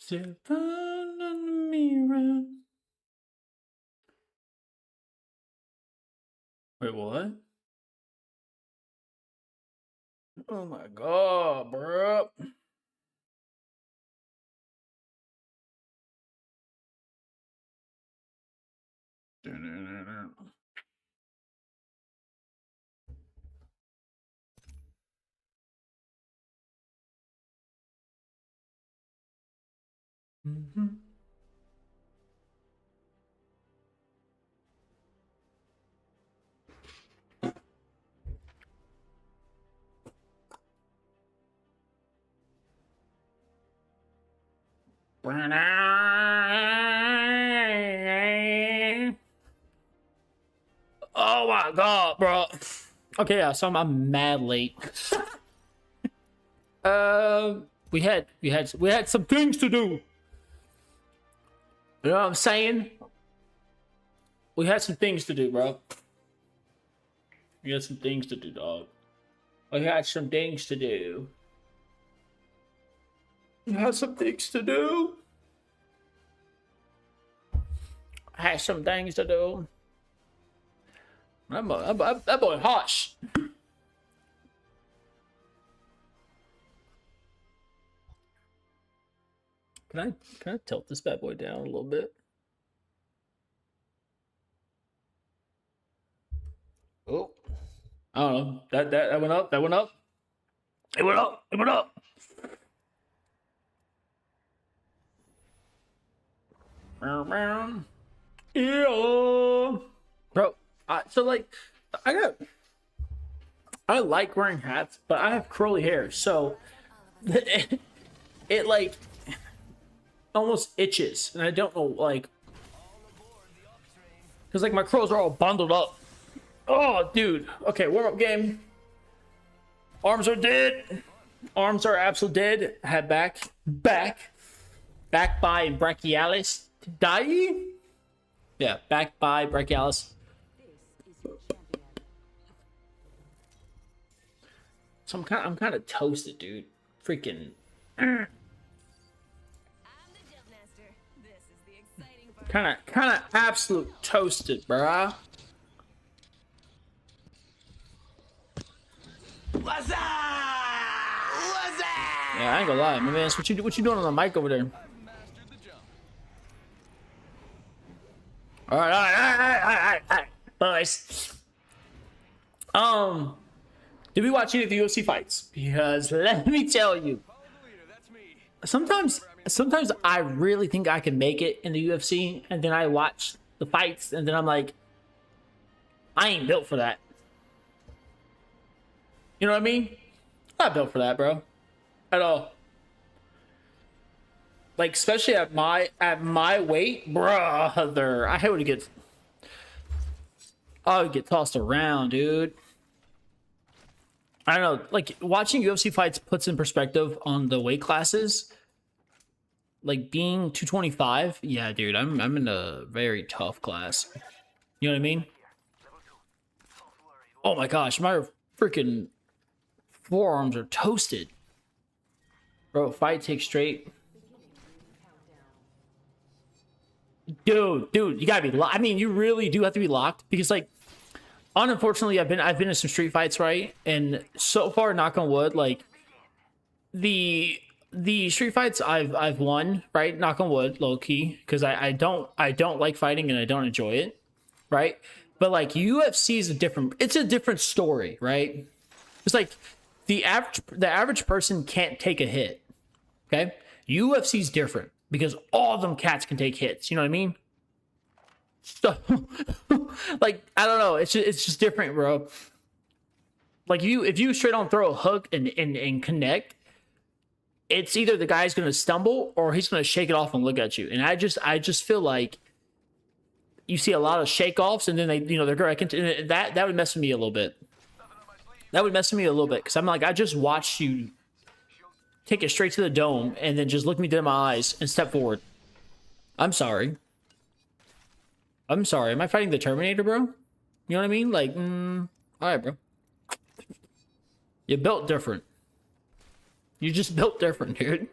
Sit on the mirror. Wait, what? Oh my god, bro. Mm-hmm. Oh my god, bro. Okay, yeah, so I'm mad late. We had some things to do. You know what I'm saying? We had some things to do, bro. We had some things to do, dog. We had some things to do. We had some things to do. I had some things to do. That boy harsh. Can I tilt this bad boy down a little bit? Oh, I don't know. That went up. That went up. It went up. It went up. Yeah, bro. So like, I like wearing hats, but I have curly hair, so it like almost itches, and I don't know, like, because like my curls are all bundled up. Oh, dude. Okay, warm up game. Arms are dead. Arms are absolutely dead. Head back by brachialis die. Yeah, back by brachialis. So I'm kind of toasted, dude. Freaking. Kind of absolute toasted, bruh. What's up? Yeah, I ain't gonna lie, my man. What you doing on the mic over there? All right, boys. Did we watch any of the UFC fights? Because let me tell you, sometimes I really think I can make it in the UFC, and then I watch the fights, and then I'm like, I ain't built for that. You know what I mean? I'm not built for that, bro. At all. Like, especially at my weight, brother. I would get tossed around, dude. I don't know. Like, watching UFC fights puts in perspective on the weight classes. Like, being 225, yeah, dude, I'm in a very tough class. You know what I mean? Oh my gosh, my freaking forearms are toasted. Bro, fight takes straight. Dude, you gotta be I mean, you really do have to be locked, because like, unfortunately, I've been in some street fights, right? And so far, knock on wood, like the street fights I've won, right? Knock on wood, low key, because I don't like fighting and I don't enjoy it, right? But like UFC is it's a different story, right? It's like the average person can't take a hit. Okay, UFC's different because all of them cats can take hits. You know what I mean? So, like, I don't know. It's just different, bro. Like, if you straight on throw a hook and connect, it's either the guy's gonna stumble or he's gonna shake it off and look at you. And I just feel like you see a lot of shake offs, and then they're going into that would mess with me a little bit. That would mess with me a little bit, because I'm like, I just watched you take it straight to the dome and then just look me dead in my eyes and step forward. I'm sorry. Am I fighting the Terminator, bro? You know what I mean? Like, all right, bro. You built different. You just built different, dude.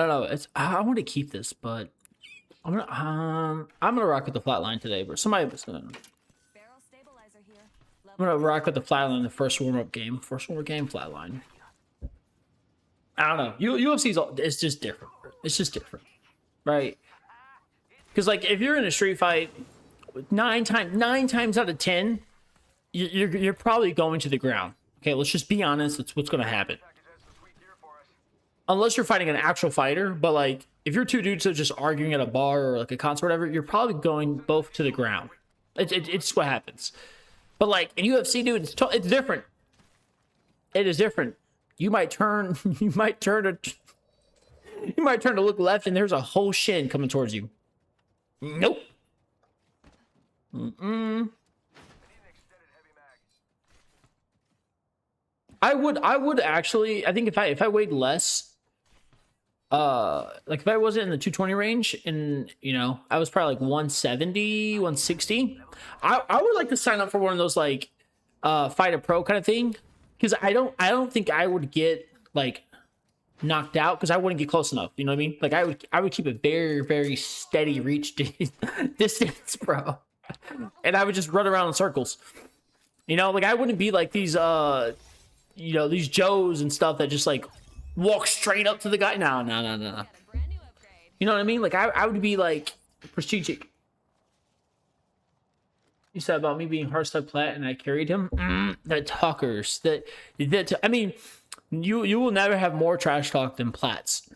I don't know. It's I want to keep this, but I'm gonna rock with the flatline today. But somebody was gonna. I'm gonna rock with the flatline in the first warm up game. First warm up game flatline. I don't know. UFC's it's just different. It's just different, right? Because like if you're in a street fight, nine times out of 10, you're probably going to the ground. Okay, let's just be honest. That's what's gonna happen. Unless you're fighting an actual fighter, but like if you're two dudes that are just arguing at a bar or like a concert or whatever, you're probably going both to the ground. It's what happens. But like in UFC, dude, it's different. It is different. You might turn to look left and there's a whole shin coming towards you. Nope. I would actually, I think if I weighed less, like if I wasn't in the 220 range and you know I was probably like 170 160, I would like to sign up for one of those like fight a pro kind of thing, because I don't think I would get like knocked out because I wouldn't get close enough, you know what I mean? Like I would keep a very, very steady reach distance, bro, and I would just run around in circles, you know, like I wouldn't be like these you know, these Joes and stuff that just like walk straight up to the guy. No. You know what I mean? Like I would be like strategic. You said about me being hardstyle plat and I carried him. The talkers that I mean, you will never have more trash talk than plats,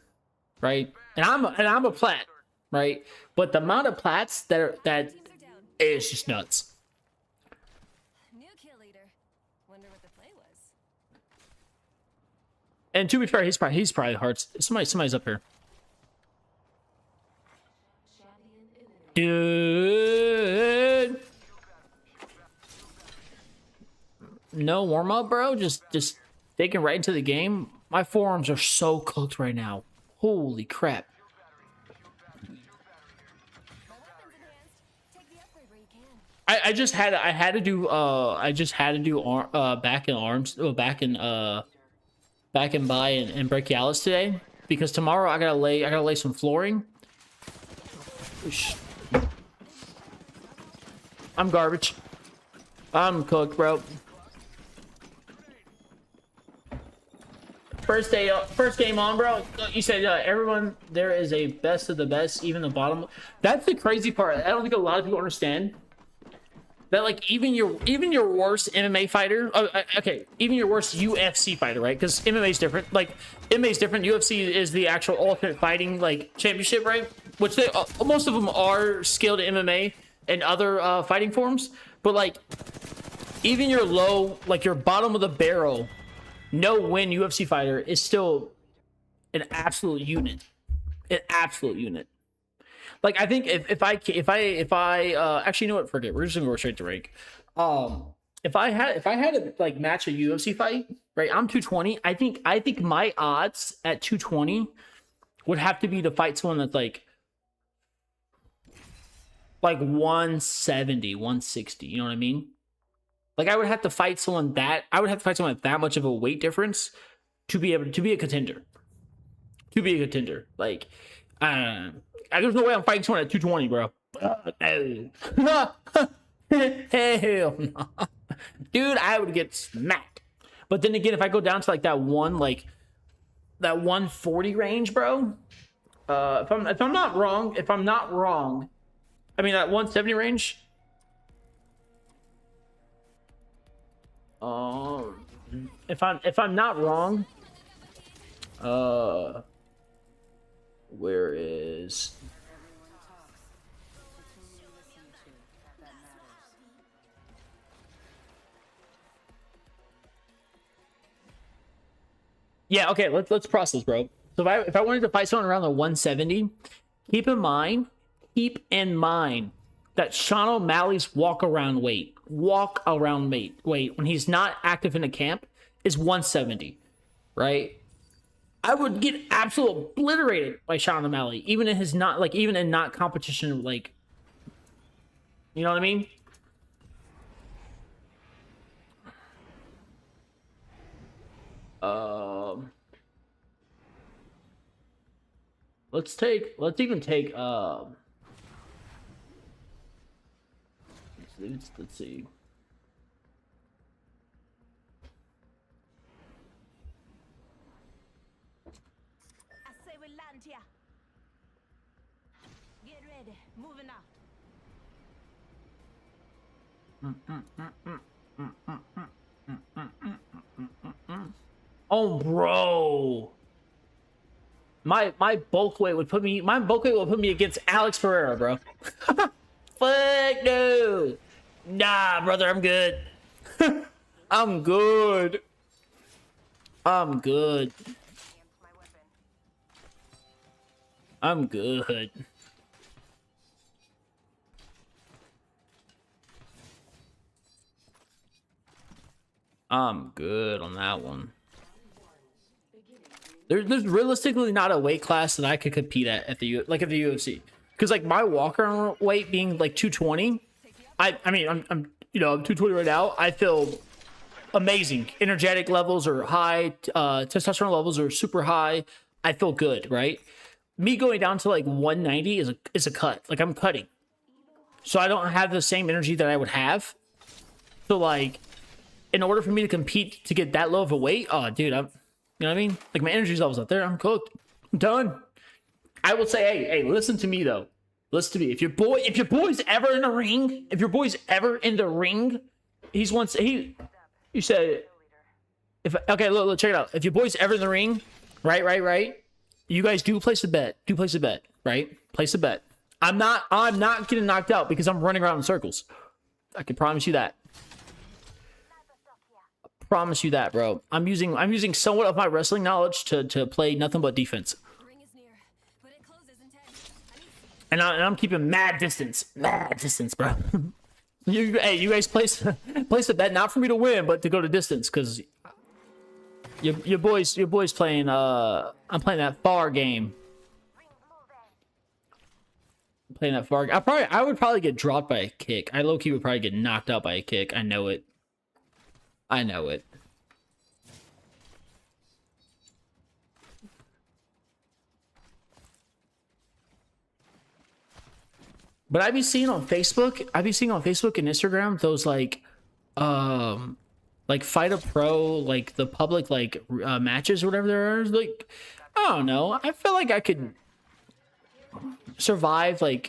right? And I'm a plat, right? But the amount of plats that is just nuts. And to be fair, he's probably hard. Somebody's up here. Dude. No warm up, bro. Just taking right into the game. My forearms are so cooked right now. Holy crap. I just had to do back and arms, back and by and brachialis today, because tomorrow I gotta lay some flooring. I'm garbage. I'm cooked, bro. First game on, bro. You said everyone there is a best of the best, even the bottom. That's the crazy part. I don't think a lot of people understand that, like, even your worst MMA fighter, okay, even your worst UFC fighter, right? Because MMA is different. Like, MMA is different. UFC is the actual ultimate fighting like championship, right? Which they most of them are skilled at MMA and other fighting forms. But like, even your low, like your bottom of the barrel, no win UFC fighter is still an absolute unit. An absolute unit. Like, I think if I actually, you know what, forget, we're just gonna go straight to rank. If I had to like match a UFC fight, right, I'm 220. I think my odds at 220 would have to be to fight someone that's like 170 160, you know what I mean? Like, I would have to fight someone with that much of a weight difference to be able to be a contender. Like, there's no way I'm fighting someone at 220, bro. Hell no. Dude, I would get smacked. But then again, if I go down to like that 140 range, bro. If I'm not wrong, I mean that 170 range. If I'm not wrong, where is yeah, okay, let's process, bro. So if I wanted to fight someone around the 170, keep in mind that Sean O'Malley's walk around weight when he's not active in a camp is 170, right? I would get absolutely obliterated by Sean O'Malley, even in not competition, like, you know what I mean? Let's even take let's see. I say we land here. Get ready. Moving out. Oh, bro. My bulk weight would put me against Alex Pereira, bro. Fuck no. Nah, brother, I'm good. I'm good. I'm good. I'm good. I'm good on that one. There's realistically not a weight class that I could compete at the UFC, because like my walk-around weight being like 220, I mean I'm you know, I'm 220 right now. I feel amazing. Energetic levels are high. Testosterone levels are super high. I feel good, right? Me going down to like 190 is a cut. Like I'm cutting, so I don't have the same energy that I would have. So like, in order for me to compete to get that low of a weight, oh dude, you know what I mean? Like my energy levels up there, I'm cooked. I'm done. I will say, hey, listen to me though. Listen to me. If your boy's ever in the ring, you said, okay, look, check it out. If your boy's ever in the ring, right. You guys do place a bet. Right? Place a bet. I'm not getting knocked out because I'm running around in circles. I can promise you that. Promise you that, bro. I'm using somewhat of my wrestling knowledge to play nothing but defense. And I'm keeping mad distance, bro. You guys place a bet not for me to win, but to go to distance, because your boys playing. I'm playing that far game. I would probably get dropped by a kick. I low key would probably get knocked out by a kick. I know it. But I be seeing on Facebook and Instagram those like Fight a Pro, like the public matches or whatever there are. Like, I don't know. I feel like I could survive well,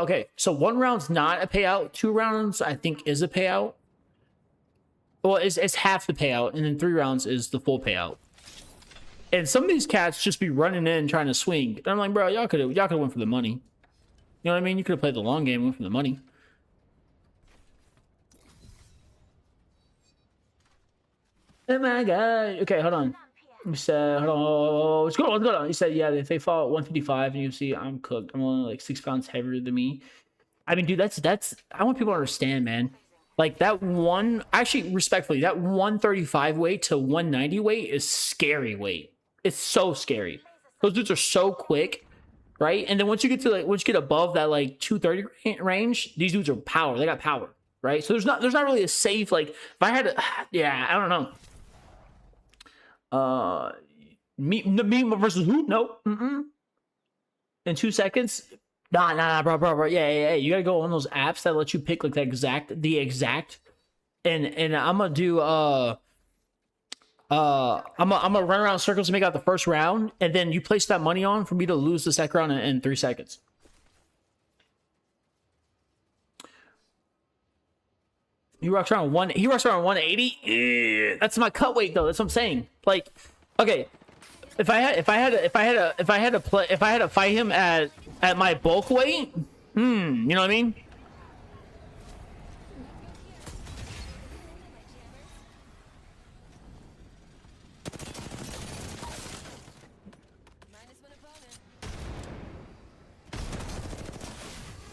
okay. So 1 round's not a payout. 2 rounds I think is a payout. Well, it's half the payout, and then 3 rounds is the full payout. And some of these cats just be running in trying to swing. And I'm like, bro, y'all could went for the money. You know what I mean? You could have played the long game and went for the money. Oh my god. Okay, hold on. You said, hold on. What's going on? You said, yeah, if they fall at 155 and you see I'm cooked. I'm only like 6 pounds heavier than me. I mean, dude, that's I want people to understand, man. Like that respectfully, that 135 weight to 190 weight is scary weight. It's so scary. Those dudes are so quick. Right, and then once you get above that like 230 range, these dudes are power. They got power, right? So there's not really a safe, like, if I had to, yeah, I don't know. Me versus who? No. In 2 seconds? Nah, bro. Yeah. You gotta go on those apps that let you pick like the exact, and I'm gonna do I'm gonna run around circles to make out the first round, and then you place that money on for me to lose the second round in 3 seconds. He rocks around 180. Yeah, that's my cut weight though. That's what I'm saying. Like, okay, if I had to fight him at my bulk weight, you know what I mean?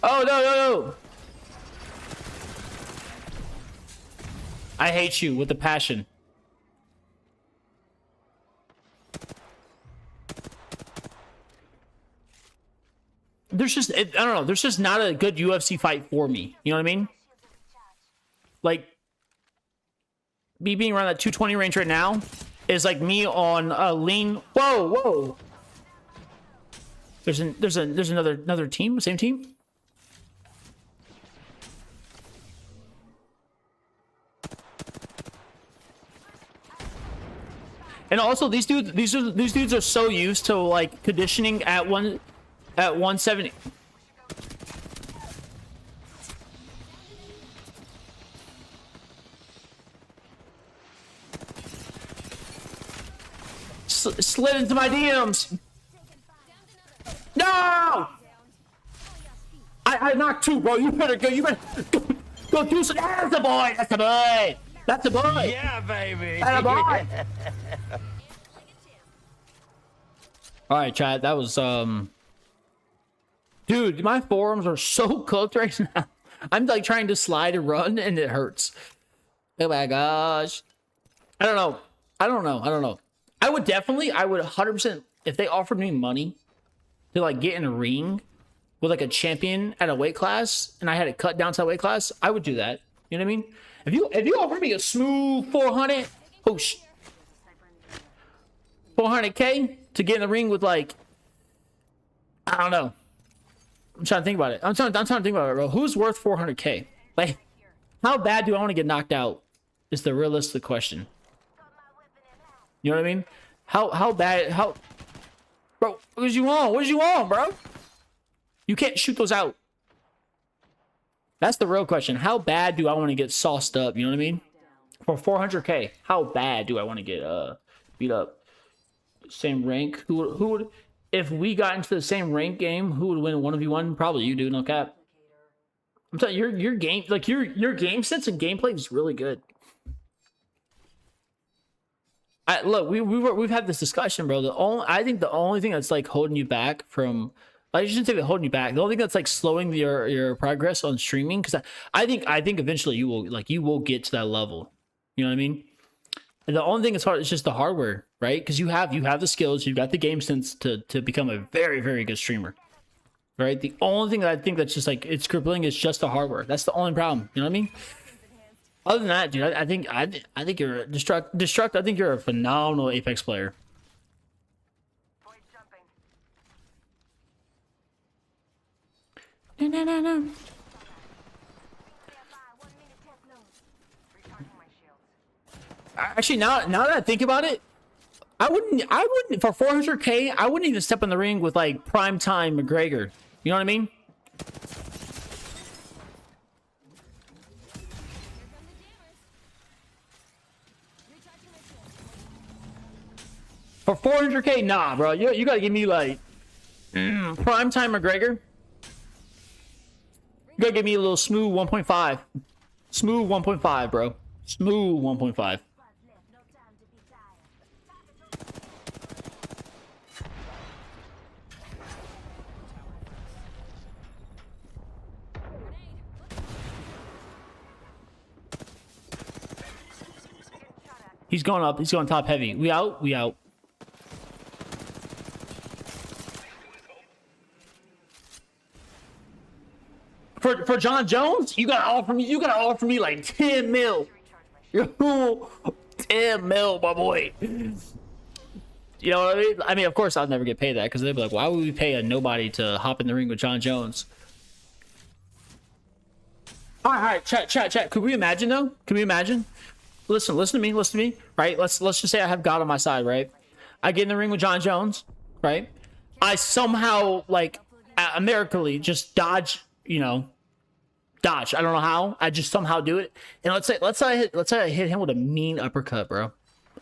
Oh, no. I hate you with a passion. There's just, I don't know, there's just not a good UFC fight for me. You know what I mean? Like, me being around that 220 range right now is like me on a lean. Whoa. There's another team, same team. And also these dudes are so used to like conditioning at 170. Slid into my DMs. No! I knocked two, bro. You better go. You better go do some. That's the boy. That's the boy. That's the boy. Yeah, baby. That's the boy. All right, chat. That was dude, my forearms are so cooked right now. I'm like trying to slide and run, and it hurts. Oh my gosh. I don't know. I would 100%, if they offered me money to like get in a ring with like a champion at a weight class and I had it cut down to that weight class, I would do that. You know what I mean? If you offer me a smooth 400, 400K to get in the ring with like, I don't know. I'm trying to think about it. I'm trying to think about it, bro. Who's worth 400K? Like, how bad do I want to get knocked out? Is the realistic question. You know what I mean? How bad? Bro, what did you want? What did you want, bro? You can't shoot those out. That's the real question. How bad do I want to get sauced up? You know what I mean? For 400K, how bad do I want to get beat up? Same rank. Who would? If we got into the same rank game, who would win 1v1? Probably you, dude. No cap. I'm telling you, your game, like your game sense and gameplay is really good. Look, we've had this discussion, bro. I think the only thing that's like holding you back from, I shouldn't say that holding you back. The only thing that's like slowing your progress on streaming, because I think eventually you will get to that level. You know what I mean? And the only thing that's hard is just the hardware, right? Because you have the skills, you've got the game sense to become a very, very good streamer, right? The only thing that I think that's just like it's crippling is just the hardware. That's the only problem. You know what I mean? Other than that, dude, I think you're Destruct. I think you're a phenomenal Apex player. No. Actually, now that I think about it, I wouldn't for 400K. I wouldn't even step in the ring with like primetime McGregor. You know what I mean? For 400K, nah, bro. You gotta give me like primetime McGregor. You gotta give me a little smooth 1.5. Smooth 1.5, bro. Smooth 1.5. He's going up. He's going top heavy. We out. We out. For John Jones, you gotta offer me like 10 mil. 10 mil, my boy. You know what I mean? I mean, of course, I'll never get paid that because they'd be like, why would we pay a nobody to hop in the ring with John Jones? All right, chat. Could we imagine though? Can we imagine? Listen to me. Right? Let's just say I have God on my side, right? I get in the ring with John Jones, right? I somehow like miraculously just dodge. You know, dodge. I don't know how. I just somehow do it. And let's say I hit him with a mean uppercut, bro.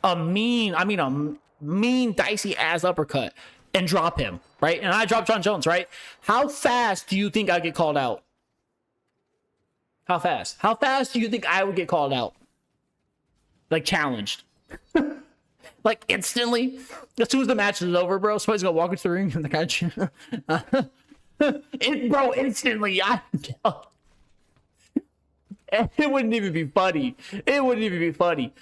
A mean dicey ass uppercut and drop him, right? And I drop John Jones, right? How fast do you think I get called out? How fast? How fast do you think I would get called out? Like challenged. Like instantly. As soon as the match is over, bro, somebody's gonna walk into the ring and the guy bro, instantly. It wouldn't even be funny. It wouldn't even be funny.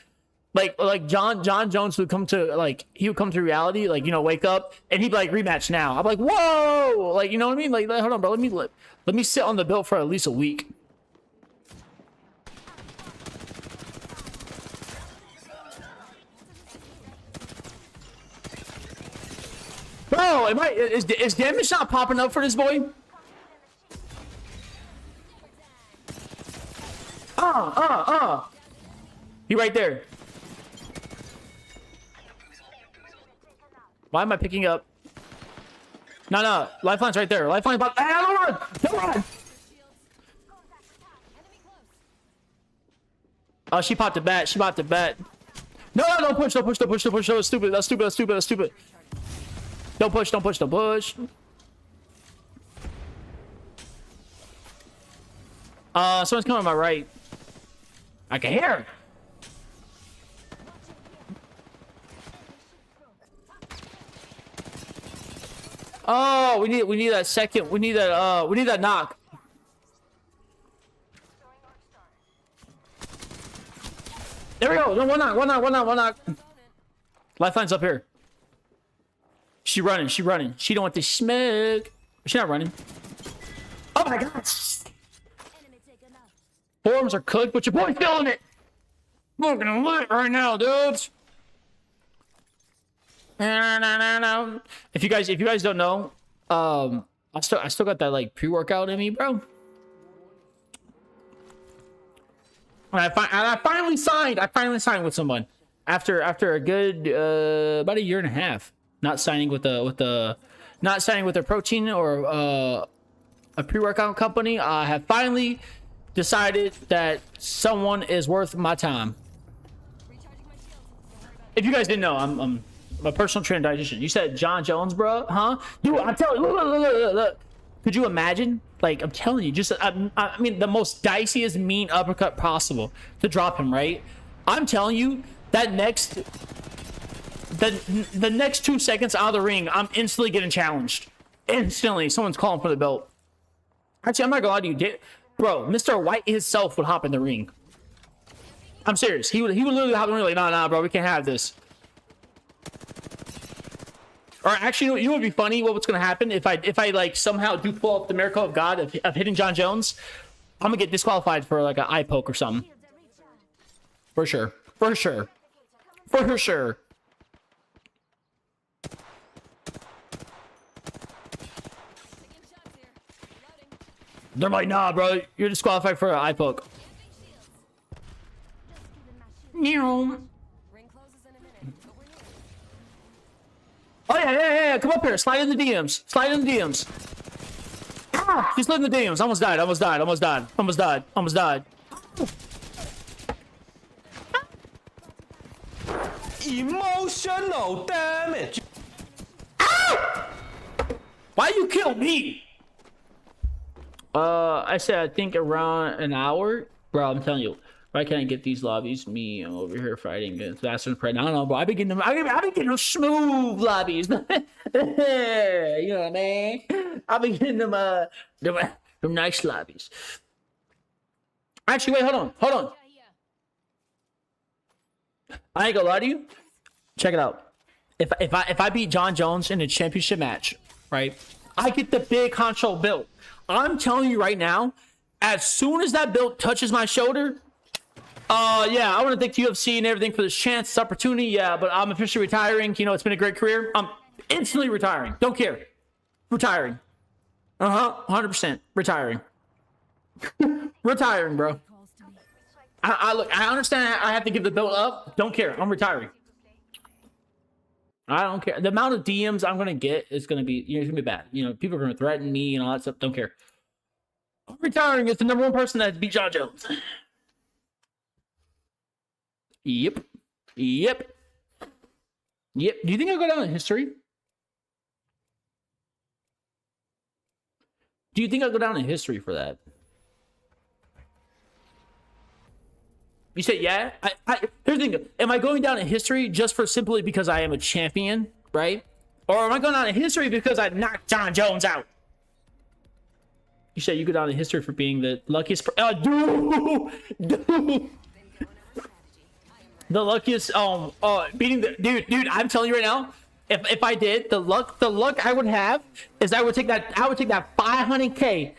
Like John Jones would come to he would come to reality, like, you know, wake up and he'd be like, rematch now. I'm like, whoa, like, you know what I mean? Like hold on, bro. Let me sit on the belt for at least a week. Bro, Oh, am I? Is damage not popping up for this boy? He right there. Why am I picking up? No. Lifeline's right there. Lifeline's about. Hey, don't run! Don't run! Oh, she popped the bat. She popped the bat. No, don't push. Don't push. Don't push. Don't push. That's stupid. That's stupid. That's stupid. That's stupid. Don't push. Don't push. Don't push. Someone's coming on my right. I can hear him. Oh, we need that second. We need that knock. There we go. No, one knock. Lifeline's up here. She running. She don't want the smoke. She's not running. Oh my god. Forms are cooked, but your boy's feeling it. Looking lit right now, dudes. If you guys don't know, I still got that like pre-workout in me, bro. And I finally signed with someone after a good about a year and a half not signing with a protein or a pre-workout company. I have finally decided that someone is worth my time. If you guys didn't know, I'm a personal trainer dietitian. You said John Jones, bro, huh? Dude, I'm telling you, look. Could you imagine? Like, I'm telling you, just I mean, the most diciest mean uppercut possible to drop him, right? I'm telling you, that the next 2 seconds out of the ring, I'm instantly getting challenged. Instantly, someone's calling for the belt. Actually, I'm not gonna lie to you, bro. Mr. White himself would hop in the ring. I'm serious. He would literally hop in the ring like, nah, bro, we can't have this. Or actually, you know what would be funny? What's gonna happen if I like somehow do pull up the miracle of God of hitting John Jones? I'm gonna get disqualified for like an eye poke or something. For sure. They're like, nah, bro, you're disqualified for an eye poke. Meow. Oh yeah. Come up here. Slide in the DMs. Ah, she slid in the DMs. Almost died. Emotional damage. Ah! Why you kill me? I said I think around an hour, bro. I'm telling you, why can't I get these lobbies? Me, I'm over here fighting against Faster and Pride. I don't know, bro. I've been getting them smooth lobbies. You know what I mean? I've been getting them nice lobbies. Actually, wait, hold on. I ain't gonna lie to you. Check it out. If I beat John Jones in a championship match, right? I get the big honcho belt. I'm telling you right now, as soon as that belt touches my shoulder, yeah, I want to thank the UFC and everything for this chance, this opportunity. Yeah, but I'm officially retiring. You know, it's been a great career. I'm instantly retiring. Don't care. Retiring. 100% retiring. Retiring, bro. Look, I understand I have to give the belt up. Don't care. I'm retiring. I don't care. The amount of DMs I'm gonna get is gonna be, it's gonna be bad. You know, people are gonna threaten me and all that stuff. Don't care. I'm retiring as the #1 person that beat John Jones. Yep. Do you think I'll go down in history? Do you think I'll go down in history for that? You said yeah? Here's the thing. Am I going down in history just for simply because I am a champion, right? Or am I going down in history because I knocked John Jones out? You said you go down in history for being the luckiest dude. The luckiest beating the dude, I'm telling you right now, if I did, the luck I would have is I would take that 500k,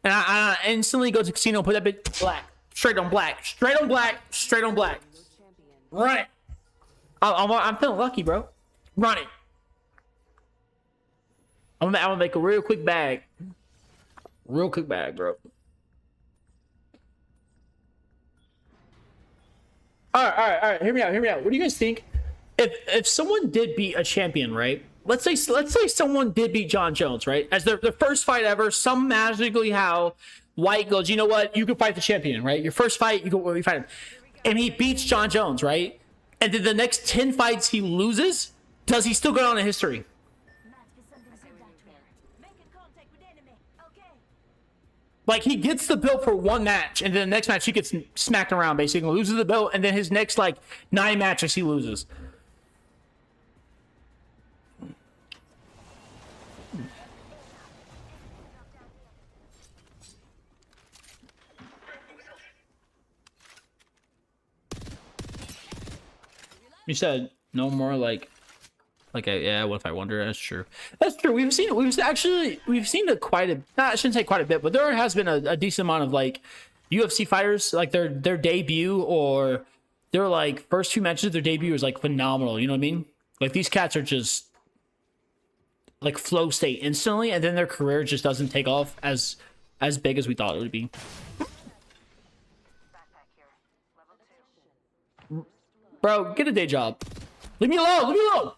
and I instantly go to the casino and put that bit black. Straight on black. Run it. I'm feeling lucky, bro. Run it. I'm gonna make a real quick bag. Real quick bag, bro. All right. Hear me out. What do you guys think? If someone did beat a champion, right? Let's say someone did beat John Jones, right? As their first fight ever, some magically how White goes, you know what? You can fight the champion, right? Your first fight, you fight him, and he beats John Jones, right? And then the next 10 fights he loses, does he still go down in history? Like, he gets the belt for one match, and then the next match he gets smacked around, basically loses the belt, and then his next like 9 matches he loses. You said no more like yeah, what if I wonder? That's true. That's true. We've seen quite a, I shouldn't say quite a bit, but there has been a decent amount of like UFC fighters, like their debut or their like first 2 matches of their debut is like phenomenal. You know what I mean? Like these cats are just like flow state instantly, and then their career just doesn't take off as big as we thought it would be. Bro, get a day job. Leave me alone. Leave me alone.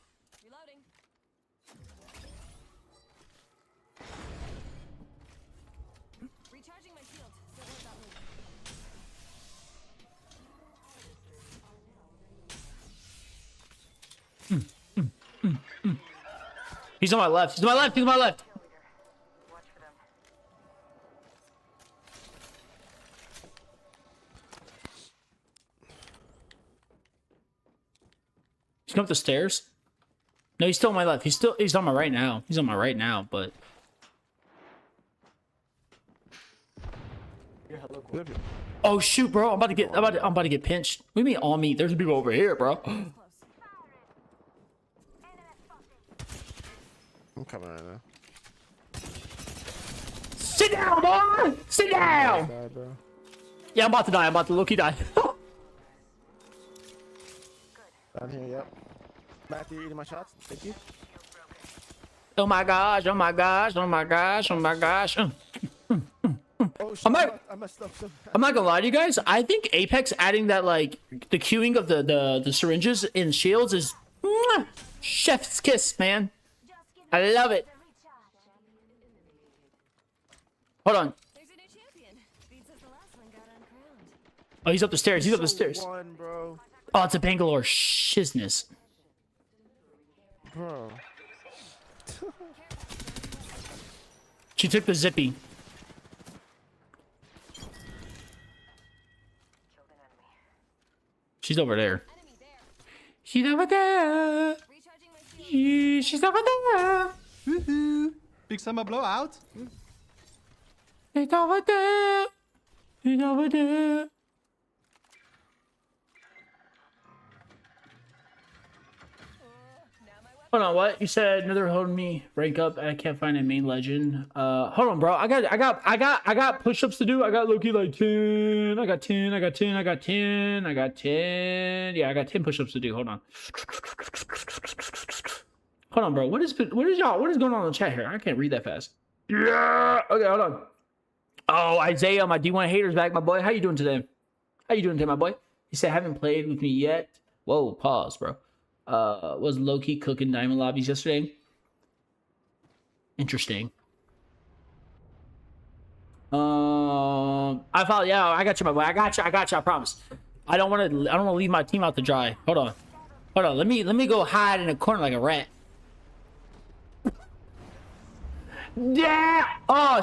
Recharging my shield. He's on my left. He's on my left. He's on my left. He's going up the stairs. No, he's still on my left. He's on my right now. He's on my right now, but oh shoot, bro! I'm about to get pinched. What do you mean on me? There's people over here, bro. I'm coming right now. Sit down, boy. Sit down. God, bro. Yeah, I'm about to die. I'm about to low-key die. Down here, yep. Matthew, eating my shots. Thank you. Oh my gosh! Oh my gosh! Oh my gosh! Oh my gosh! Oh shit! I messed up so bad. I'm not gonna lie to you guys. I think Apex adding that like the queuing of the syringes in shields is chef's kiss, man. I love it. Hold on. There's a new champion. Beats us the last one got uncrowned. Oh, he's up the stairs. He's up the stairs. One, bro. Oh, it's a Bangalore shizness. Bro. She took the zippy. She's over there. Enemy there. She's over there. Recharging my shield. She's over there. Woohoo! Big summer blowout. It's over there. It's over there. Hold on, what? You said another hold me rank up. I can't find a main legend. Hold on, bro. I got push-ups to do. I got Loki like 10. I got 10. I got 10. I got 10. I got 10. Yeah, I got 10 push-ups to do. Hold on. Hold on, bro. What is going on in the chat here? I can't read that fast. Yeah. Okay, hold on. Oh, Isaiah, my D1 hater's back, my boy. How you doing today? How you doing today, my boy? He said, haven't played with me yet. Whoa, pause, bro. Was low-key cooking diamond lobbies yesterday. Interesting. I follow. Yeah, I got you, my boy. I got you. I promise. I don't want to leave my team out to dry. Hold on. Let me go hide in a corner like a rat. Yeah. Oh.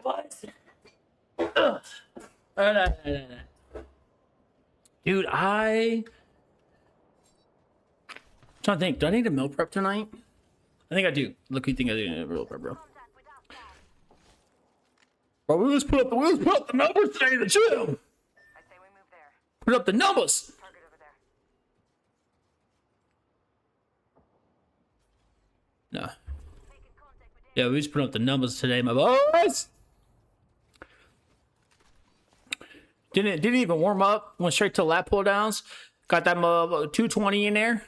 What? No. Dude, I'm trying to think. Do I need a meal prep tonight? I think I do. Look, you think I do need a meal prep, bro? Bro, we just put up the numbers today in the gym. I say we move there. Put up the numbers. Target over there. No. Yeah, we just put up the numbers today, my boys. Didn't even warm up. Went straight to lat pull downs. Got that 220 in there.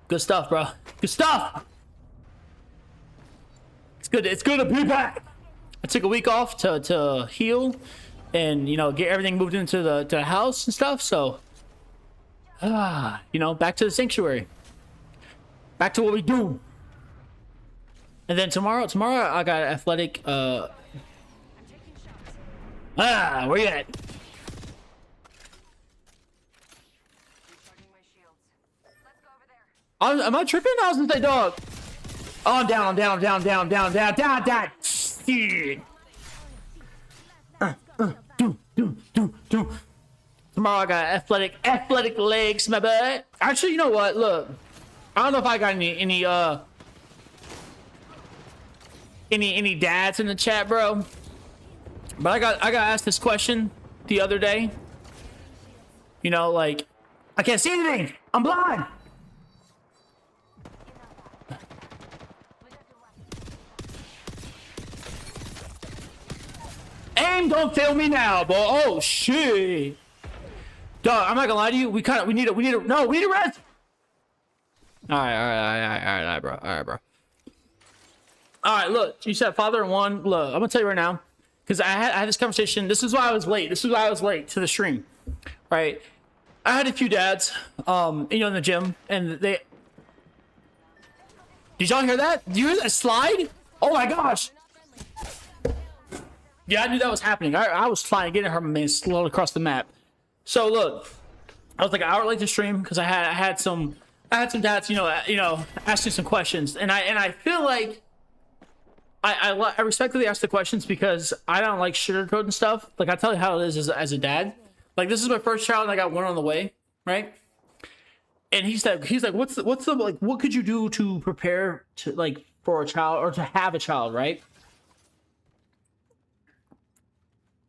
Good stuff, bro. Good stuff. It's good. It's good to be back. I took a week off to heal, and you know, get everything moved into the house and stuff. So, you know, back to the sanctuary. Back to what we do. And then tomorrow I got athletic. Where you at? Am I tripping? I was gonna say, dog. Oh, I'm down. Shit. Do. Tomorrow I got athletic legs, my bad. Actually, you know what? Look, I don't know if I got any dads in the chat, bro. But I got asked this question the other day. You know, like, I can't see anything. I'm blind. Aim don't fail me now, boy. Oh shit. Dog, I'm not gonna lie to you. We need a rest. Alright, bro. Alright, look, you said father and one. Look, I'm gonna tell you right now. Because I had this conversation. This is why I was late. To the stream. Right? I had a few dads, in the gym, and they. Did y'all hear that? Did you hear that slide? Oh my gosh. Yeah, I knew that was happening. I was trying to get her, man, slowly across the map. So look, I was like an hour late to stream because I had some dads, you know, asking some questions, and I feel like I respectfully ask the questions because I don't like sugarcoating stuff. Like I tell you how it is as a dad. Like this is my first child, and I got one on the way, right? And he's like, what's the like? What could you do to prepare to like for a child or to have a child, right?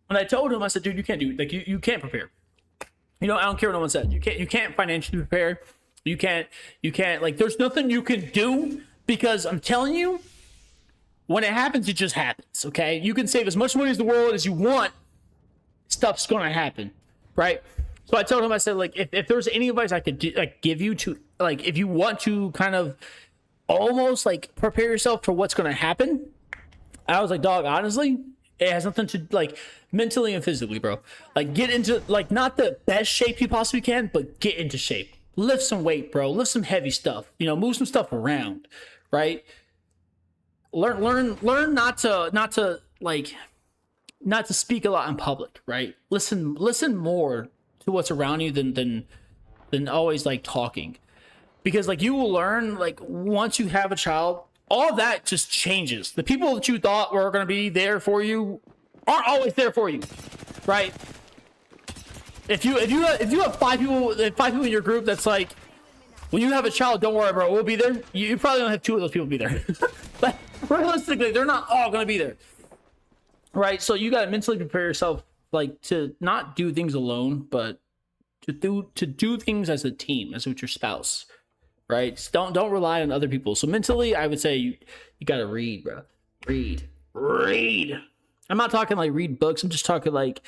And I told him, I said, dude, you can't do like you can't prepare. You know, I don't care what no one said. You can't financially prepare. You can't like there's nothing you can do because I'm telling you, when it happens, it just happens. Okay, you can save as much money as the world as you want. Stuff's gonna happen, right? So I told him, I said, like, if there's any advice I could give you to like if you want to kind of almost like prepare yourself for what's gonna happen, I was like, dog, honestly, it has nothing to like mentally and physically, bro. Like get into like not the best shape you possibly can, but get into shape. Lift some weight, bro. Lift some heavy stuff. You know, move some stuff around, right? Learn not to speak a lot in public, right? Listen more to what's around you than always like talking. Because like you will learn like once you have a child, all that just changes. The people that you thought were going to be there for you aren't always there for you, right? If you have five people in your group that's like, when you have a child, don't worry, bro, we'll be there. You probably don't have two of those people be there. But realistically, they're not all going to be there, right? So you got to mentally prepare yourself, like to not do things alone, but to do things as a team, as with your spouse. Right? Just don't rely on other people. So mentally, I would say you got to read, bro. Read. I'm not talking like read books. I'm just talking like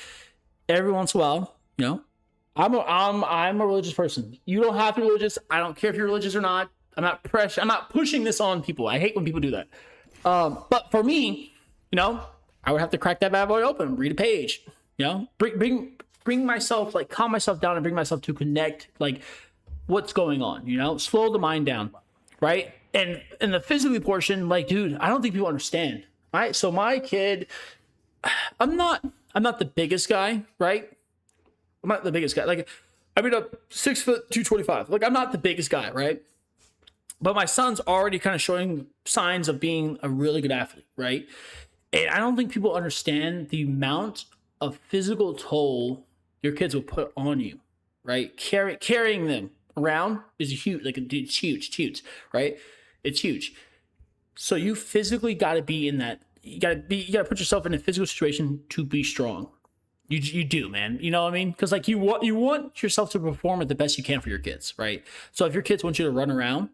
every once in a while, you know. I'm a religious person. You don't have to be religious. I don't care if you're religious or not. I'm not pushing this on people. I hate when people do that. But for me, you know, I would have to crack that bad boy open, read a page, you know, bring myself, like calm myself down and bring myself to connect, like what's going on, you know, slow the mind down, right? And in the physically portion, like, dude, I don't think people understand, right? So my kid, I'm not the biggest guy, right? I'm not the biggest guy. Like, I mean, up 6 foot 225. Like, I'm not the biggest guy, right? But my son's already kind of showing signs of being a really good athlete, right? And I don't think people understand the amount of physical toll your kids will put on you, right? Carrying them around is huge. Like, it's huge, right? It's huge. So you physically got to be in that. You got to put yourself in a physical situation to be strong. You do, man. You know what I mean? Because like you want yourself to perform at the best you can for your kids, right? So if your kids want you to run around,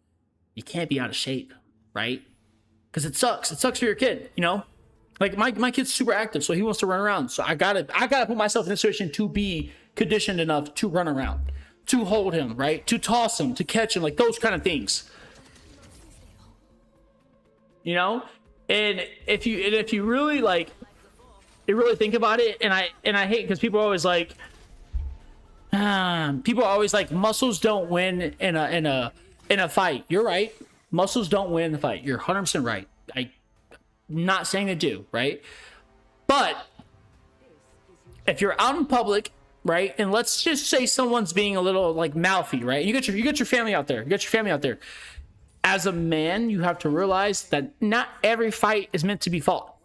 you can't be out of shape. right? Because it sucks. It sucks for your kid, you know? Like my kid's super active, so he wants to run around. So I gotta put myself in a situation to be conditioned enough to run around, to hold him, right? To toss him, to catch him, like those kind of things. You know? And if you really like you really think about it, and I hate because people are always like muscles don't win in a fight. You're right. Muscles don't win in the fight. You're 100% right. I'm not saying they do, right? But if you're out in public, right, and let's just say someone's being a little like mouthy, right? You got your family out there. You got your family out there. As a man, you have to realize that not every fight is meant to be fought,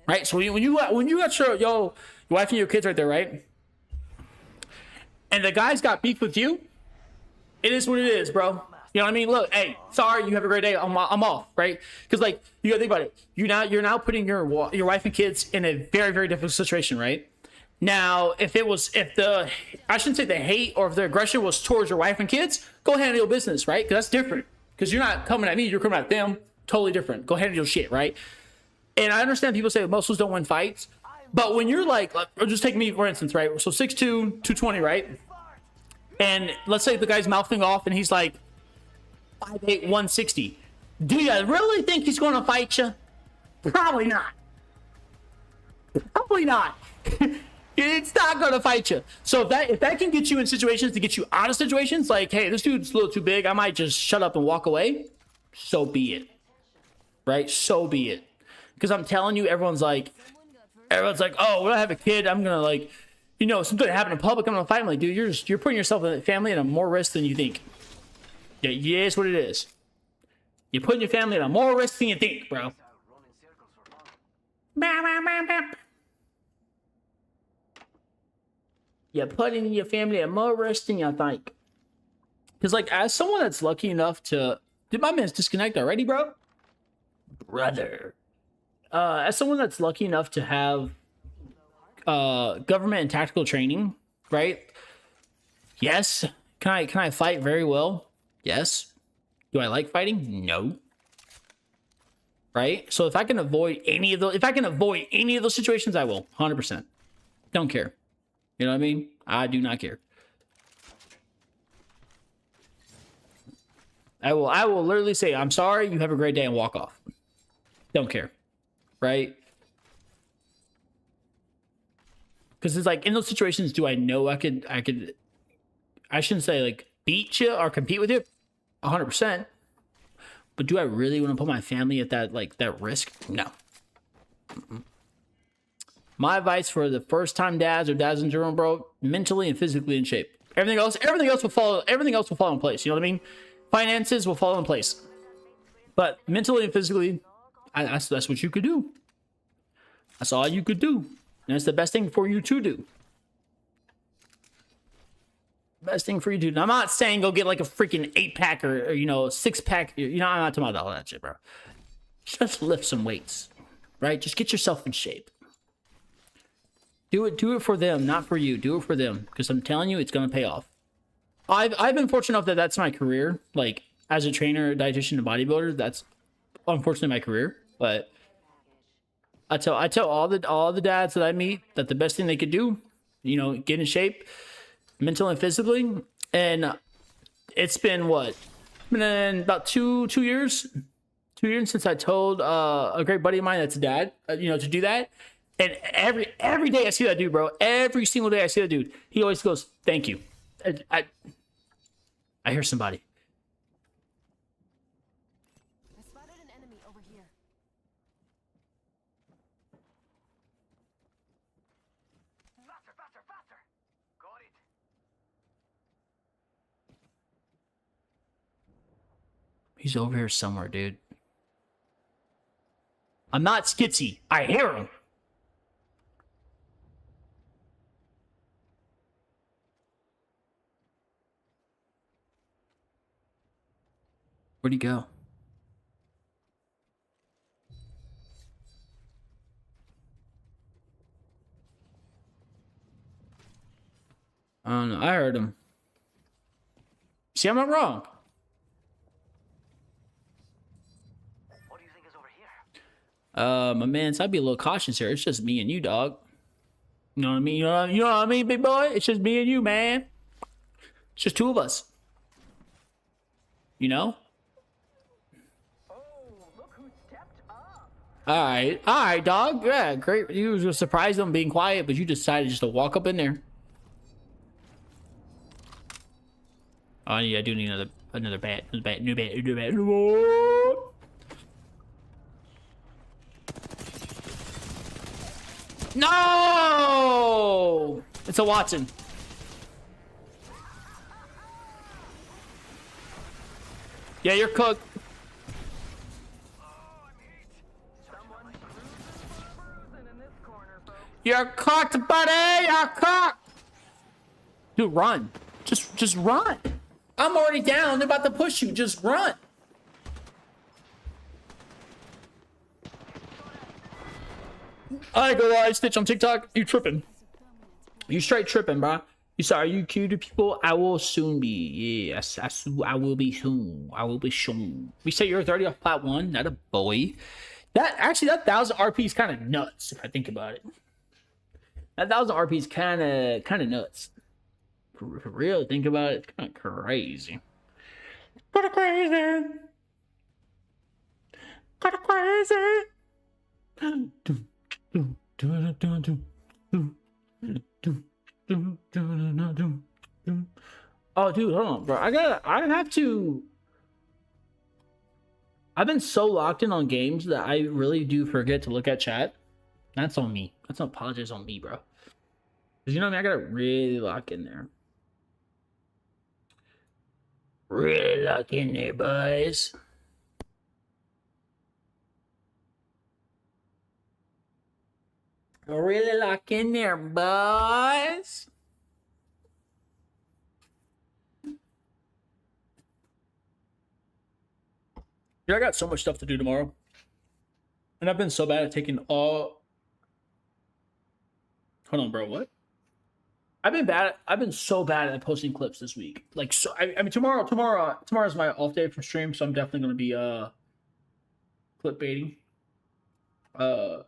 right? So when you got your wife and your kids right there, right, and the guy's got beef with you, it is what it is, bro. You know what I mean? Look, hey, sorry, you have a great day. I'm off, right? Because like you gotta think about it. You're now putting your wife and kids in a very, very difficult situation, right? Now, I shouldn't say the hate or if the aggression was towards your wife and kids, go handle your business, right? Because that's different. Because you're not coming at me, you're coming at them. Totally different. Go handle your shit, right? And I understand people say muscles don't win fights, but when you're like, or just take me for instance, right? So 6'2", 220, right? And let's say the guy's mouthing off and he's like 5'8", 160. Do you really think he's going to fight you? Probably not. Probably not. It's not going to fight you. So if that can get you in situations to get you out of situations, like, hey, this dude's a little too big, I might just shut up and walk away. So be it. Right? So be it. Because I'm telling you, everyone's like, oh, when I have a kid, I'm going to like, you know, something happened in public, I'm going to fight him. Like, dude, you're putting yourself and family in a more risk than you think. Yeah, it's what it is. You're putting your family in a more risk than you think, bro. You're putting your family in more risk than you think. Because, like, as someone that's lucky enough to... Did my man's disconnect already, bro? Brother. As someone that's lucky enough to have government and tactical training, right? Yes. Can I fight very well? Yes. Do I like fighting? No. Right? So if I can avoid any of those situations, I will. 100%. Don't care. You know what I mean? I do not care. I will literally say, I'm sorry, you have a great day, and walk off. Don't care. Right? Because it's like, in those situations, do I know I shouldn't say like beat you or compete with you? 100%. But do I really want to put my family at that risk? No. Mm-mm. My advice for the first time dads or dads in general, bro, mentally and physically in shape. Everything else will fall in place. You know what I mean? Finances will fall in place. But mentally and physically, that's what you could do. That's all you could do. And it's the best thing for you to do. Best thing for you to do. I'm not saying go get like a freaking 8-pack or you know, 6-pack. You know, I'm not talking about all that shit, bro. Just lift some weights, right? Just get yourself in shape. Do it for them, not for you. Do it for them, because I'm telling you, it's gonna pay off. I've been fortunate enough that that's my career. Like as a trainer, dietitian, and bodybuilder, that's unfortunately my career. But I tell all the dads that I meet that the best thing they could do, you know, get in shape, mentally and physically. And it's been what? Been about two years since I told a great buddy of mine that's a dad, you know, to do that. And every day I see that dude, bro. Every single day I see that dude. He always goes, "Thank you." I hear somebody. I spotted an enemy over here. Faster! Got it. He's over here somewhere, dude. I'm not skitsy. I hear him. Where'd he go? I don't know. I heard him. See, I'm not wrong. My man, so I'd be a little cautious here. It's just me and you, dog. You know what I mean? You know what I mean, big boy? It's just me and you, man. It's just two of us. You know? All right, dog. Yeah, great. You were surprised them being quiet, but you decided just to walk up in there. Oh, yeah, I do need another bat. New bat. No! It's a Watson. Yeah, you're cooked. You're cooked, buddy. You're cooked. Dude, run. Just run. I'm already down. They're about to push you. Just run. I ain't gonna lie, Stitch on TikTok. You tripping. You straight tripping, bro. You saw, are you cute to people? I will soon be. Yes, I will be soon. I will be soon. We say you're 30 off plat 1. Not a boy. That 1,000 RP is kind of nuts if I think about it. That 1,000 RP is kind of nuts. For real, think about it. It's kind of crazy. Kind of crazy. Kind of crazy. Oh, dude, hold on, bro. I have to. I've been so locked in on games that I really do forget to look at chat. That's on me. That's no apologies on me, bro. Because you know what I mean? I gotta really lock in there. Really lock in there, boys. Really lock in there, boys. Yeah, I got so much stuff to do tomorrow. And I've been so bad at taking all... Hold on, bro, what? I've been so bad at posting clips this week. Like, so, I mean, tomorrow's my off day for stream, so I'm definitely going to be, clip baiting. I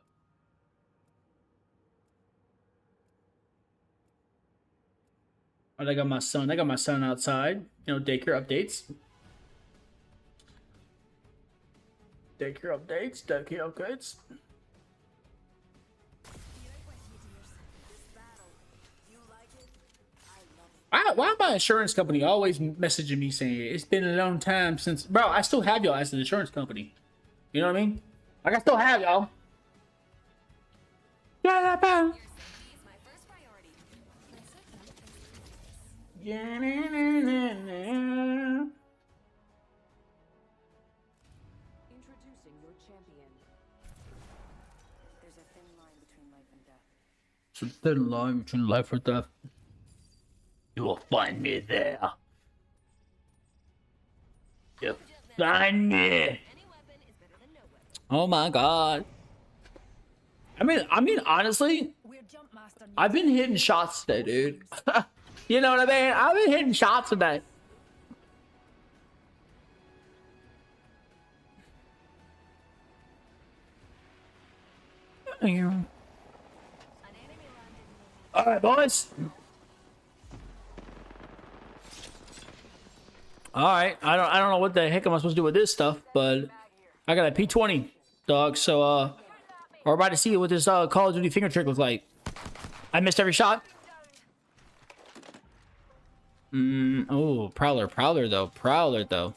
got my son outside. You know, daycare updates. Daycare updates. Why my insurance company always messaging me saying it's been a long time since... Bro, I still have y'all as an insurance company. You know what I mean? Like, I still have y'all. Yeah, bro. Yeah, Introducing your champion. There's a thin line between life and death. It's a thin line between life and death. You will find me there. You'll find me. Oh my god. I mean, honestly, I've been hitting shots today, dude. You know what I mean? I've been hitting shots today. All right, boys. All right, I don't know what the heck am I supposed to do with this stuff, but I got a P20, dog. So we're about to see what this Call of Duty finger trick looks like. I missed every shot. Oh, Prowler though.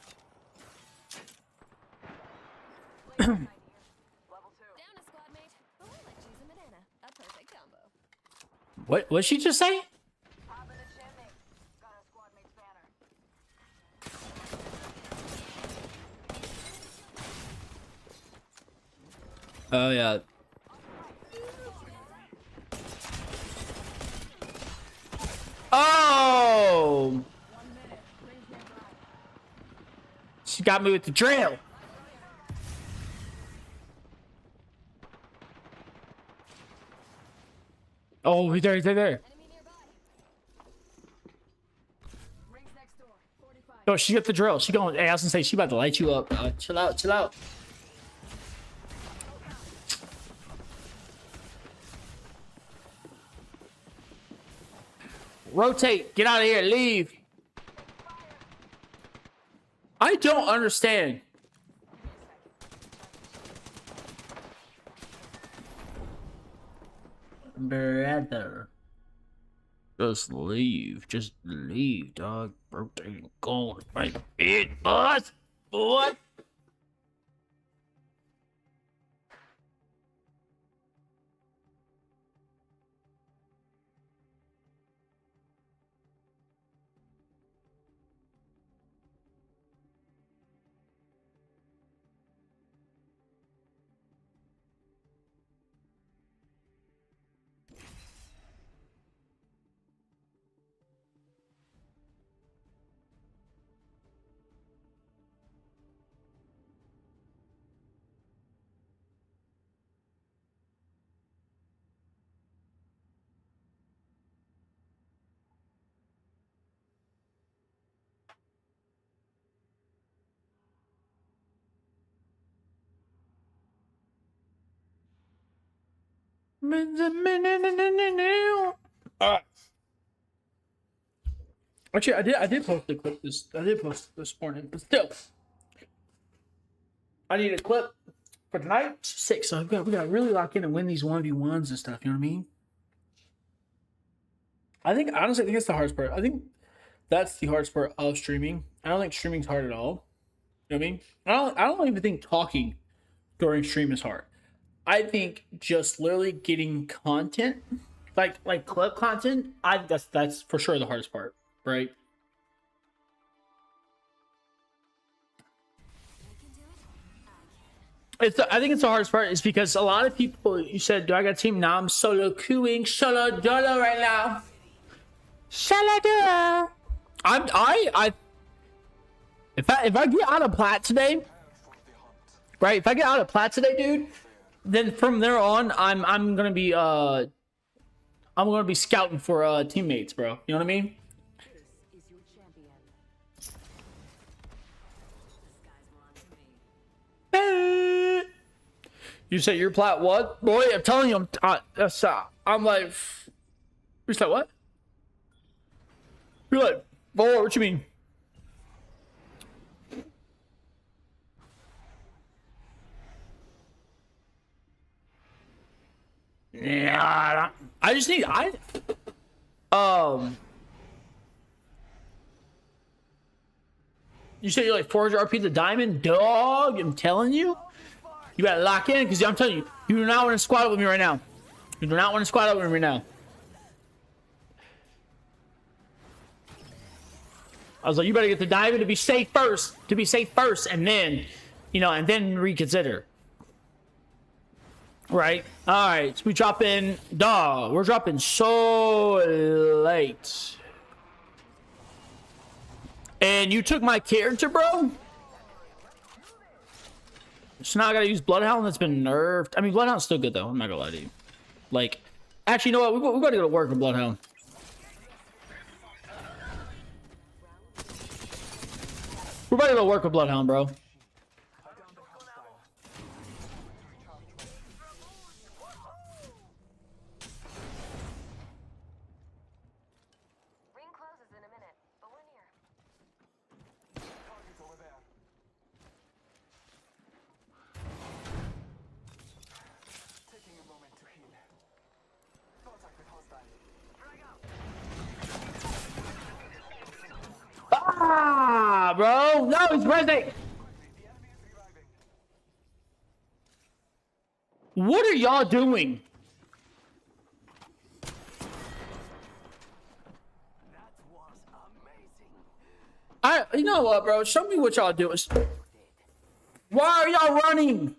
What'd she just say? Oh yeah. Oh! She got me with the drill. Oh, he's there. Oh, she got the drill. She going. Hey, I was gonna say she about to light you up. Chill out. Rotate. Get out of here. Leave. I don't understand. Brother. Just leave. Just leave, dog. Rotate. Go right bed, boss. What? Alright. Actually, I did post the clip this. I did post this morning, but still, I need a clip for tonight. 6. So we got to really lock in and win these 1v1s and stuff. You know what I mean? Honestly, I think it's the hardest part. I think that's the hardest part of streaming. I don't think streaming's hard at all. You know what I mean? I don't even think talking during stream is hard. I think just literally getting content, like clip content. I think that's for sure the hardest part, right? I think it's the hardest part is because a lot of people. You said, "Do I got a team?" Now I'm solo queuing, solo dolo right now. Solo dolo. If I get out of plat today, right? If I get out of plat today, dude, then from there on, I'm gonna be scouting for teammates, bro. You know what I mean? You say your plat what? Boy, I'm telling you, I'm like, you said what? You're like, oh, what you mean? Yeah, I just need You say you're like 400 RP the diamond, dog. I'm telling you, you gotta lock in because I'm telling you, you do not want to squad up with me right now. You do not want to squad up with me right now. I was like, you better get the diamond to be safe first, and then, and then reconsider. Right? All right, so we drop in, dog. We're dropping so late. And you took my character, bro? So now I gotta use Bloodhound that's been nerfed. I mean, Bloodhound's still good, though. I'm not gonna lie to you. Like, actually, you know what? We gotta go to work with Bloodhound. We're about to go work with Bloodhound, bro. Ah, bro. No, he's resing. What are y'all doing? You know what, bro? Show me what y'all doing. Why are y'all running?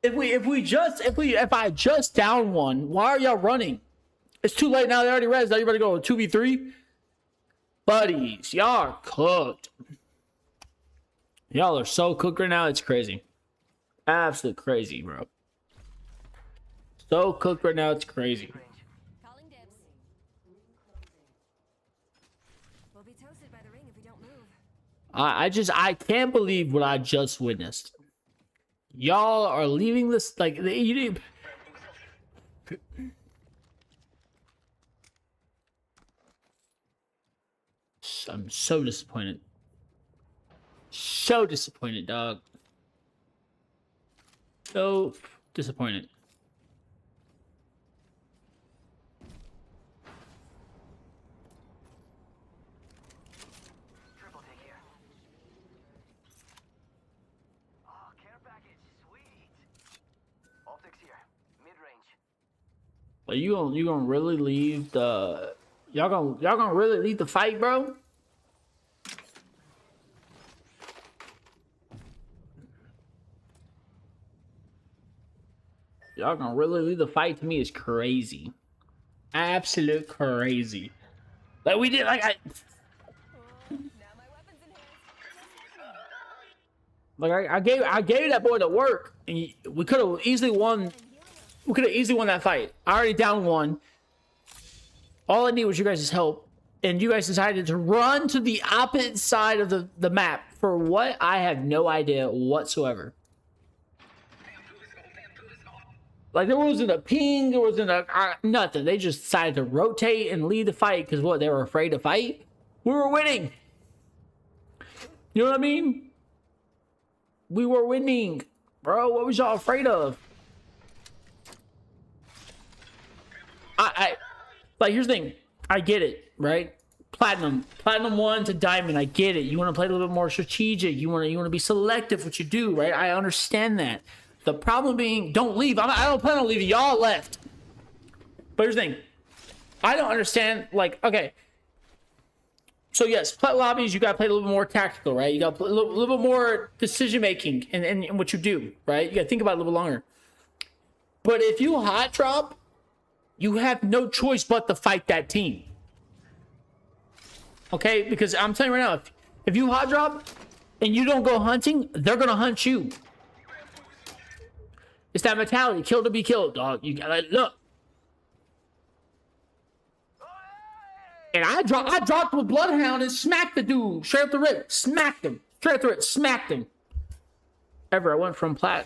If I just down one, why are y'all running? It's too late now. They already res. Now you better go 2v3. Buddies, y'all are cooked. Y'all are so cooked right now. It's crazy. Absolute crazy, bro. So cooked right now. It's crazy. Calling dibs. We'll be toasted by the ring if we don't move. I can't believe what I just witnessed. Y'all are leaving this like I'm so disappointed. So disappointed, dog. So disappointed. Triple take here. Oh, care package, sweet. Optics here, mid-range. Like you gonna really leave the y'all gonna really leave the fight, bro? Y'all gonna really leave the fight? To me is crazy. Absolute crazy. Like we did like Now my weapon's in hand. I gave that boy the work, and we could have easily won. We could have easily won that fight. I already down one. All I need was you guys' help, and you guys decided to run to the opposite side of the map for what? I have no idea whatsoever. Like there wasn't a ping, there wasn't a nothing. They just decided to rotate and lead the fight because what? They were afraid to fight. We were winning. You know what I mean? We were winning, bro. What was y'all afraid of? I like here's the thing. I get it, right? Platinum 1 to diamond. I get it. You want to play a little bit more strategic. You want to be selective what you do, right? I understand that. The problem being, don't leave. I don't plan on leaving. Y'all left. But here's the thing. I don't understand. Like, okay. So yes, plat lobbies, you got to play a little bit more tactical, right? You got to play a little bit more decision making in what you do, right? You got to think about it a little bit longer. But if you hot drop, you have no choice but to fight that team. Okay? Because I'm telling you right now, if you hot drop and you don't go hunting, they're going to hunt you. It's that mentality. Kill to be killed, dog. You gotta look. And I dropped with Bloodhound and smacked the dude. Straight up the rip. Smacked him. Straight up the rip. Smacked him. I went from plat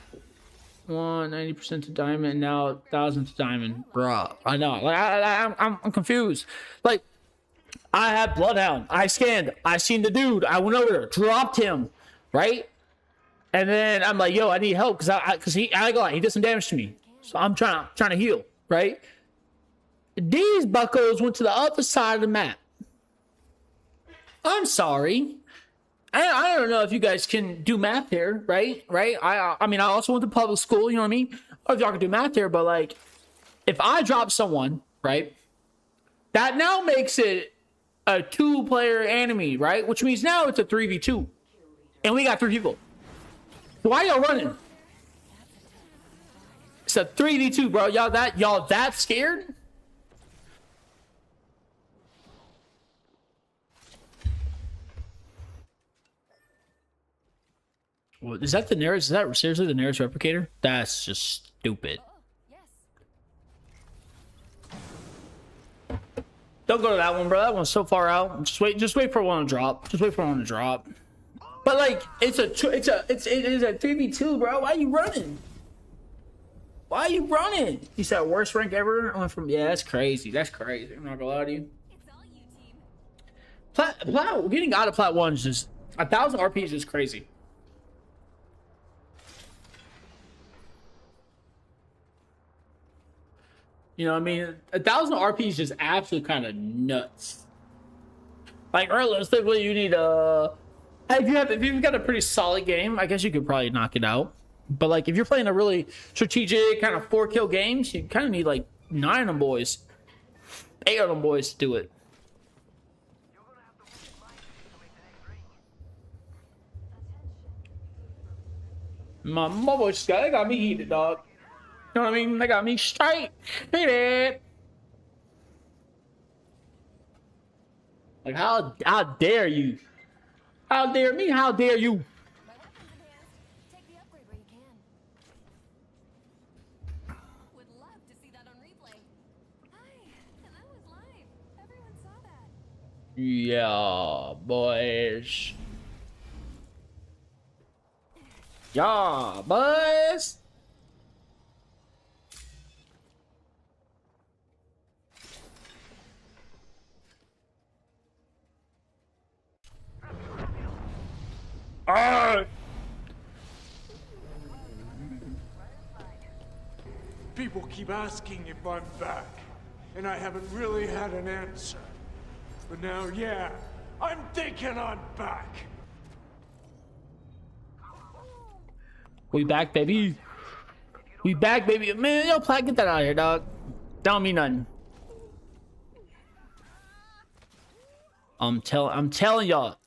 90% to diamond, now 1,000 to diamond. Bruh. I know. Like I'm confused. Like, I had Bloodhound. I scanned. I seen the dude. I went over there. Dropped him. Right? And then I'm like, yo, I need help because he did some damage to me. So I'm trying to heal, right? These buckos went to the other side of the map. I'm sorry. I don't know if you guys can do math here, right? Right? I mean, I also went to public school, you know what I mean? Or if y'all can do math here, but like, if I drop someone, right? That now makes it a 2-player enemy, right? Which means now it's a 3v2. And we got 3 people. Why y'all running? It's a 3v2, bro. Y'all that scared? Well, is that the nearest? Is that seriously the nearest replicator? That's just stupid. Don't go to that one, bro. That one's so far out. Just wait for one to drop. Just wait for one to drop. But like, it is a 3v2, bro. Why are you running? Why are you running? You said worst rank ever. I went from that's crazy. That's crazy. I'm not gonna lie to you. It's all you, team. Plat getting out of plat 1 is just 1,000 RP is just crazy. You know what I mean? 1,000 RP is just absolutely kind of nuts. Like realistically, you need if you've got a pretty solid game, I guess you could probably knock it out. But like if you're playing a really strategic kind of 4-kill games, you kind of need like 9 of them boys, 8 of them boys to do it. My boys just got me heated, dog. You know what I mean? They got me straight heated. Like how dare you? How dare me? How dare you? My weapon's in hand. Take the upgrade where you can. Would love to see that on replay. Hi, and that was live. Everyone saw that. Yeah, boys. Yeah, boys. Ah! People keep asking if I'm back, and I haven't really had an answer. But now, yeah, I'm thinking I'm back. We back, baby. We back, baby. Man, yo, Platt, get that out of here, dog. That don't mean nothing. I'm telling y'all.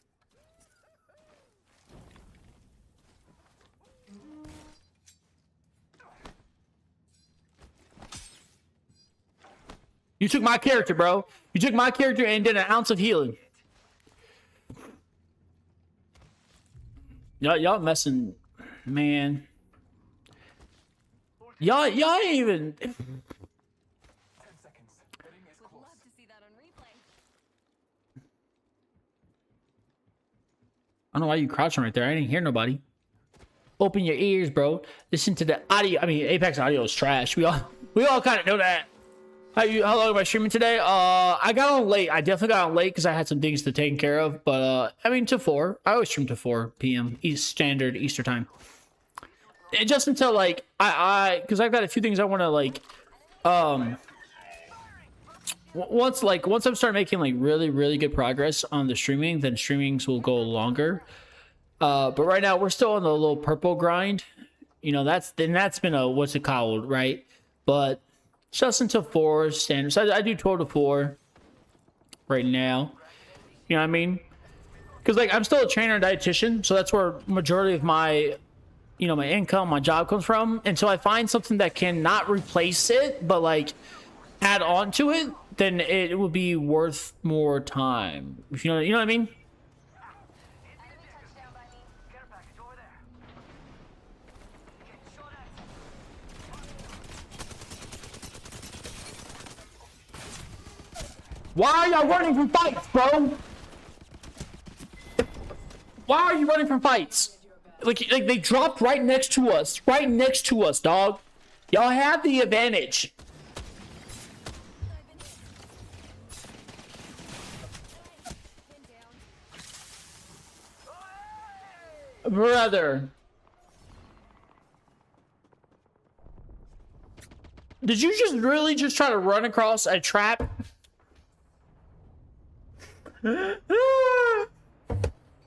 You took my character, bro. You took my character and did an ounce of healing. Y'all messing, man. Y'all ain't even. Would love to see that on replay. I don't know why you crouching right there. I didn't hear nobody. Open your ears, bro. Listen to the audio. I mean, Apex audio is trash. We all kind of know that. How long am I streaming today? I got on late. I definitely got on late because I had some things to take care of. But I mean, to 4. I always stream to 4 p.m. Standard Easter time. And just until like because I've got a few things I want to like. Once I'm starting making like really good progress on the streaming, then streamings will go longer. But right now we're still on the little purple grind. You know, that's been a what's it called, right? But just until 4 standard. So I do 12 to 4 right now. You know what I mean? Because like I'm still a trainer and dietitian, so that's where majority of my, you know, my income, my job comes from. And so I find something that cannot replace it, but like add on to it, then it will be worth more time. If you know what I mean? Care package over there. Getting shot at. Why are y'all running from fights, bro? Why are you running from fights? Like they dropped right next to us. Right next to us, dog. Y'all have the advantage. Brother. Did you just really just try to run across a trap? You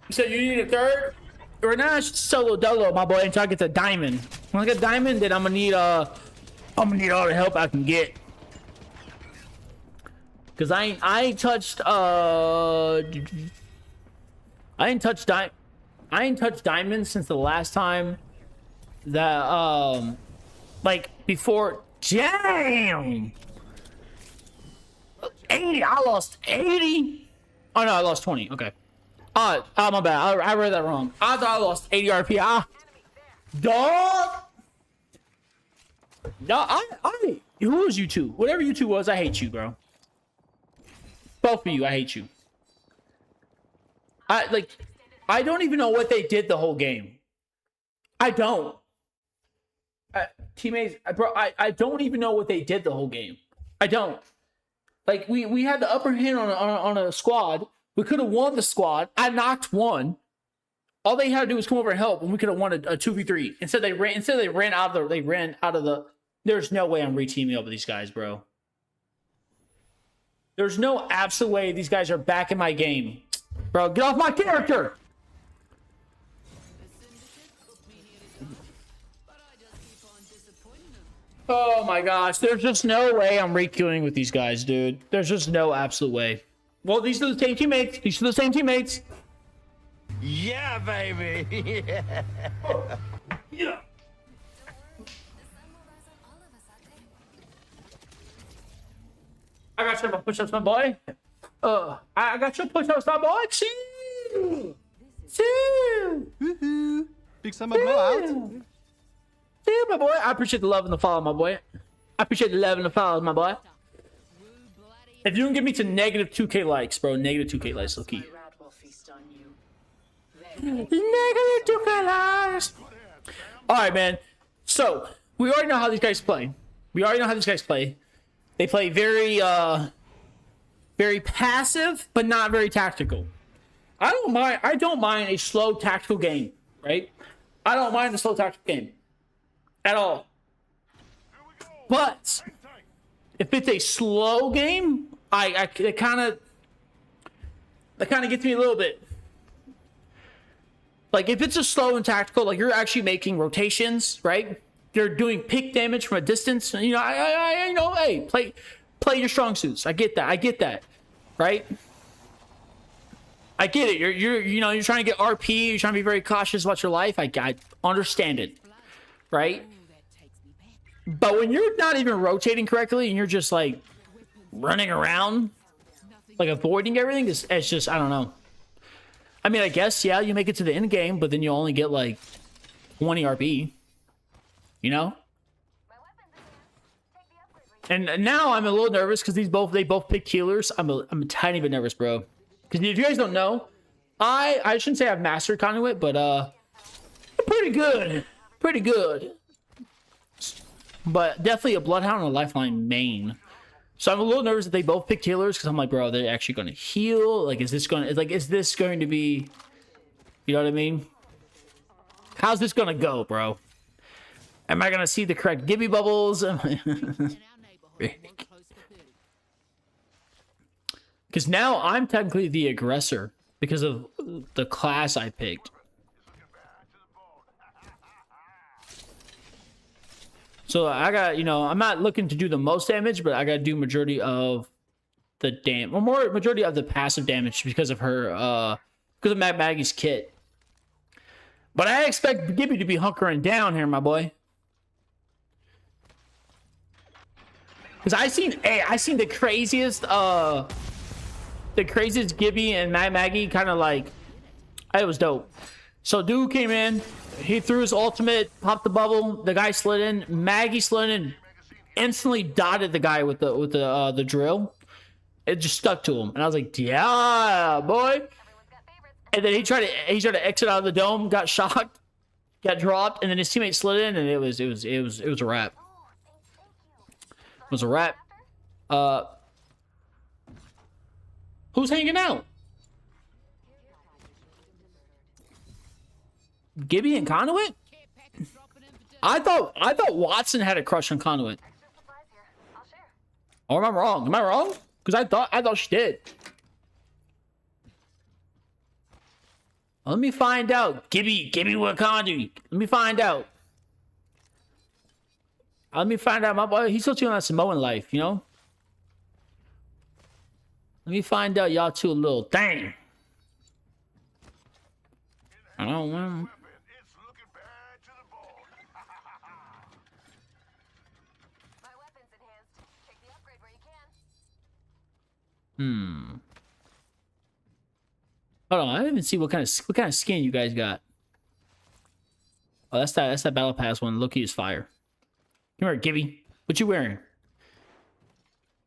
said you need a third? Right now it's solo dolo, my boy, until I get the diamond. When I get diamond, then I'm gonna need all the help I can get. Cause I ain't touched diamond since the last time that like before. Damn, 80. I lost 80. Oh no, I lost 20. Okay. Oh my bad. I read that wrong. I thought I lost 80 RP. Dog. No, who was you two? Whatever you two was, I hate you, bro. Both of you, I hate you. I don't even know what they did the whole game. I don't. Teammates, bro, I don't even know what they did the whole game. I don't. Like, we had the upper hand on a squad. We could have won the squad. I knocked one. All they had to do was come over and help, and we could have won a 2v3. Instead they ran out of the. There's no way I'm reteaming up with these guys, bro. There's no absolute way these guys are back in my game. Bro, get off my character! Oh my gosh, there's just no way I'm re-queuing with these guys, dude. There's just no absolute way. Well, these are the same teammates. These are the same teammates. Yeah, baby. Yeah. Yeah. I got your push-ups, my boy. I got your push-ups, my boy. Choo! Choo! Woohoo! Big summer blowout. Yeah, my boy. I appreciate the love and the follow, my boy. I appreciate the love and the follow, my boy. If you can get me to negative 2K likes, bro. Negative 2K likes, okay. Negative 2K likes. Alright, man. So, we already know how these guys play. They play very, very passive, but not very tactical. I don't mind a slow tactical game, right? I don't mind a slow tactical game at all. But if it's a slow game, it kind of gets me a little bit. Like if it's a slow and tactical, like you're actually making rotations, right? You're doing pick damage from a distance. You know, I know, hey, play your strong suits. I get that, right? I get it. You're trying to get RP. You're trying to be very cautious about your life. I understand it, right? But when you're not even rotating correctly and you're just like running around, like avoiding everything, it's just, I don't know. I mean, I guess, yeah, you make it to the end game, but then you only get like 20 RP, you know? And now I'm a little nervous because they both pick healers. I'm a tiny bit nervous, bro. Because if you guys don't know, I shouldn't say I've mastered conduit, but pretty good. Pretty good. But definitely a Bloodhound and a Lifeline main. So I'm a little nervous that they both picked healers because I'm like, bro, they're actually going to heal. Like, is this going to be, you know what I mean? How's this going to go, bro? Am I going to see the correct Gibby bubbles? Because now I'm technically the aggressor because of the class I picked. So I got, I'm not looking to do the most damage, but I got to do majority of the majority of the passive damage because of her, because of Maggie's kit. But I expect Gibby to be hunkering down here, my boy. Because I seen the craziest Gibby and Maggie kind of like, it was dope. So dude came in, he threw his ultimate, popped the bubble, the guy slid in, Maggie slid in, instantly dotted the guy with the drill. It just stuck to him, and I was like, yeah, boy. And then he tried to exit out of the dome, got shocked, got dropped, and then his teammate slid in, and it was a wrap. It was a wrap. Who's hanging out? Gibby and Conduit? I thought Watson had a crush on Conduit. Or am I wrong? Am I wrong? Because I thought she did. Let me find out. Gibby with Conduit. Let me find out. My boy. He's still doing that Samoan life, you know? Let me find out y'all two a little thing. I don't know. Hold on, I didn't even see what kind of skin you guys got. Oh, that's that battle pass one. Loki is fire. Come here, Gibby. What you wearing?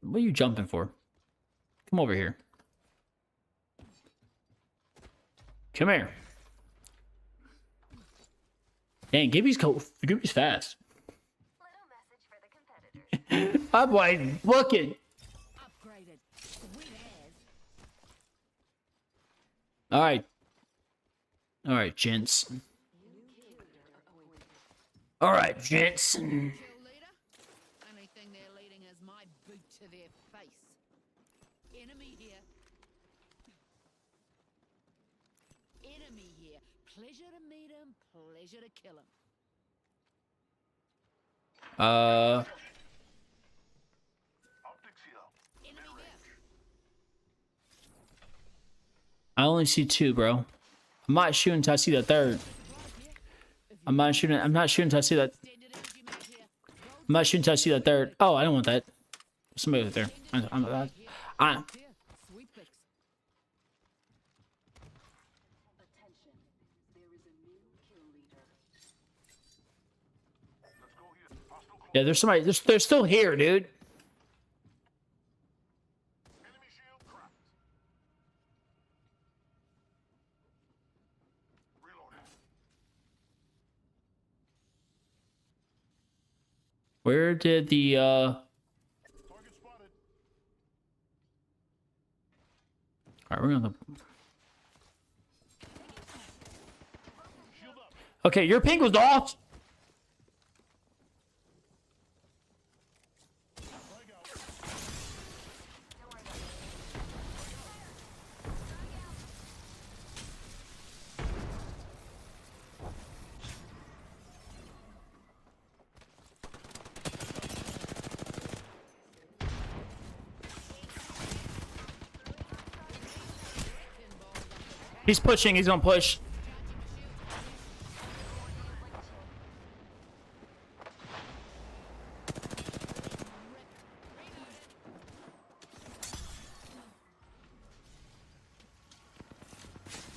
What are you jumping for? Come over here. Come here. Dang, Gibby's fast. My boy, look it. All right, gents. All right, gents. Anything they're leading is my boot to their face. Enemy here. Enemy here. Pleasure to meet him, pleasure to kill him. I only see two, bro. I'm not shooting until I see the third. I'm not shooting until I see that. I'm not shooting until I see that third. Oh, I don't want that. Somebody right there. I'm yeah, there's somebody. They're still here, dude. Where did the Alright, we're gonna Okay, your ping was off. He's pushing. He's gonna push.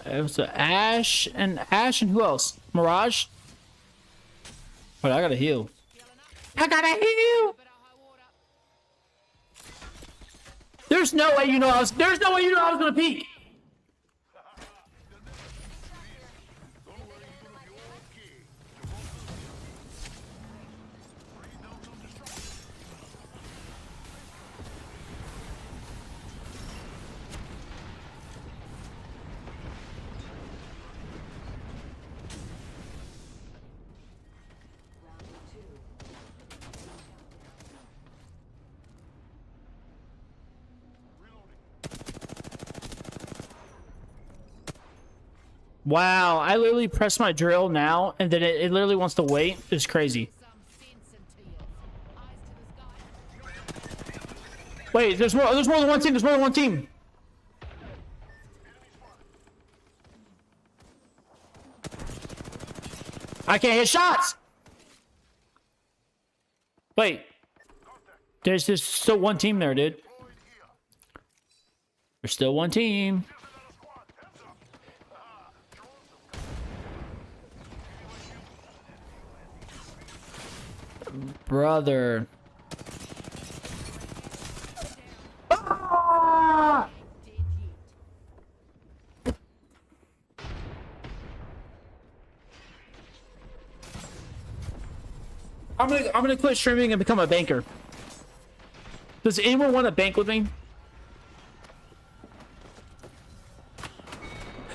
It was Ash and who else? Mirage. Wait, I gotta heal. I gotta heal. There's no way you know I was. There's no way you know I was gonna peek. Wow, I literally press my drill now, and then it literally wants to wait. It's crazy. Wait, there's more than one team. There's more than one team. I can't hit shots. Wait, there's still one team there, dude. There's still one team. Brother. Ah! I'm gonna quit streaming and become a banker. Does anyone want to bank with me?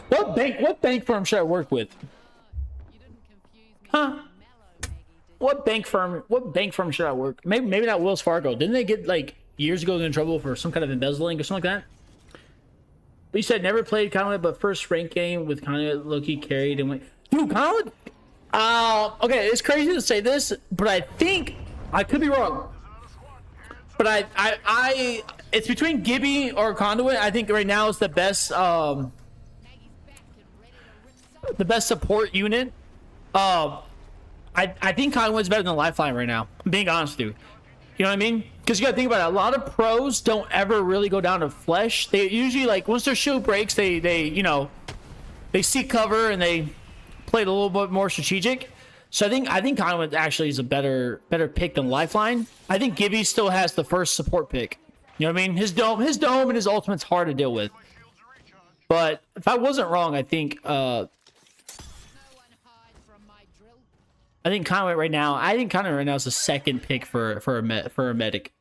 What bank firm should I work with? Huh? What bank firm should I work? Maybe not Wells Fargo. Didn't they get like years ago in trouble for some kind of embezzling or something like that? But you said never played Conway, but first ranked game with Conway Loki carried and went. Dude, Conway. Okay, it's crazy to say this, but I think I could be wrong. But I it's between Gibby or Conduit. I think right now it's the best support unit. I think Conway's better than Lifeline right now. I'm being honest with you. You know what I mean? Because you gotta think about it. A lot of pros don't ever really go down to flesh. They usually, like, once their shield breaks, they you know, they seek cover and they play it a little bit more strategic. So I think Conway actually is a better pick than Lifeline. I think Gibby still has the first support pick. You know what I mean? His dome and his ultimate's hard to deal with. But if I wasn't wrong, I think Conway right now is the second pick for a medic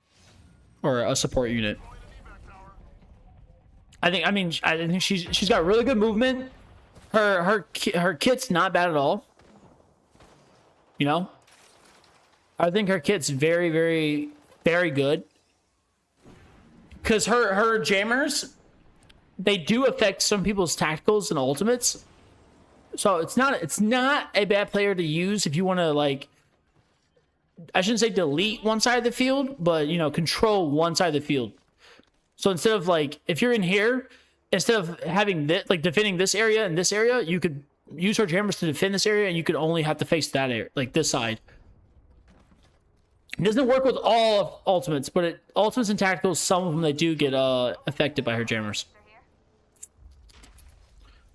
or a support unit. I think she's got really good movement. Her kit's not bad at all. You know? I think her kit's very, very, very good. Because her jammers, they do affect some people's tacticals and ultimates. So it's not a bad player to use if you want to, like, I shouldn't say delete one side of the field, but, you know, control one side of the field. So instead of, like, if you're in here, instead of having this, like, defending this area and this area, you could use her jammers to defend this area, and you could only have to face that area, like this side. It doesn't work with all ultimates, but ultimates and tacticals, some of them they do get affected by her jammers.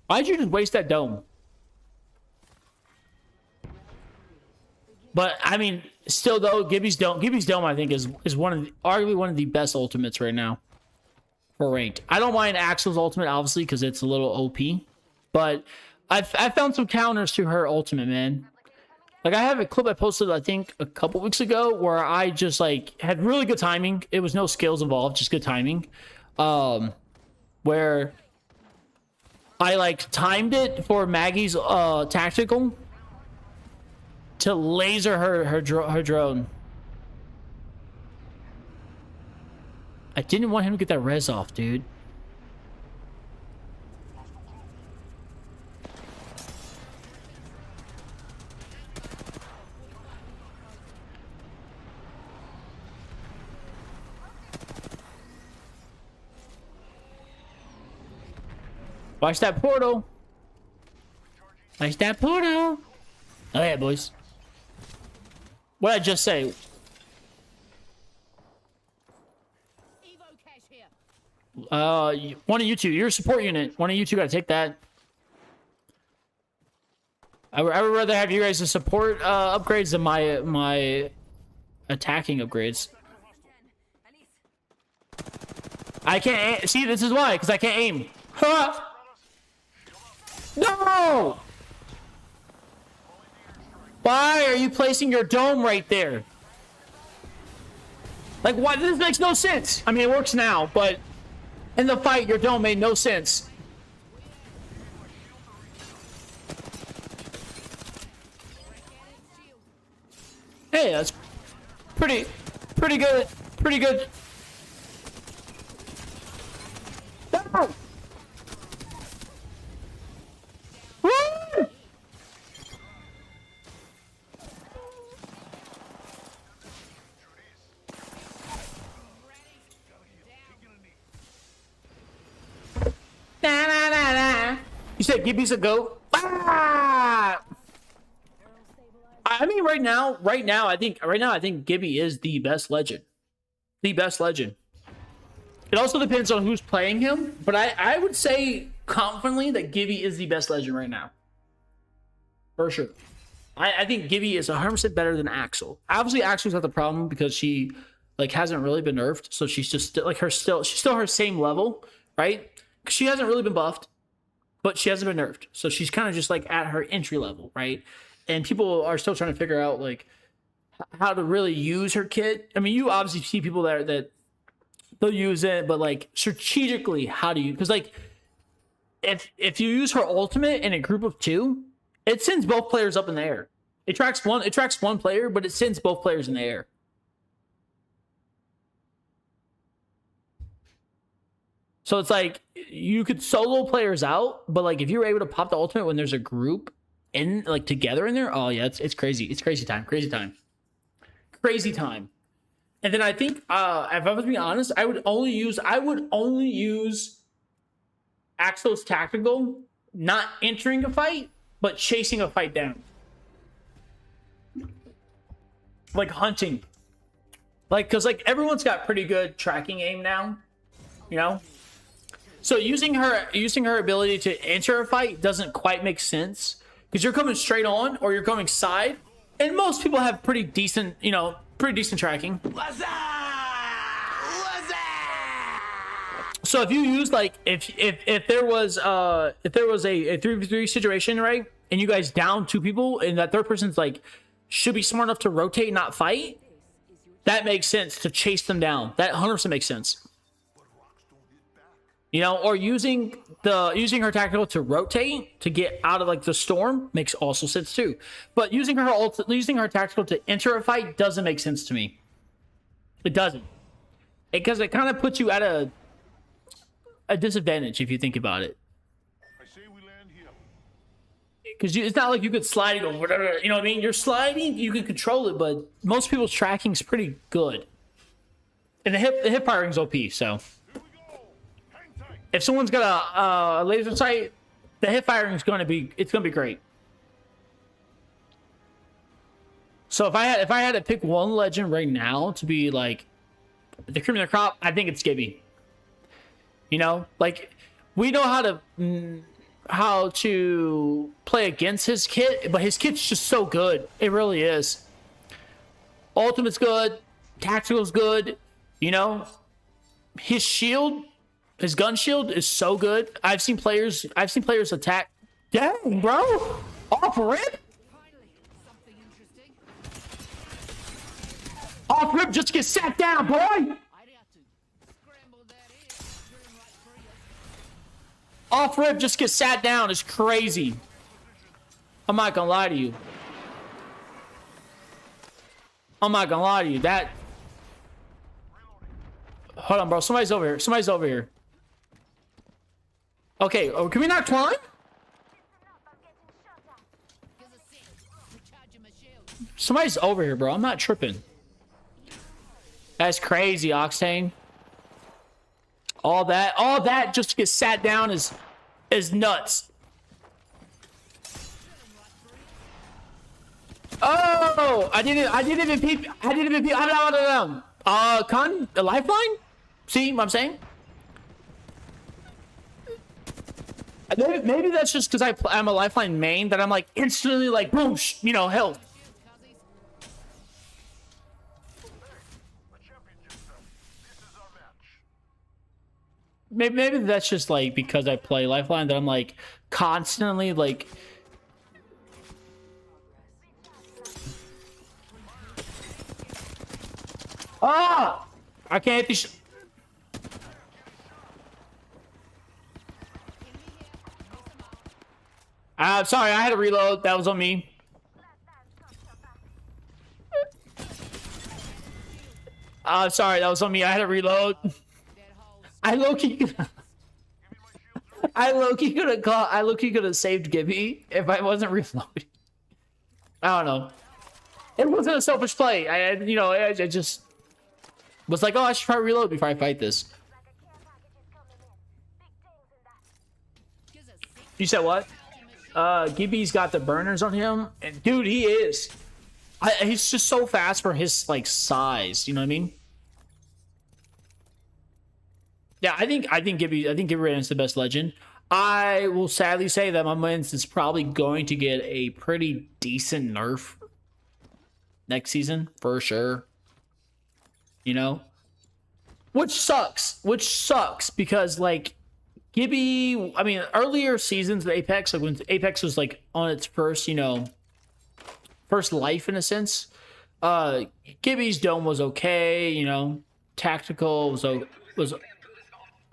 Why'd you just waste that dome? But I mean, still though, Gibby's dome I think is arguably one of the best ultimates right now for ranked. I don't mind Axel's ultimate obviously because it's a little OP, but I found some counters to her ultimate, man. Like, I have a clip I posted, I think, a couple weeks ago where I just, like, had really good timing. It was no skills involved, just good timing. Where I, like, timed it for Maggie's tactical. to laser her drone. I didn't want him to get that res off, dude. Watch that portal. Watch that portal. Oh yeah, boys. What did I just say? Evo cash here. One of you two. You're a support unit. One of you two gotta take that. I would rather have you guys as support upgrades than my attacking upgrades. I can't see. This is why, because I can't aim. Huh? No! Why are you placing your dome right there? Like, why? This makes no sense. I mean, it works now, but in the fight, your dome made no sense. Hey, that's pretty good. Pretty good. No! Woo! You said Gibby's a goat? Ah! I mean, right now, I think Gibby is the best legend. The best legend. It also depends on who's playing him, but I would say confidently that Gibby is the best legend right now. For sure. I think Gibby is 100% better than Axel. Obviously, Axel's got the problem because she like hasn't really been nerfed, so she's just like she's still her same level, right? She hasn't really been buffed, but she hasn't been nerfed, so she's kind of just like at her entry level, right? And people are still trying to figure out like how to really use her kit. I mean, you obviously see people that they'll use it, but like strategically, how do you? Because like if you use her ultimate in a group of two, it sends both players up in the air. It tracks one player, but it sends both players in the air. So it's like you could solo players out, but like if you were able to pop the ultimate when there's a group in like together in there, oh yeah, it's crazy. It's crazy time. Crazy time. And then I think if I was being honest, I would only use Axel's tactical, not entering a fight, but chasing a fight down. Like hunting. Like, cause like everyone's got pretty good tracking aim now, you know? So using her ability to enter a fight doesn't quite make sense because you're coming straight on or you're coming side, and most people have pretty decent tracking. So if you use like if there was a 3v3 situation, right, and you guys down two people and that third person's like should be smart enough to rotate, not fight, that makes sense to chase them down. That 100% makes sense. You know, or using her tactical to rotate to get out of like the storm makes also sense too. But using her tactical to enter a fight doesn't make sense to me. It doesn't, because it kind of puts you at a disadvantage if you think about it. I say we land here. Because it's not like you could slide it or whatever. You know what I mean? You're sliding, you can control it, but most people's tracking is pretty good, and the hip firing's OP. So if someone's got a laser sight, the hip firing is gonna be great. So if I had to pick one legend right now to be like the cream of the crop, I think it's Gibby. You know, like we know how to play against his kit, but his kit's just so good. It really is. Ultimate's good, tactical's good. You know, his shield. His gun shield is so good. I've seen players attack. Dang, bro. Off rip? Off rip, just get sat down, boy. Off rip, just get sat down is crazy. I'm not gonna lie to you. I'm not gonna lie to you. That. Hold on, bro. Somebody's over here. Somebody's over here. Okay. Oh, can we not climb? Here's a sec. Recharging my shield. Somebody's over here, bro. I'm not tripping. That's crazy, Octane. All that just to get sat down is nuts. Oh, I didn't even peep. I'm Con, a lifeline? See what I'm saying? Maybe that's just because I'm a lifeline main that I'm like instantly like boom, you know, health. Maybe that's just like because I play lifeline that I'm like constantly like. Ah! I can't hit these. Sorry, I had to reload. That was on me. Sorry, that was on me. I had to reload. I low-key could have saved Gibby if I wasn't reloading. I don't know. It wasn't a selfish play. I just was like, oh, I should probably reload before I fight this. You said what? Gibby's got the burners on him, and dude, he is. He's just so fast for his like size. You know what I mean? Yeah, I think Gibby is the best legend. I will sadly say that my Mins is probably going to get a pretty decent nerf next season for sure. You know, which sucks because like Gibby, I mean, earlier seasons of Apex, like when Apex was like on its first, first life in a sense, Gibby's dome was okay, tactical was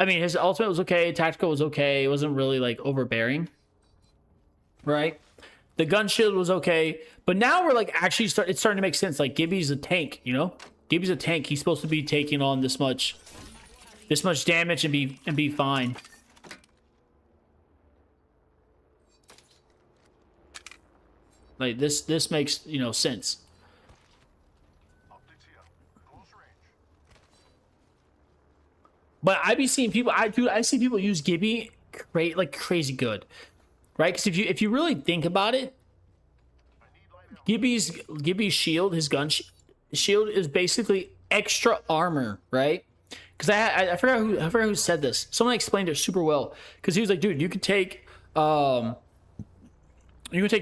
I mean, his ultimate was okay, tactical was okay, it wasn't really like overbearing, right? The gun shield was okay, but now we're like actually it's starting to make sense. Like Gibby's a tank, Gibby's a tank. He's supposed to be taking on this much damage and be fine. Like this makes sense. But I be seeing people. I see people use Gibby like crazy good, right? Because if you really think about it, Gibby's shield, his gun shield is basically extra armor, right? Because I forgot who said this. Someone explained it super well. Because he was like, dude, you could take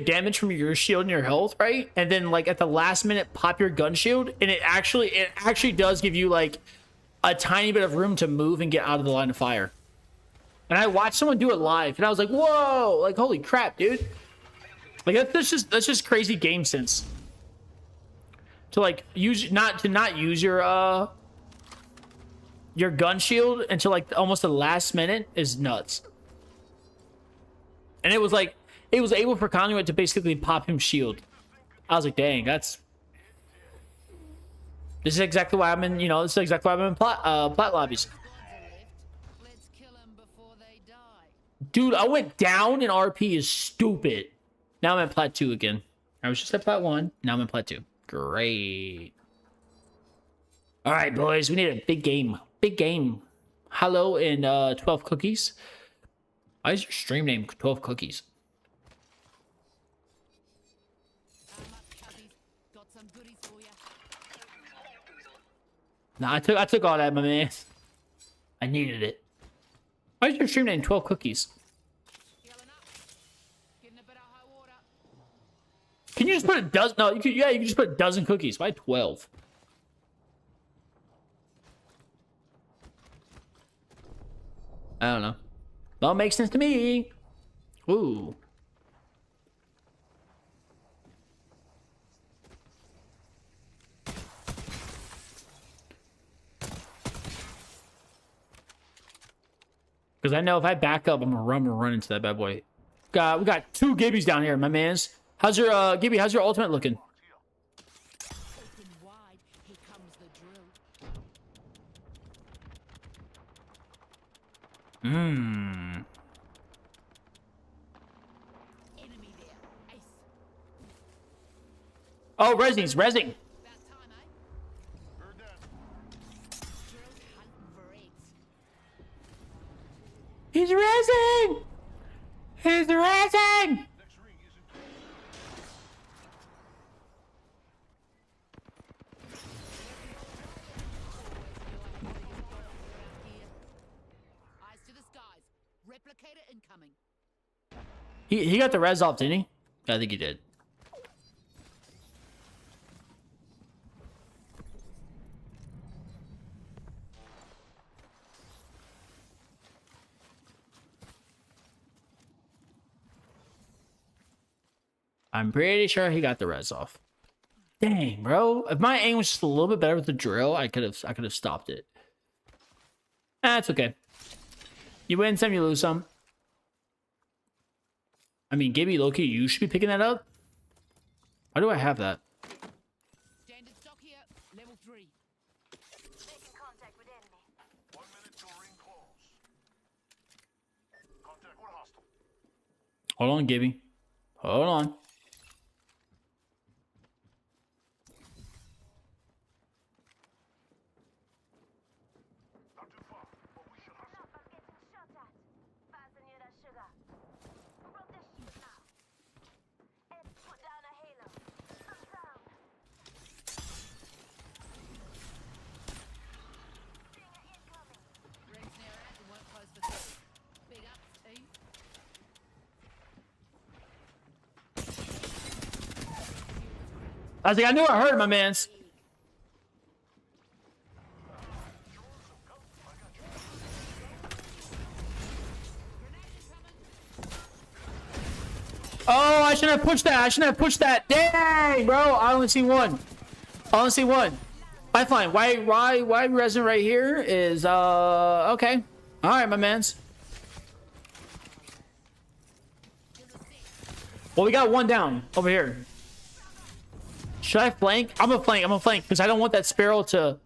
damage from your shield and your health, right? And then like at the last minute, pop your gun shield, and it actually does give you like a tiny bit of room to move and get out of the line of fire. And I watched someone do it live, and I was like, whoa, like holy crap, dude. Like that's just crazy game sense. To like not use your gun shield until like almost the last minute is nuts. And it was able for Conduit to basically pop him shield. I was like, dang, this is exactly why I'm in, this is exactly why I'm in plat lobbies. Let's kill them before they die. Dude, I went down in RP is stupid. Now I'm at plat 2 again. I was just at plat 1. Now I'm in plat 2. Great. All right, boys. We need a big game. Big game. Hello and 12 cookies. Why is your stream name 12 cookies? Got some goodies for ya. Nah, I took all that, my man. I needed it. Why is your stream name 12 cookies? Healing up. Getting a bit of high water. Can you just put a dozen? No, you can just put a dozen cookies. Why 12? I don't know. Well, it makes sense to me. Ooh. Because I know if I back up, I'm gonna run into that bad boy. We got 2 Gibbies down here, my mans. How's your Gibby? How's your ultimate looking? Open wide. Mmm. Enemy there. Ace. Oh, resing's resing. About time, eh? Drill's hunting for eggs. He's resing. He's resing. Eyes to the skies. Replicator incoming. He got the res off, didn't he? I think he did. I'm pretty sure he got the res off. Dang, bro. If my aim was just a little bit better with the drill, I could have stopped it. That's okay. You win some, you lose some. I mean, Gibby, Loki, you should be picking that up. Why do I have that? Standard stock here. Level 3. Making contact with enemy. 1 minute till ring close. Contact with hostile. Hold on, Gibby. Hold on. Not too far, but we should hustle. Enough, I'm getting shot at. Fasten you that sugar. Who broke this shit now? And put down a halo. I'm down. Stinger incoming. Rings near out and weren't close for 30. Big up, team. I was like, I knew I heard my man's. Oh, I shouldn't have pushed that. I shouldn't have pushed that. Dang, bro. I only see one. I only see one. Lifeline. Why resin right here is, okay. All right, my mans. Well, we got one down over here. Should I flank? I'm gonna flank because I don't want that Sparrow to...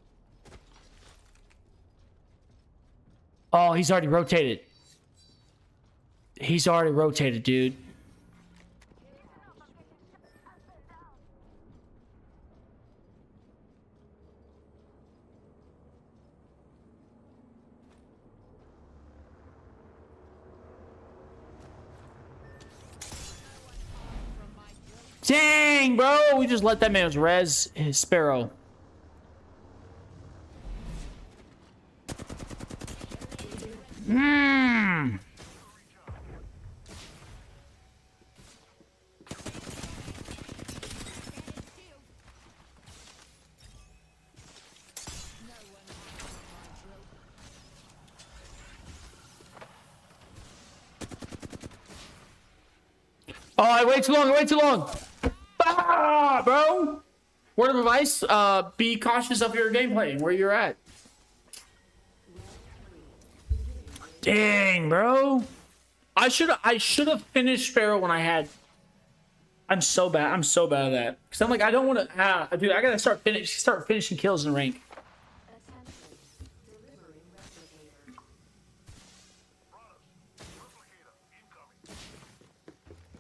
Oh, he's already rotated. He's already rotated, dude. Dang, bro. We just let that man res his Sparrow. Mmm. Oh, I wait too long. I wait too long. Ah, bro. Word of advice, be cautious of your gameplay, where you're at. Dang, bro. I should have finished Sparrow when I had... I'm so bad at that. Because I'm like, I don't want to... dude, I gotta start finishing kills in rank.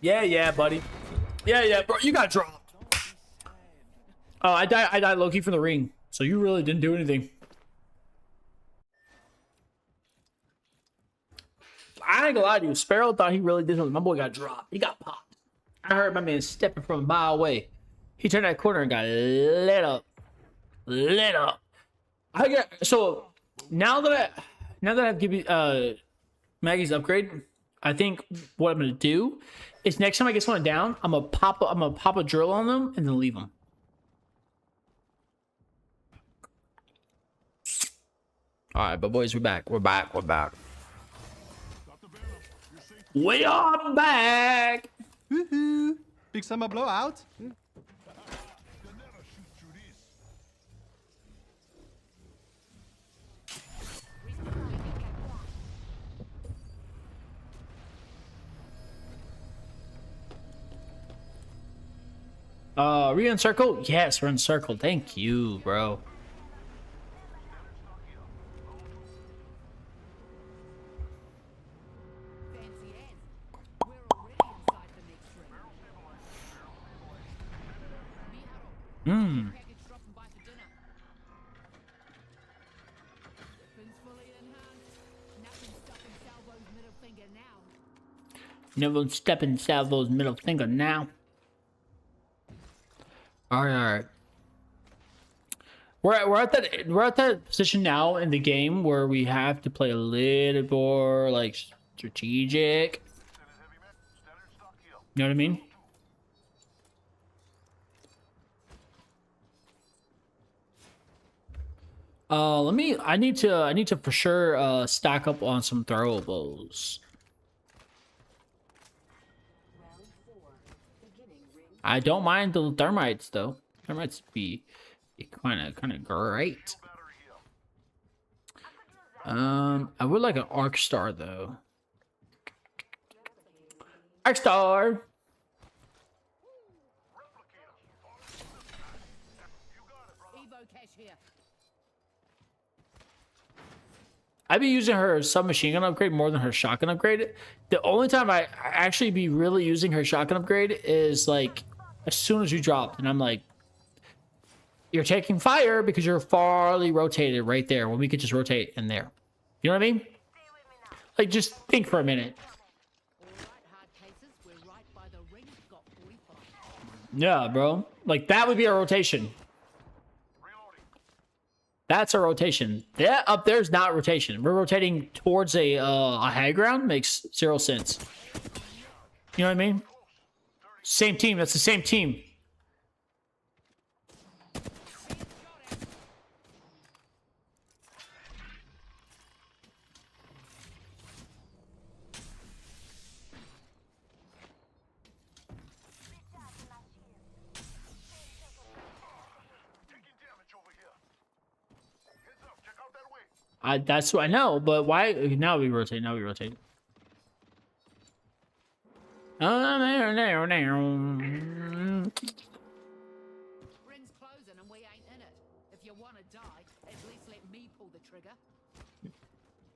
Yeah, buddy. Yeah, bro. You got dropped. Oh, I died low-key from the ring. So you really didn't do anything. I ain't gonna lie to you. Sparrow thought he really did something. My boy got dropped. He got popped. I heard my man stepping from a mile away. He turned that corner and got lit up. Lit up. So now that I've given Maggie's upgrade, I think what I'm gonna do is next time I get someone down, I'm gonna pop a drill on them and then leave them. All right, but boys, we're back. We're back. We are back. Woohoo! Big summer blowout. Re-encircle? Yes, we're encircled. Thank you, bro. Mmm. Package dropping by for dinner. Weapons fully in hand. Nothing stopping Salvo's middle finger now. Never stepping Salvo's middle finger now. All right. We're at that position now in the game where we have to play a little more like strategic. You know what I mean? I need to for sure stack up on some throwables. I don't mind the thermites though. Thermites be kind of great. I would like an arc star though. Arc star. Evo cash here. I'd be using her submachine gun upgrade more than her shotgun upgrade. The only time I actually be really using her shotgun upgrade is like as soon as you drop, and I'm like, you're taking fire because you're farly rotated right there when we could just rotate in there. You know what I mean? Like, just think for a minute. All right, hard cases. We're right by the ring. Got 45. Yeah, bro. Like, that would be a rotation. That's a rotation. That up there's not rotation. We're rotating towards a high ground. Makes 0 sense. You know what I mean? Same team. That's the same team. That's what I know, but why now we rotate? Now we rotate. Ring's closing and we ain't in it. If you want to die, at least let me pull the trigger.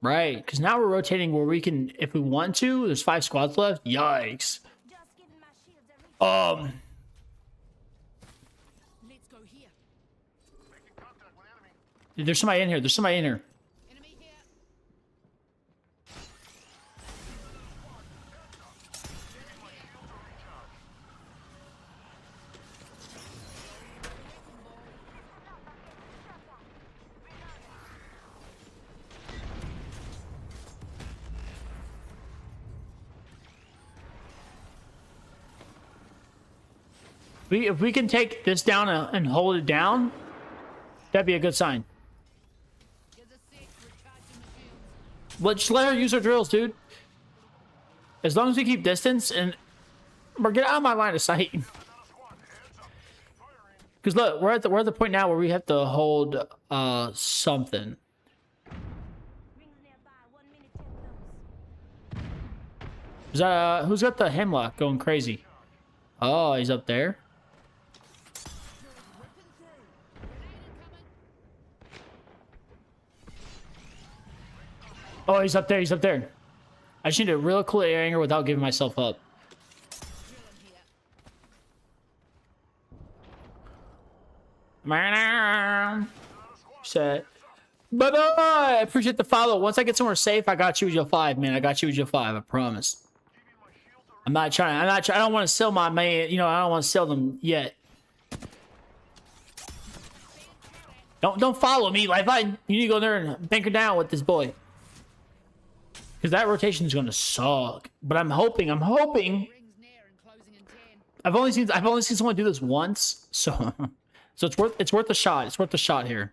Right, because now we're rotating where we can, if we want to. There's 5 squads left. Yikes. Just giving my shields a refill. Let's go here. There's somebody in here. There's somebody in here. Enemy here. If we can take this down and hold it down, that'd be a good sign. There's a six recharging the shields. Well, just let her use her drills, dude. As long as we keep distance and... Bro, get out of my line of sight. Because look, we're at the point now where we have to hold something. Rings nearby. 1 minute till close. Who's got the hemlock going crazy? Oh, he's up there. Oh, he's up there. He's up there. I just need a real cool air angle without giving myself up. Set. Bye-bye. I appreciate the follow. Once I get somewhere safe, I got you with your 5, man. I got you with your 5. I promise. I'm not trying. I don't want to sell my man. You know, I don't want to sell them yet. Don't follow me. Like, you need to go there and banker down with this boy. Because that rotation is gonna suck. But I'm hoping. Rings near and closing in 10. I've only seen someone do this once, so it's worth a shot. It's worth a shot here.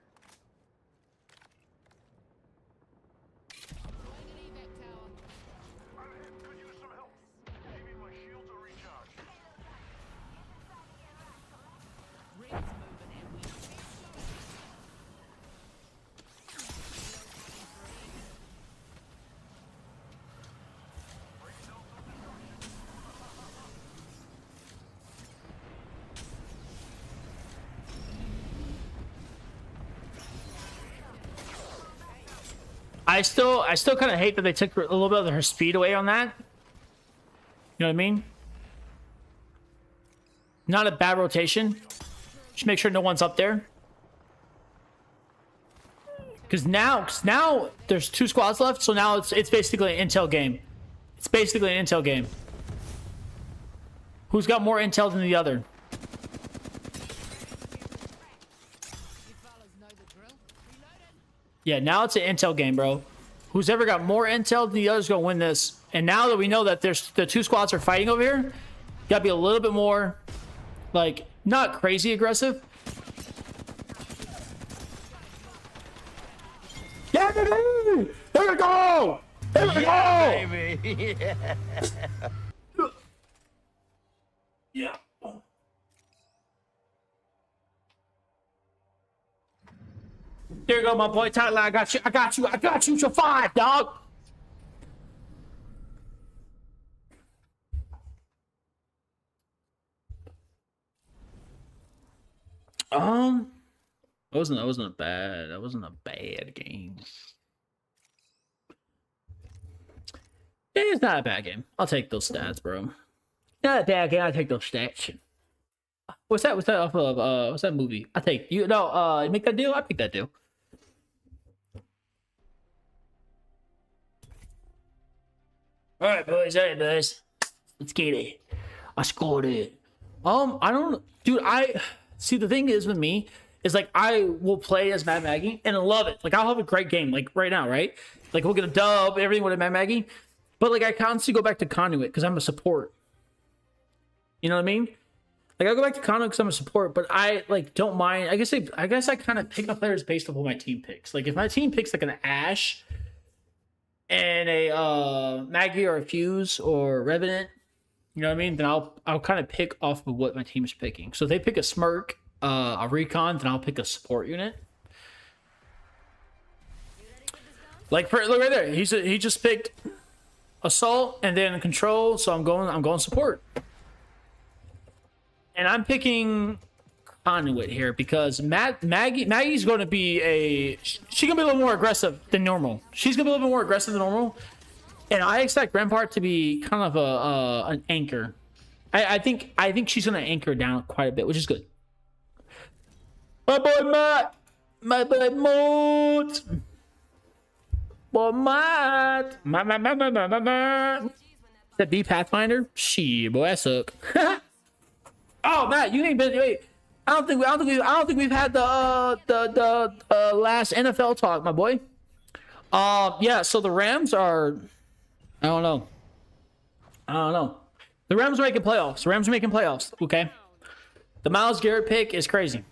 Going an evac tower. Rings moving and we I still kind of hate that they took a little bit of her speed away on that. You know what I mean? Not a bad rotation. Just make sure no one's up there. Because now there's 2 squads left, so now it's basically an intel game. It's basically an intel game. Who's got more intel than the other? You fellas know the drill. Reloading. Yeah, now it's an intel game, bro. Who's ever got more intel than the other's gonna win this. And now that we know that there's the 2 squads are fighting over here, gotta be a little bit more, like, not crazy aggressive. Yeah, baby! There we go! There we go! Baby. Yeah. There you go, my boy Tyler. I got you. I got you. I got you. You're 5, dog. That wasn't a bad game. It's not a bad game. I'll take those stats, bro. Not a bad game. I'll take those stats. What's that? What's that off of? What's that movie? I take you. No. Make that deal. I make that deal. All right, boys. All right, boys. Let's get it. I scored it. I don't, dude. I see. The thing is with me is like I will play as Mad Maggie and I love it. Like I'll have a great game. Like right now, right? Like we'll get a dub, everything with a Mad Maggie. But like I constantly go back to Conduit because I'm a support. You know what I mean? Like I go back to Conduit because I'm a support, but I like don't mind. I guess I kind of pick my players based off what my team picks. Like if my team picks like an Ash and a Maggie or a Fuse or Revenant, you know what I mean? Then I'll kind of pick off of what my team is picking. So if they pick a Smirk, a Recon, then I'll pick a support unit. Like look right there. He just picked Assault and then Control, so I'm going support. And I'm picking Conduit here because Maggie's going to be she's going to be a little more aggressive than normal. She's going to be a little bit more aggressive than normal. And I expect Rampart to be kind of an anchor. I think she's going to anchor down quite a bit, which is good. My boy Matt. My boy Moot. Boy Matt. Matt. That B Pathfinder? Shit, boy, that suck. Oh, Matt, you ain't been. Wait, I don't think we've had the last NFL talk, my boy. Yeah. So the Rams are. I don't know. The Rams are making playoffs. Okay. The Myles Garrett pick is crazy.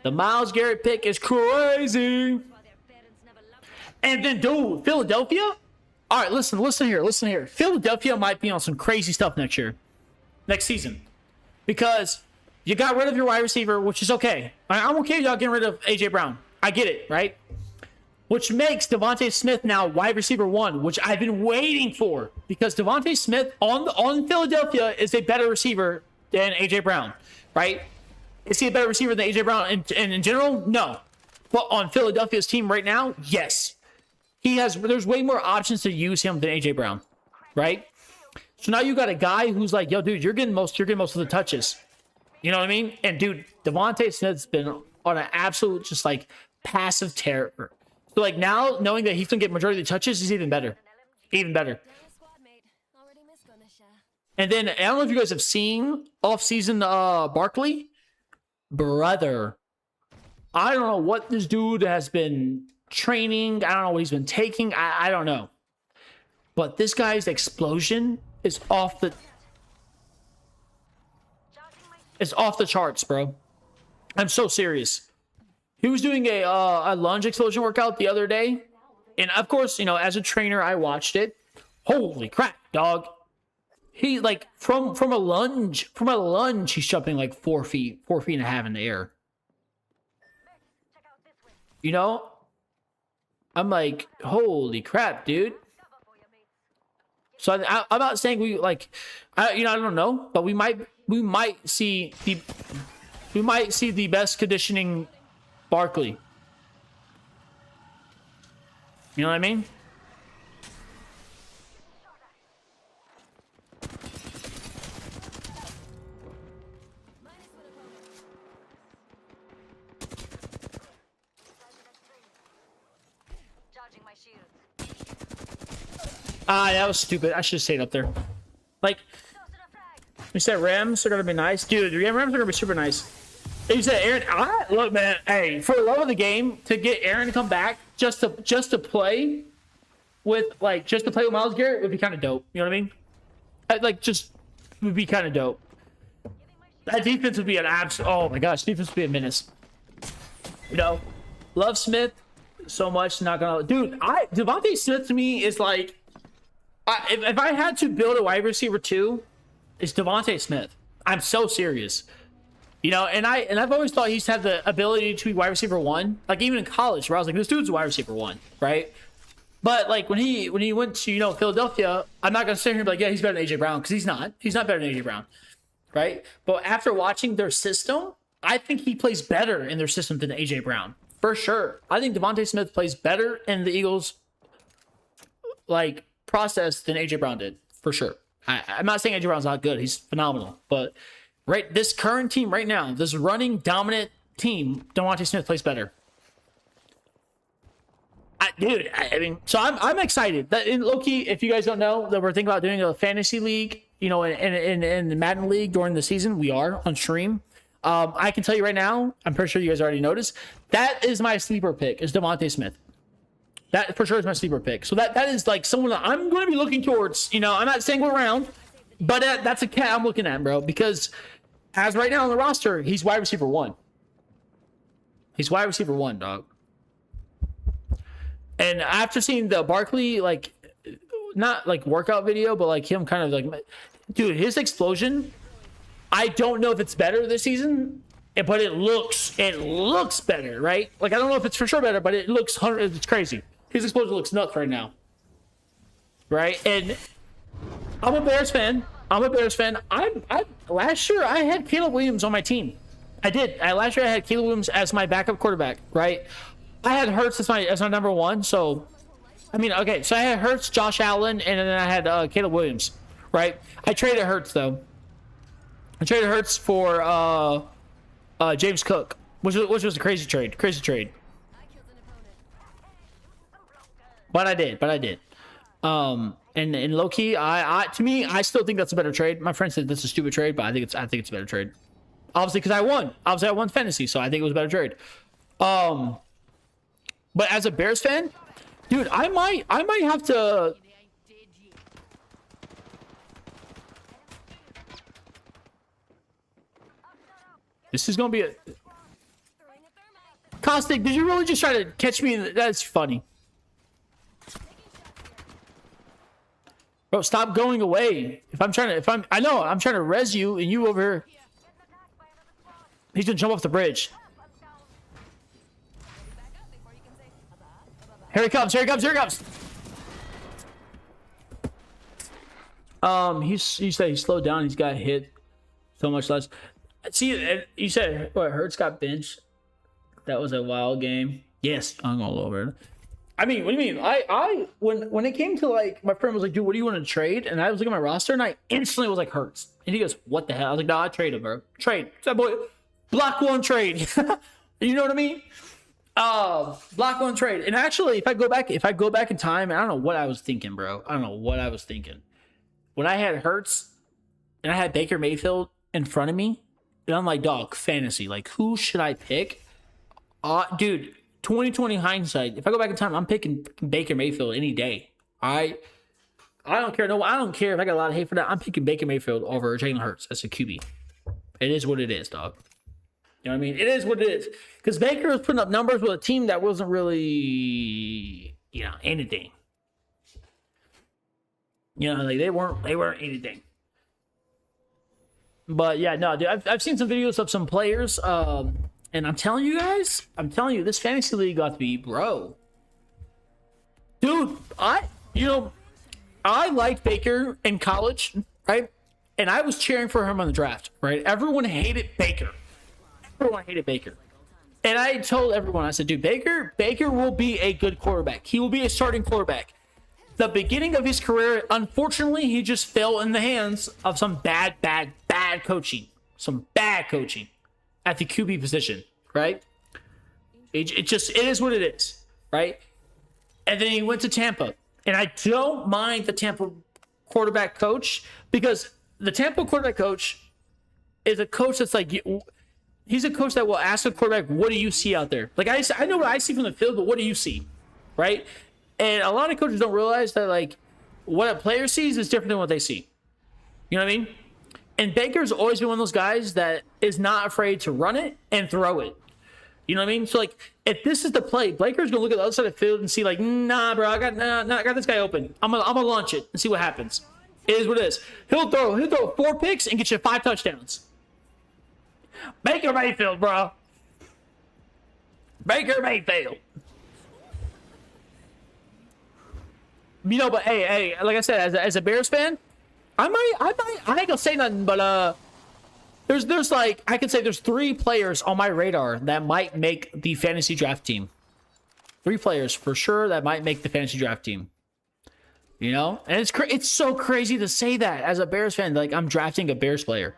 The Myles Garrett pick is crazy. And then, dude, Philadelphia. All right, listen here. Philadelphia might be on some crazy stuff next season, because you got rid of your wide receiver, which is okay. I'm okay with y'all getting rid of AJ Brown. I get it, right? Which makes Devontae Smith now wide receiver 1, which I've been waiting for, because Devontae Smith on Philadelphia is a better receiver than AJ Brown, right? Is he a better receiver than AJ Brown in general? No. But on Philadelphia's team right now, yes. There's way more options to use him than AJ Brown, right? So now you got a guy who's like, yo, dude, you're getting most of the touches. You know what I mean? And dude, Devontae Smith's been on an absolute just like passive terror. So like now knowing that he's gonna get majority of the touches is even better. Even better. And then I don't know if you guys have seen off-season Barkley. Brother. I don't know what this dude has been training. I don't know what he's been taking. I don't know. But this guy's explosion is off the charts, bro. I'm so serious. He was doing a lunge explosion workout the other day, and of course, you know, as a trainer, I watched it. Holy crap, dog! He like from a lunge, he's jumping like 4 feet and a half in the air. You know, I'm like, holy crap, dude. So I'm not saying we like, I don't know, but we might see the best conditioning Barkley. You know what I mean? That was stupid. I should have stayed up there. Like, you said Rams are gonna be nice, dude. Yeah, Rams are gonna be super nice. You said Aaron. Look, man. Hey, for the love of the game, to get Aaron to come back just to play with Myles Garrett would be kind of dope. You know what I mean? Just would be kind of dope. That defense would be an absolute. Oh my gosh, defense would be a menace. You know, love Smith so much. Not gonna, dude. Devontae Smith to me is like, if I had to build a wide receiver too, it's Devontae Smith. I'm so serious. You know, and I've always thought he's had the ability to be wide receiver 1. Like even in college, where I was like, this dude's a wide receiver 1, right? But like when he went to Philadelphia, I'm not gonna sit here and be like, yeah, he's better than AJ Brown, because he's not. He's not better than AJ Brown, right? But after watching their system, I think he plays better in their system than AJ Brown, for sure. I think Devontae Smith plays better in the Eagles like process than AJ Brown did, for sure. I'm not saying AJ Brown's not good; he's phenomenal, but right, this current team right now, this running dominant team, Devontae Smith plays better. Dude, I mean, so I'm excited. That in low-key, if you guys don't know, that we're thinking about doing a fantasy league, you know, in the Madden League during the season. We are on stream. I can tell you right now, I'm pretty sure you guys already noticed, that is my sleeper pick, is Devontae Smith. That for sure is my sleeper pick. So that is like someone that I'm going to be looking towards. You know, I'm not saying go around, but that's a cat I'm looking at, bro, because as right now on the roster, he's wide receiver 1. He's wide receiver 1, dog. And after seeing the Barkley, like, not like workout video, but like him kind of like, dude, his explosion, I don't know if it's better this season, but it looks better, right? Like, I don't know if it's for sure better, but it looks, it's crazy. His explosion looks nuts right now. Right? And I'm a Bears fan. Last year, I had Caleb Williams on my team. I did. Last year, I had Caleb Williams as my backup quarterback, right? I had Hurts as my number 1. So, I mean, okay. So I had Hurts, Josh Allen, and then I had Caleb Williams, right? I traded Hurts, though. I traded Hurts for James Cook, which was a crazy trade. But I did. And in low key, to me, I still think that's a better trade. My friend said this is a stupid trade, but I think it's a better trade. Obviously, because I won. Obviously, I won fantasy, so I think it was a better trade. But as a Bears fan, dude, I might have to. This is gonna be a. Caustic, did you really just try to catch me? That's funny. Bro, stop going away. I'm trying to res you, and you over here. He's gonna jump off the bridge. Here he comes. He said he slowed down. He's got hit so much less. See, you said what? Hurts got benched. That was a wild game. Yes, I'm all over it. I mean, what do you mean? I when it came to like, my friend was like, dude, what do you want to trade? And I was looking at my roster, and I instantly was like, Hurts. And he goes, what the hell? I was like, nah, I trade him, bro. Trade. That boy, block 1 trade. You know what I mean? Block 1 trade. And actually, if I go back in time, I don't know what I was thinking, bro. When I had Hurts and I had Baker Mayfield in front of me, and I'm like, dog, fantasy. Like, who should I pick? Dude, 2020 hindsight. If I go back in time, I'm picking Baker Mayfield any day. I don't care. No, I don't care if I got a lot of hate for that. I'm picking Baker Mayfield over Jalen Hurts as a QB. It is what it is, dog. You know what I mean? It is what it is. Because Baker was putting up numbers with a team that wasn't really, anything. Like they weren't anything. But yeah, no, dude, I've seen some videos of some players, and I'm telling you, this fantasy league got to be, bro. Dude, I liked Baker in college, right? And I was cheering for him on the draft, right? Everyone hated Baker. And I told everyone, I said, dude, Baker will be a good quarterback. He will be a starting quarterback. The beginning of his career, unfortunately, he just fell in the hands of some bad coaching. Some bad coaching at the QB position, right? It is what it is, right? And then he went to Tampa. And I don't mind the Tampa quarterback coach because the Tampa quarterback coach is a coach that's like, he's a coach that will ask the quarterback, what do you see out there? Like, I know what I see from the field, but what do you see? Right? And a lot of coaches don't realize that, like, what a player sees is different than what they see. You know what I mean? And Baker's always been one of those guys that is not afraid to run it and throw it. You know what I mean? So, like, if this is the play, Baker's gonna look at the other side of the field and see, like, nah, bro, I got this guy open. I'm gonna launch it and see what happens. It is what it is. He'll throw 4 picks and get you 5 touchdowns. Baker Mayfield, bro. Baker Mayfield. You know, but hey, like I said, as a Bears fan, I ain't gonna say nothing, but there's like, I can say there's 3 players on my radar that might make the fantasy draft team. 3 players for sure that might make the fantasy draft team. You know, and it's so crazy to say that as a Bears fan, like I'm drafting a Bears player.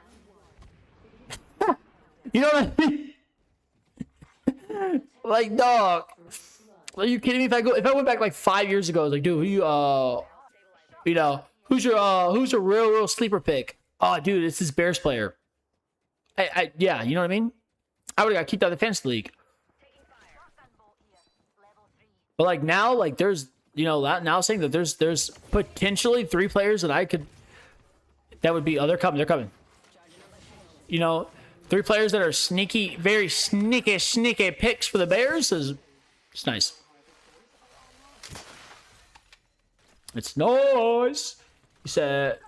You know what I mean? Like, dog. Are you kidding me? If I went back like 5 years ago, I was like, dude, who you know, who's your real sleeper pick? Oh, dude, it's this Bears player. Yeah, you know what I mean? I would have got kicked out of the fantasy league. But like now, like there's, you know, now saying that there's potentially 3 players that would be, oh, they're coming. You know, 3 players that are sneaky, very sneaky picks for the Bears it's nice. It's nice. He said,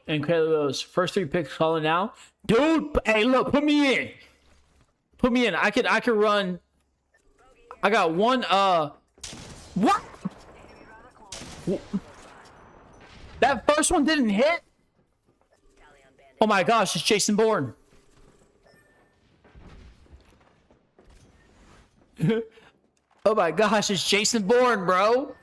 Incredibles, first 3 picks calling now. Dude, hey, look, put me in. I could run. I got one, what? That first one didn't hit? Oh my gosh, it's Jason Bourne. Oh my gosh, it's Jason Bourne, bro.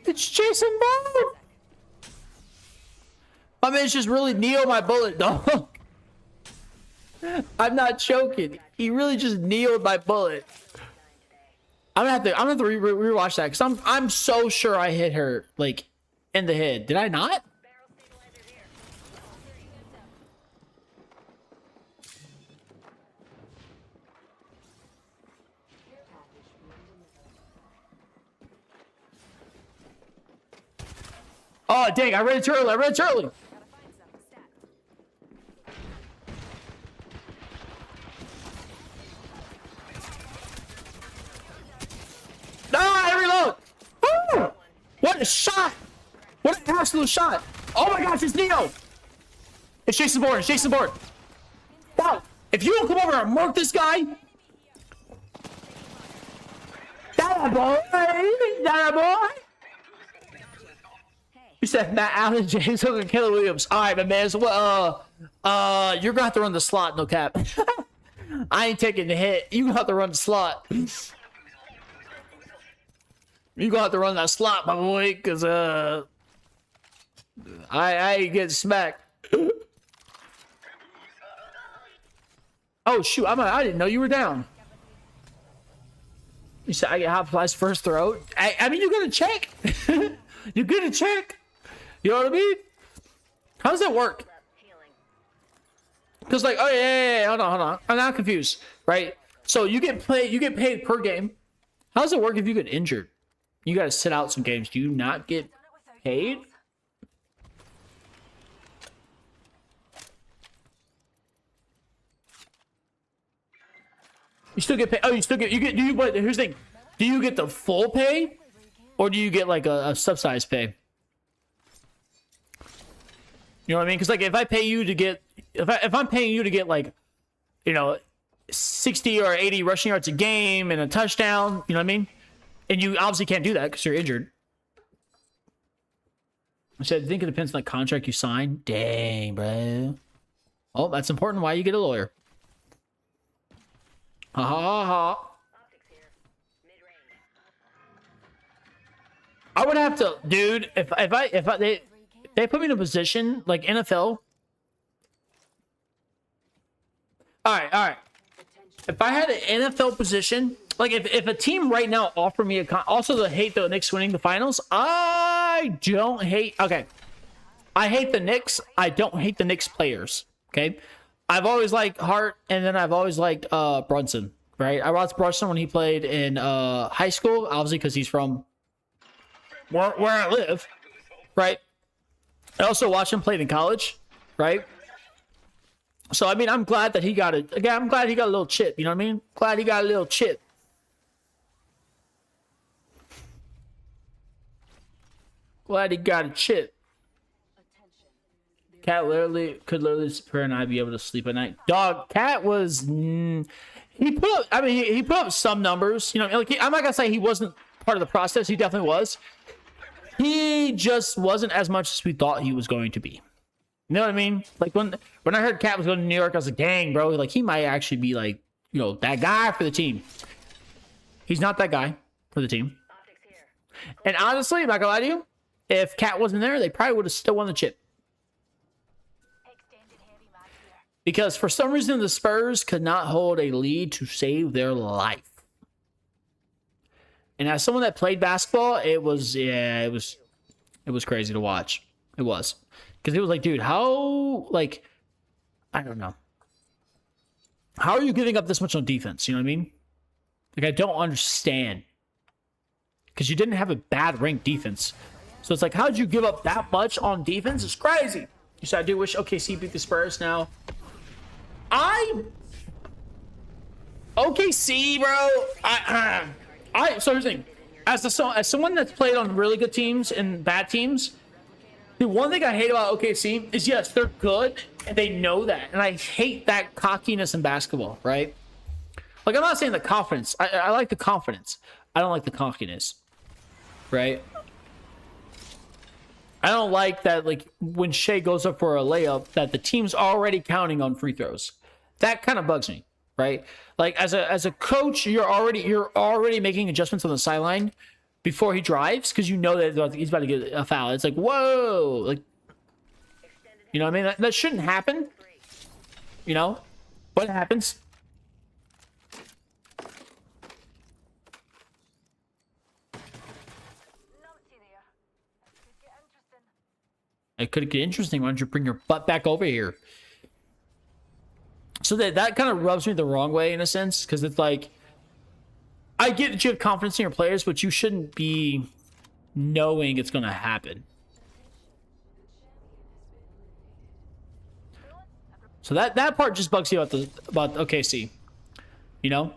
It's Jason Bourne. My man's just really kneeled my bullet, dog. I'm not joking. He really just kneeled my bullet. I'm gonna have to rewatch that because I'm so sure I hit her like in the head. Did I not? Oh dang! I read it too early. No, I reload. Woo! What a shot! What an absolute shot! Oh my gosh, it's Neo! It's Jason Bourne. Wow! If you don't come over and mark this guy, that boy. You said Matt Allen, James Hook, and Kelly Williams. All right, my man. So, you're gonna have to run the slot, no cap. I ain't taking the hit. You gonna have to run the slot. You gonna have to run that slot, my boy, cause I ain't getting smacked. Oh shoot! I didn't know you were down. You said I get Hotfly's first throw. I mean, you're gonna check. You're gonna check. You know what I mean? How does that work? Because like, oh yeah, hold on. I'm not confused, right? So you get paid per game. How does it work if you get injured? You got to sit out some games. Do you not get paid? You still get paid. Oh, but here's the thing. Do you get the full pay or do you get like a subsidized pay? You know what I mean? Because like if I pay you to get, if I'm paying you to get like, you know, 60 or 80 rushing yards a game and a touchdown, you know what I mean? And you obviously can't do that because you're injured. I said, I think it depends on the contract you sign. Dang, bro. Oh, that's important. Why you get a lawyer? Ha ha ha. I would have to, dude. They put me in a position like NFL. All right. If I had an NFL position, like if a team right now offered me also to hate the Knicks winning the finals, I don't hate. Okay, I hate the Knicks. I don't hate the Knicks players. Okay, I've always liked Hart, and then I've always liked Brunson. Right, I watched Brunson when he played in high school, obviously because he's from where I live. Right. I also watched him play in college. Right. So, I mean, I'm glad that he got it. Again, I'm glad he got a little chip. You know what I mean? Glad he got a little chip. Glad he got a chip. Cat could literally her and I be able to sleep at night. Dog, Cat was he put up. I mean, he put up some numbers. You know, like I'm not gonna say he wasn't part of the process. He definitely was. He just wasn't as much as we thought he was going to be. You know what I mean? Like when I heard Cat was going to New York, I was like, dang, bro. Like he might actually be like, you know, that guy for the team. He's not that guy for the team. And honestly, I'm not gonna lie to you. If Cat wasn't there, they probably would have still won the chip. Because for some reason, the Spurs could not hold a lead to save their life. And as someone that played basketball, it was crazy to watch. It was. Because it was like, dude, how, like, I don't know. How are you giving up this much on defense? You know what I mean? Like, I don't understand. Because you didn't have a bad ranked defense. So it's like, how'd you give up that much on defense? It's crazy. You said, I do wish OKC beat the Spurs now. OKC, bro. So here's the thing. As someone that's played on really good teams and bad teams, the one thing I hate about OKC is, yes, they're good, and they know that. And I hate that cockiness in basketball, right? Like, I'm not saying the confidence. I like the confidence. I don't like the cockiness, right? I don't like that, like, when Shea goes up for a layup, that the team's already counting on free throws. That kind of bugs me, right? Like, as a coach, you're already making adjustments on the sideline before he drives, because you know that he's about to get a foul. It's like, whoa, like, you know what I mean? That shouldn't happen, you know, but it happens. It could get interesting. Why don't you bring your butt back over here? So that kind of rubs me the wrong way in a sense, because it's like, I get that you have confidence in your players, but you shouldn't be knowing it's going to happen. So that part just bugs you about OKC, you know?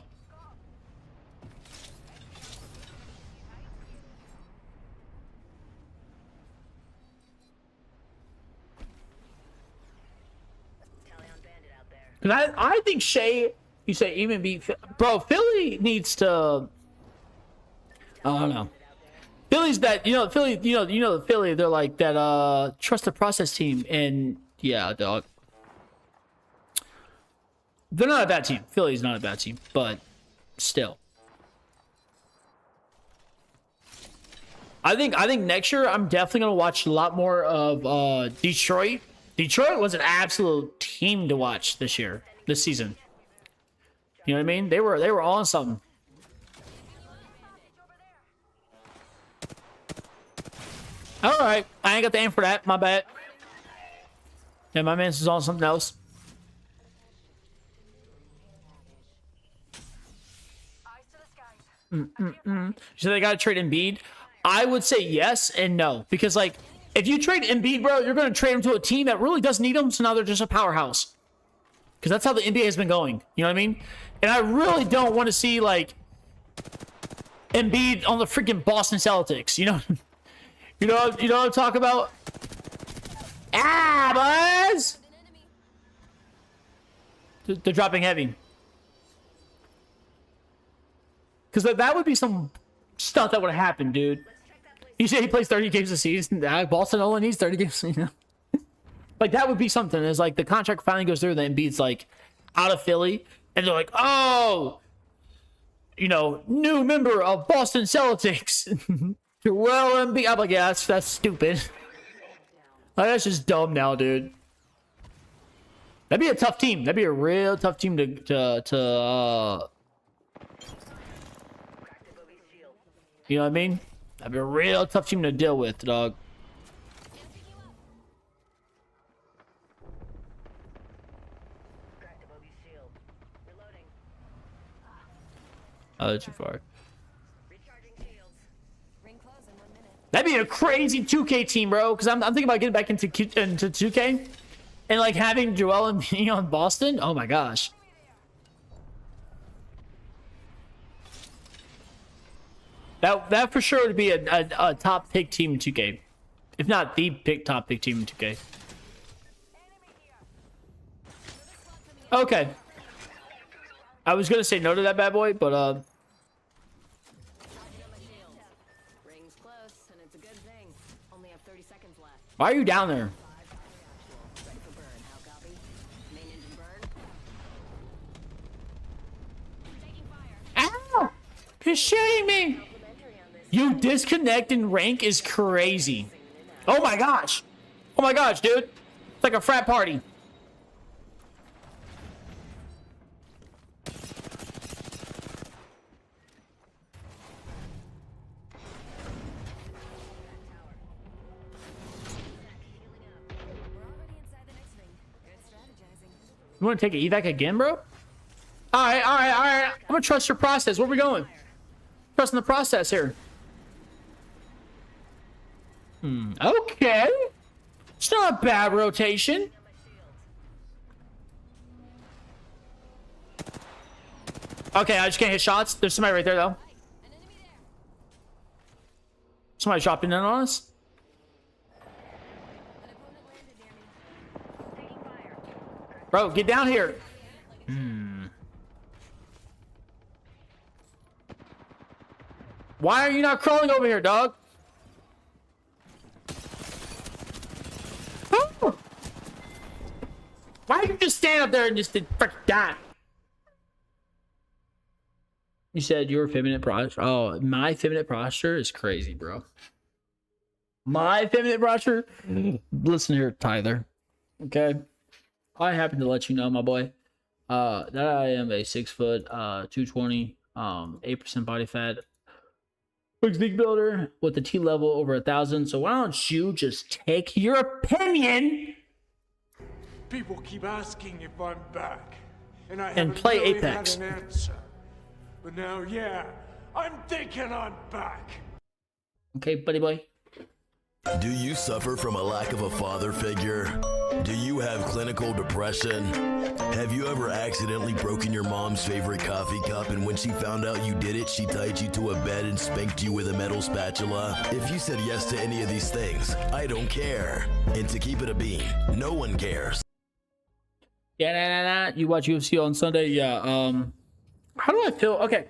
Because I think Shea, you say even beat, bro, Philly needs to, I don't know. Philly's that, Philly, the Philly, they're like that trust the process team, and yeah, dog. They're not a bad team. Philly's not a bad team, but still. I think next year I'm definitely gonna watch a lot more of Detroit. Detroit was an absolute team to watch this season. You know what I mean? They were on something. All right, I ain't got the aim for that. My bad. Yeah, my man's is on something else. So they gotta trade Embiid. I would say yes and no, because like, if you trade Embiid, bro, you're going to trade him to a team that really doesn't need him, so now they're just a powerhouse. Because that's how the NBA has been going. You know what I mean? And I really don't want to see, like, Embiid on the freaking Boston Celtics. You know? you know what I'm talking about? Ah, buzz! They're dropping heavy. Because that would be some stuff that would have happened, dude. You say he plays 30 games a season. Boston only needs 30 games. You know? Like, that would be something. It's like the contract finally goes through, then Embiid's like out of Philly, and they're like, oh, new member of Boston Celtics. Joel Embiid. I'm like, yeah, that's stupid. Like, that's just dumb now, dude. That'd be a tough team. That'd be a real tough team to you know what I mean? That'd be a real tough team to deal with, dog. Oh, that's too far. Ring close in 1 minute. That'd be a crazy 2K team, bro. Because I'm thinking about getting back into 2K and like having Joel Embiid on Boston. Oh my gosh. That for sure would be a top pick team in 2K, if not the top pick team in 2K. Okay. I was gonna say no to that bad boy, but Ring's close, and it's a good thing. Only have 30 seconds left. why are you down there? Ready for burn. How copy? Main engine burn. Taking fire. Ow! He's shooting me. You disconnect in rank is crazy. Oh my gosh. Oh my gosh, dude. It's like a frat party. We're already inside the next ring. Good strategizing. You want to take an evac again, bro? Alright. I'm gonna trust your process. Where we going? Trusting the process here. Okay. It's not a bad rotation. Okay, I just can't hit shots. There's somebody right there, though. An enemy there. Somebody dropping in on us. An opponent landed near me. Taking fire. Bro, get down here. Why are you not crawling over here, dog? Oh! Why don't you just stand up there and just frick die? You said your feminine posture. Oh, my feminine posture is crazy, bro. My feminine posture? Listen here, Tyler. Okay? I happen to let you know, my boy, that I am a 6 foot, 220, 8% body fat, physique builder with the T level over 1,000. So why don't you just take your opinion People keep asking if I'm back, and I and haven't play really Apex? had an answer. But now, yeah, I'm thinking I'm back. Okay, buddy boy. Do you suffer from a lack of a father figure? Do you have clinical depression? Have you ever accidentally broken your mom's favorite coffee cup, and when she found out you did it, she tied you to a bed and spanked you with a metal spatula? If you said yes to any of these things, I don't care. And to keep it a bean, no one cares. Yeah, you watch UFC on Sunday? Yeah. How do I feel? Okay,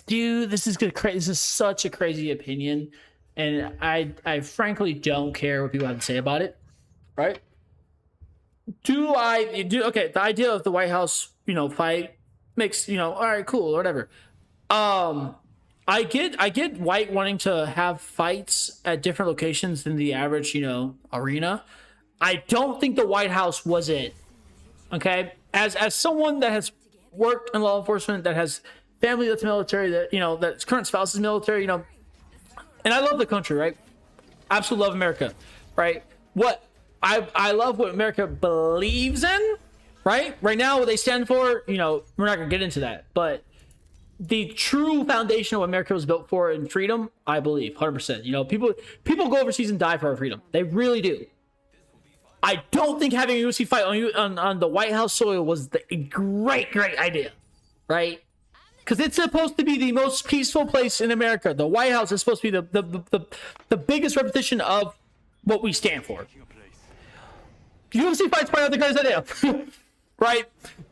dude, this is crazy. This is such a crazy opinion, and I frankly don't care what people have to say about it. Right? Okay, the idea of the White House, fight makes, all right, cool, or whatever. I get White wanting to have fights at different locations than the average, arena. I don't think the White House was it. Okay, as someone that has worked in law enforcement, that has family that's military, that that's current spouse is military, and I love the country, right? Absolutely love America, right? What I love what America believes in, right? Right now, what they stand for, we're not gonna get into that, but the true foundation of what America was built for and freedom, I believe, 100%. People go overseas and die for our freedom. They really do. I don't think having a UFC fight on the White House soil was a great idea, right? Because it's supposed to be the most peaceful place in America. The White House is supposed to be the biggest repetition of what we stand for. UFC fights probably not the greatest idea, right?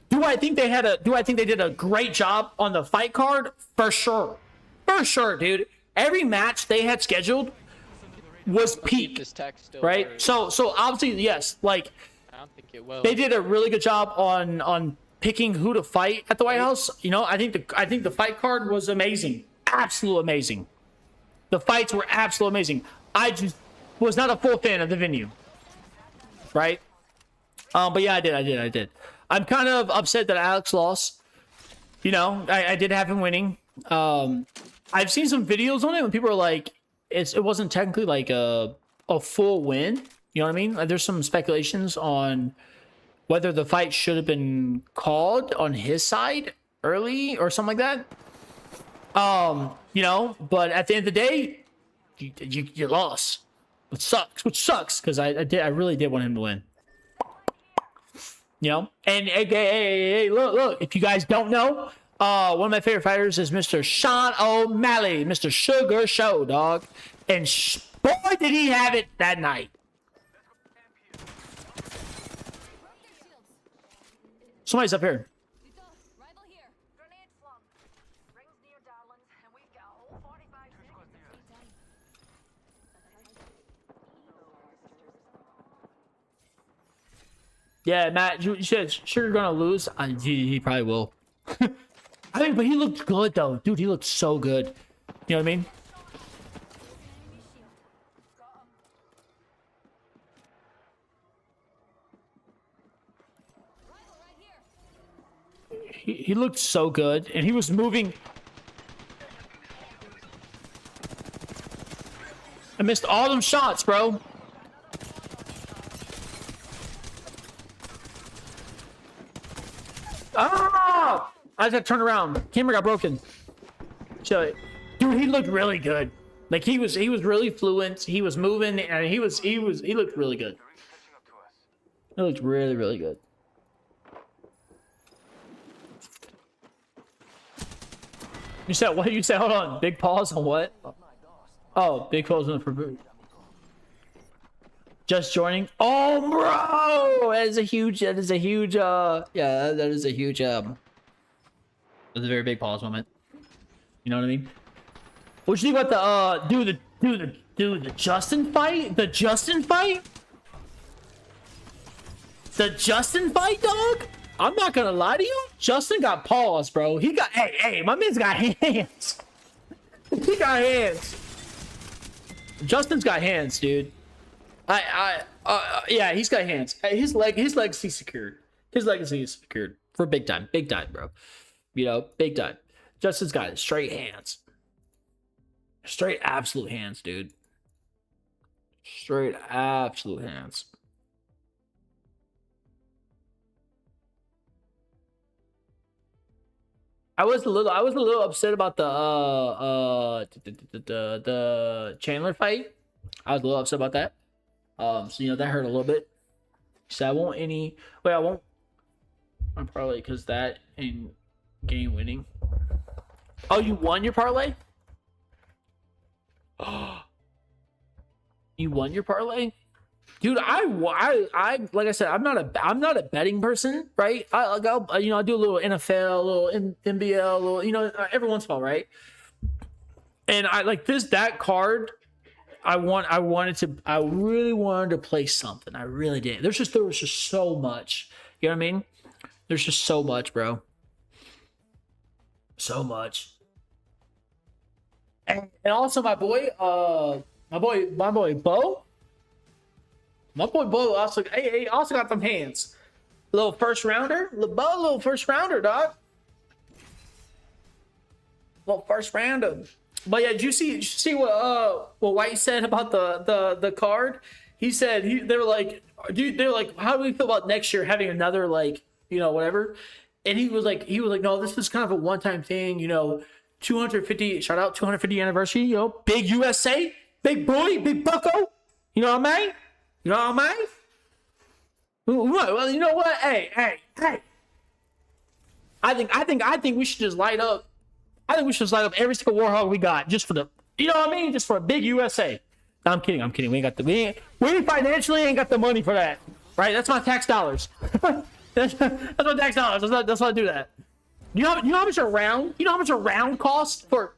Do I think they did a great job on the fight card? For sure, dude. Every match they had scheduled was peak, right? So obviously, yes, like I don't think it will. they did a really good job on picking who to fight at the White House. I think the fight card was amazing, absolutely amazing. The fights were absolutely amazing. I just was not a full fan of the venue, right? But yeah, I did. I'm kind of upset that Alex lost. You know, I did have him winning. I've seen some videos on it when people are like, it wasn't technically like a full win. You know what I mean? Like, there's some speculations on whether the fight should have been called on his side early or something like that. You know, but at the end of the day, you lost. Which sucks because I really did want him to win. You know, and hey, look, if you guys don't know, one of my favorite fighters is Mr. Sean O'Malley, Mr. Sugar Show, dog. And boy, did he have it that night. Somebody's up here. Rival here. Grenade flung. Rings near darlings, and we've got a whole 45 seconds. Yeah, Matt, you said sure you're gonna lose. He probably will. I mean, but he looked good though, dude. He looked so good. You know what I mean? Rival right here. He looked so good, and he was moving. I missed all them shots, bro. Ah! I just had to turn around. Camera got broken. So, dude, he looked really good. Like he was really fluent. He was moving, and he looked really good. He looked really good. You said what? You said hold on. Big pause on what? Oh, big pause on for just joining. Oh, bro, that is a huge. Yeah, that is a huge. That's a very big pause moment. You know what I mean? What you think about the the Justin fight? The Justin fight? The Justin fight, dog? I'm not gonna lie to you. Justin got paws, bro. He got hey, my man's got hands. He got hands. Justin's got hands, dude. Yeah, he's got hands. His legacy secured. His legacy is secured for big time, bro. You know, big time. Justin's got straight hands. Straight absolute hands, dude. Straight absolute hands. I was a little upset about the Chandler fight. I was a little upset about that. So you know that hurt a little bit. So I won't parlay because that in game winning. Oh, you won your parlay? You won your parlay? Dude, I like I said, I'm not a betting person, right? I do a little NFL, a little NBL, a little, every once in a while, right? And I like that card. I really wanted to play something. I really did. There was just so much. You know what I mean? There's just so much, bro. So much. And also my boy Bo. My boy Bo also got them hands. Little first rounder. Little first rounder, dog. Little first rounder. But yeah, did you see what White said about the card? He said they were like, how do we feel about next year having another whatever? And he was like, no, this is kind of a one-time thing, 250, shout out 250 anniversary, big USA, big boy, big bucko. You know what I mean? Well, you know what? Hey. I think we should just light up. I think we should just light up every single Warhog we got just for the, just for a big USA. No, I'm kidding. We financially ain't got the money for that, right? That's my tax dollars. That's my tax dollars. Let's not do that. You know how much a round? You know how much a round costs for?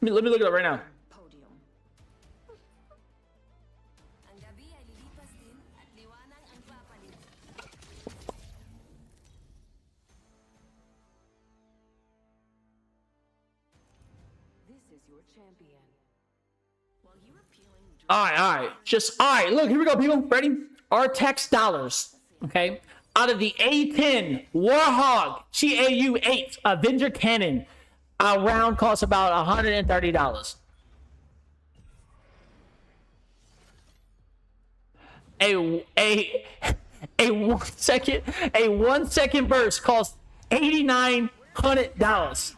Let me look it up right now. Ang gabi ay lilipas din at liwanag ang papalit. This is your champion. All right. Just, all right. Look, here we go, people. Ready? Our tax dollars, okay? Out of the A10 Warhog GAU-8 Avenger Cannon, a round costs about $130. A 1 second burst costs $8,900.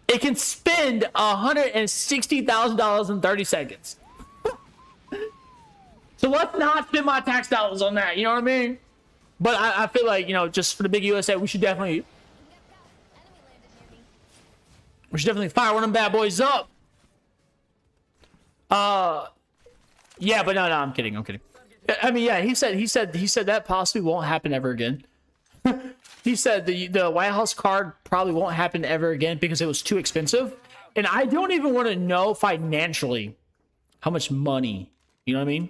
It can spend $160,000 in 30 seconds. So let's not spend my tax dollars on that. You know what I mean? But I feel like, you know, just for the big USA, we should definitely fire one of them bad boys up. Yeah, but no, I'm kidding. I mean, yeah, he said that possibly won't happen ever again. He said the White House card probably won't happen ever again because it was too expensive. And I don't even want to know financially how much money, you know what I mean?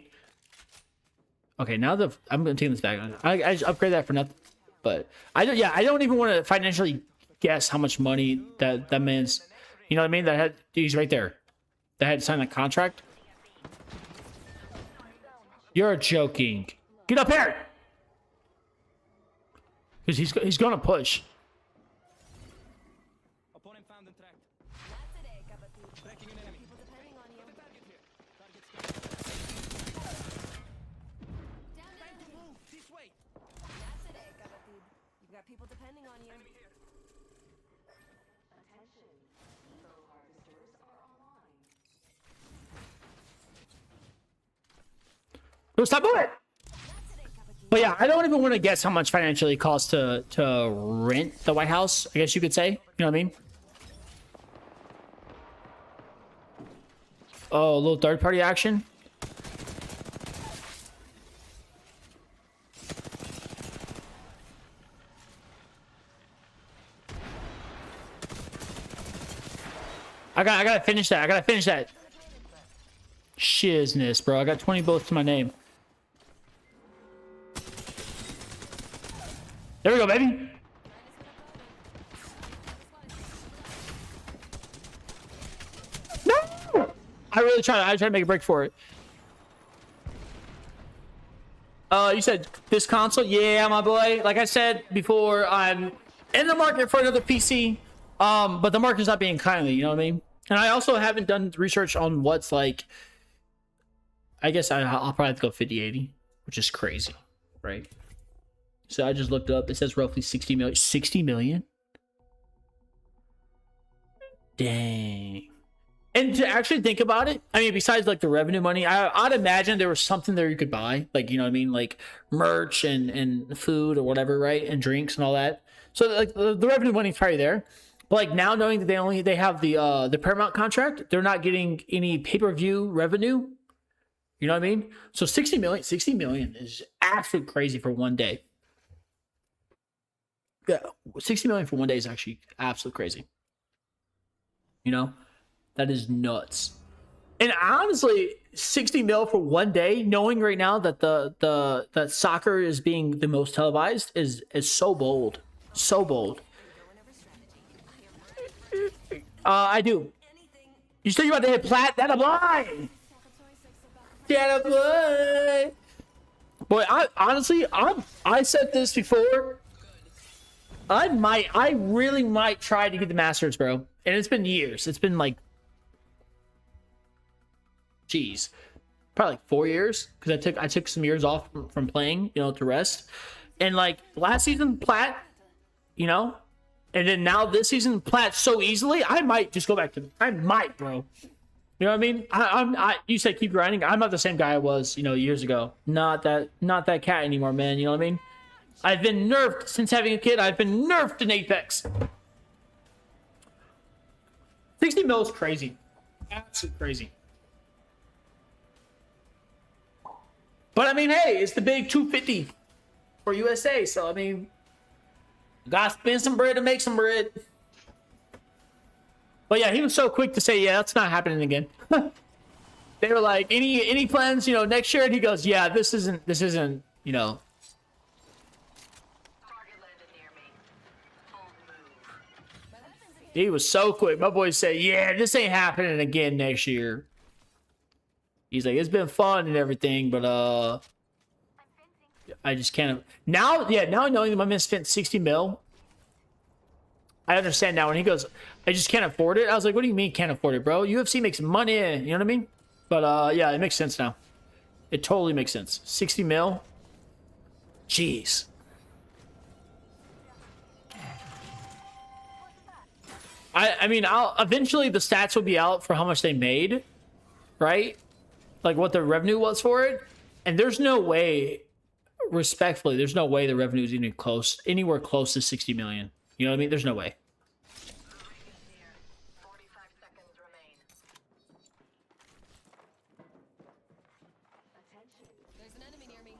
Okay, now I'm going to take this back. I just upgrade that for nothing. But I don't even want to financially guess how much money that man's, you know what I mean? He's right there. That had to sign that contract. You're joking. Get up here. Because he's going to push. Opponent found and tracked. That's it, Kapatid. Tracking an enemy. People depending on you. Target here. Target Down and scanned. Move this way. That's it, Kapatid. You've got people depending on you. No, stop moving. But yeah, I don't even want to guess how much financially it costs to rent the White House, I guess you could say. You know what I mean? Oh, a little third-party action. I gotta finish that. Shizness, bro. I got 20 bullets to my name. There we go, baby. No! I tried to make a break for it. You said this console? Yeah, my boy. Like I said before, I'm in the market for another PC. But the market's not being kindly, you know what I mean? And I also haven't done research on what's like. I guess I'll probably have to go 5080, which is crazy, right? So I just looked up. It says roughly 60 million. 60 million? Dang. And to actually think about it, I mean, besides like the revenue money, I'd imagine there was something there you could buy, like, you know what I mean, like merch and food or whatever, right, and drinks and all that. So like the revenue money's probably there. But like now knowing that they have the Paramount contract, they're not getting any pay-per-view revenue. You know what I mean? So 60 million is absolutely crazy for one day. Yeah, 60 million for one day is actually absolutely crazy. You know, that is nuts. And honestly, 60 mil for one day, knowing right now that that soccer is being the most televised is so bold, so bold. I do. You said you about to hit plat? That a blind. That a blind. Boy, I said this before. I really might try to get the Masters, bro. And it's been years. It's been like, geez, probably like 4 years, because I took some years off from playing, you know, to rest. And like last season, plat, you know, and then now this season, plat so easily. I might just go back to. I might, bro. You know what I mean? You said keep grinding. I'm not the same guy I was, you know, years ago. Not that cat anymore, man. You know what I mean? I've been nerfed since having a kid. I've been nerfed in Apex. 60 mil is crazy. Absolutely crazy. But I mean, hey, it's the big 250 for USA. So I mean, gotta spend some bread to make some bread. But yeah, he was so quick to say, yeah, that's not happening again. They were like, any plans, you know, next year? And he goes, yeah, this isn't, you know. He was so quick. My boy said, yeah, this ain't happening again next year. He's like, it's been fun and everything, but I just can't. Now, yeah, now knowing that my man spent 60 mil, I understand now. When he goes, I just can't afford it. I was like, what do you mean can't afford it, bro? UFC makes money, you know what I mean? But yeah, it makes sense now. It totally makes sense. 60 mil. Jeez. I mean, eventually the stats will be out for how much they made, right? Like what the revenue was for it. And there's no way, respectfully, there's no way the revenue is even close, anywhere close to 60 million. You know what I mean? There's no way. There's an enemy near me.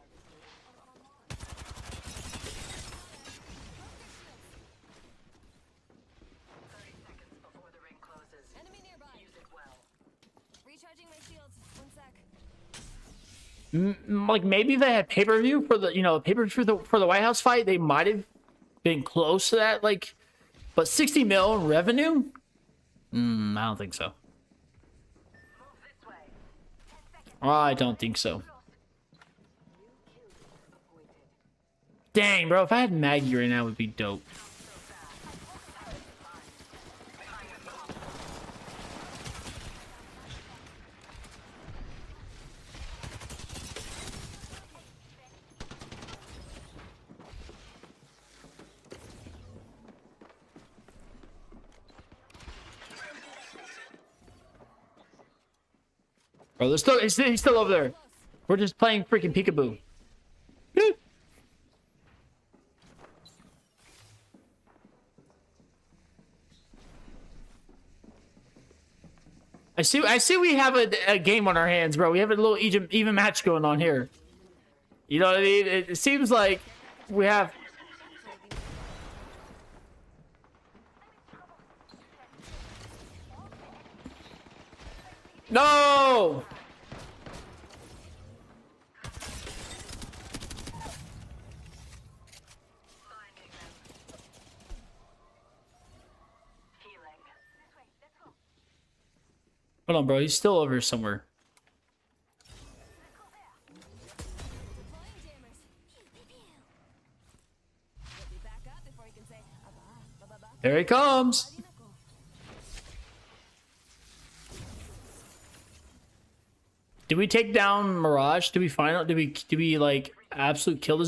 Enemy nearby. Recharging my shields. 1 sec. Like maybe if they had pay-per-view for the, you know, pay-per-view for the White House fight, they might have been close to that. Like, but 60 mil in revenue? I don't think so. I don't think so. Dang, bro, if I had Maggie right now, it would be dope. Bro, he's still over there. We're just playing freaking peekaboo. I see we have a game on our hands, bro. We have a little even match going on here. You know what I mean? It seems like we have... No! Hold on, bro. He's still over here somewhere. Deploying jammers. Pew, pew, pew. Let me back up before you can say, "Abba, ba, ba, ba." There he comes. Did we take down Mirage? Did we find out? Did we like absolute kill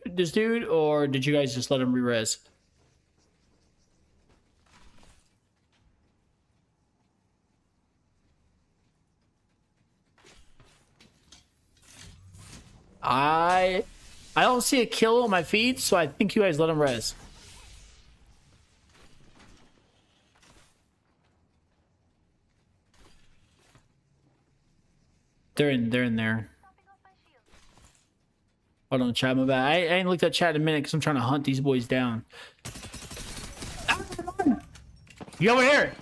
this dude, or did you guys just let him re-res? I don't see a kill on my feed, so I think you guys let him res. They're in there. Hold on, chat, my bad. I ain't looked at chat in a minute because I'm trying to hunt these boys down. You over here.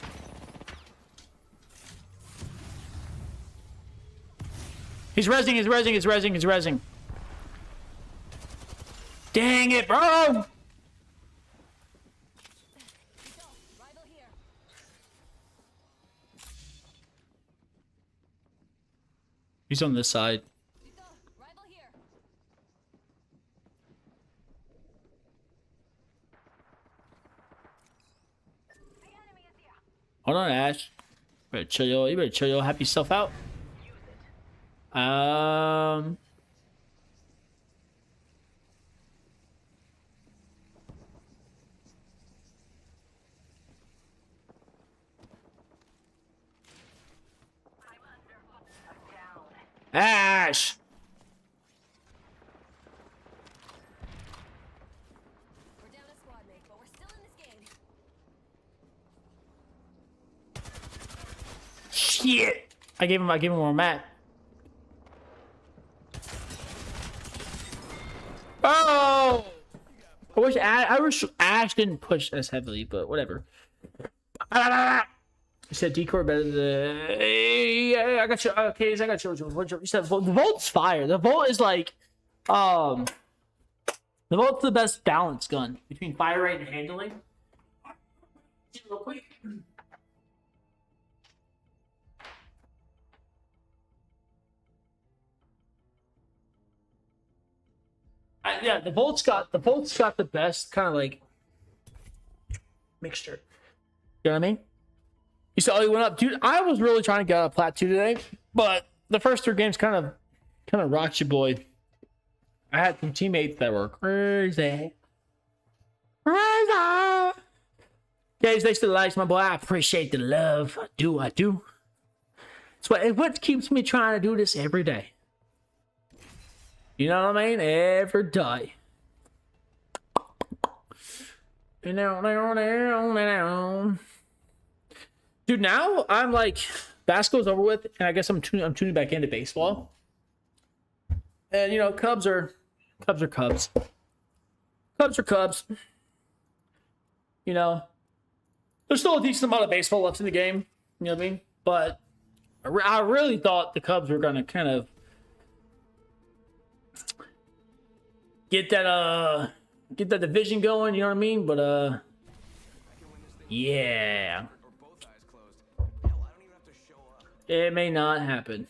He's rezzing. Dang it, bro! Rival here. He's on this side. Rival here. The enemy is here. Hold on, Ash. You better chill your happy self out. Ash! We're down a squad mate, but we're still in this game. Shit! I gave him more mat. Oh! I wish Ash didn't push as heavily, but whatever. You said decor better than... Yeah, I got you. Okay, I got you. You said the Volt's fire. The Volt is like... The Volt's the best balance gun between fire rate and handling. Real quick. Yeah, the Volt's got the best kind of like mixture. You know what I mean? You saw he went up, dude. I was really trying to get out of Plat 2 today, but the first 3 games kind of rocked you, boy. I had some teammates that were crazy. Crazy. Guys, thanks for the likes, my boy. I appreciate the love. I do. It's what keeps me trying to do this every day. You know what I mean? Every day. Dude, now I'm like, basketball's over with, and I guess I'm tuning back into baseball. And you know, Cubs are Cubs. Cubs are Cubs. You know, there's still a decent amount of baseball left in the game. You know what I mean? But I really thought the Cubs were gonna kind of get that division going. You know what I mean? But yeah, it may not happen.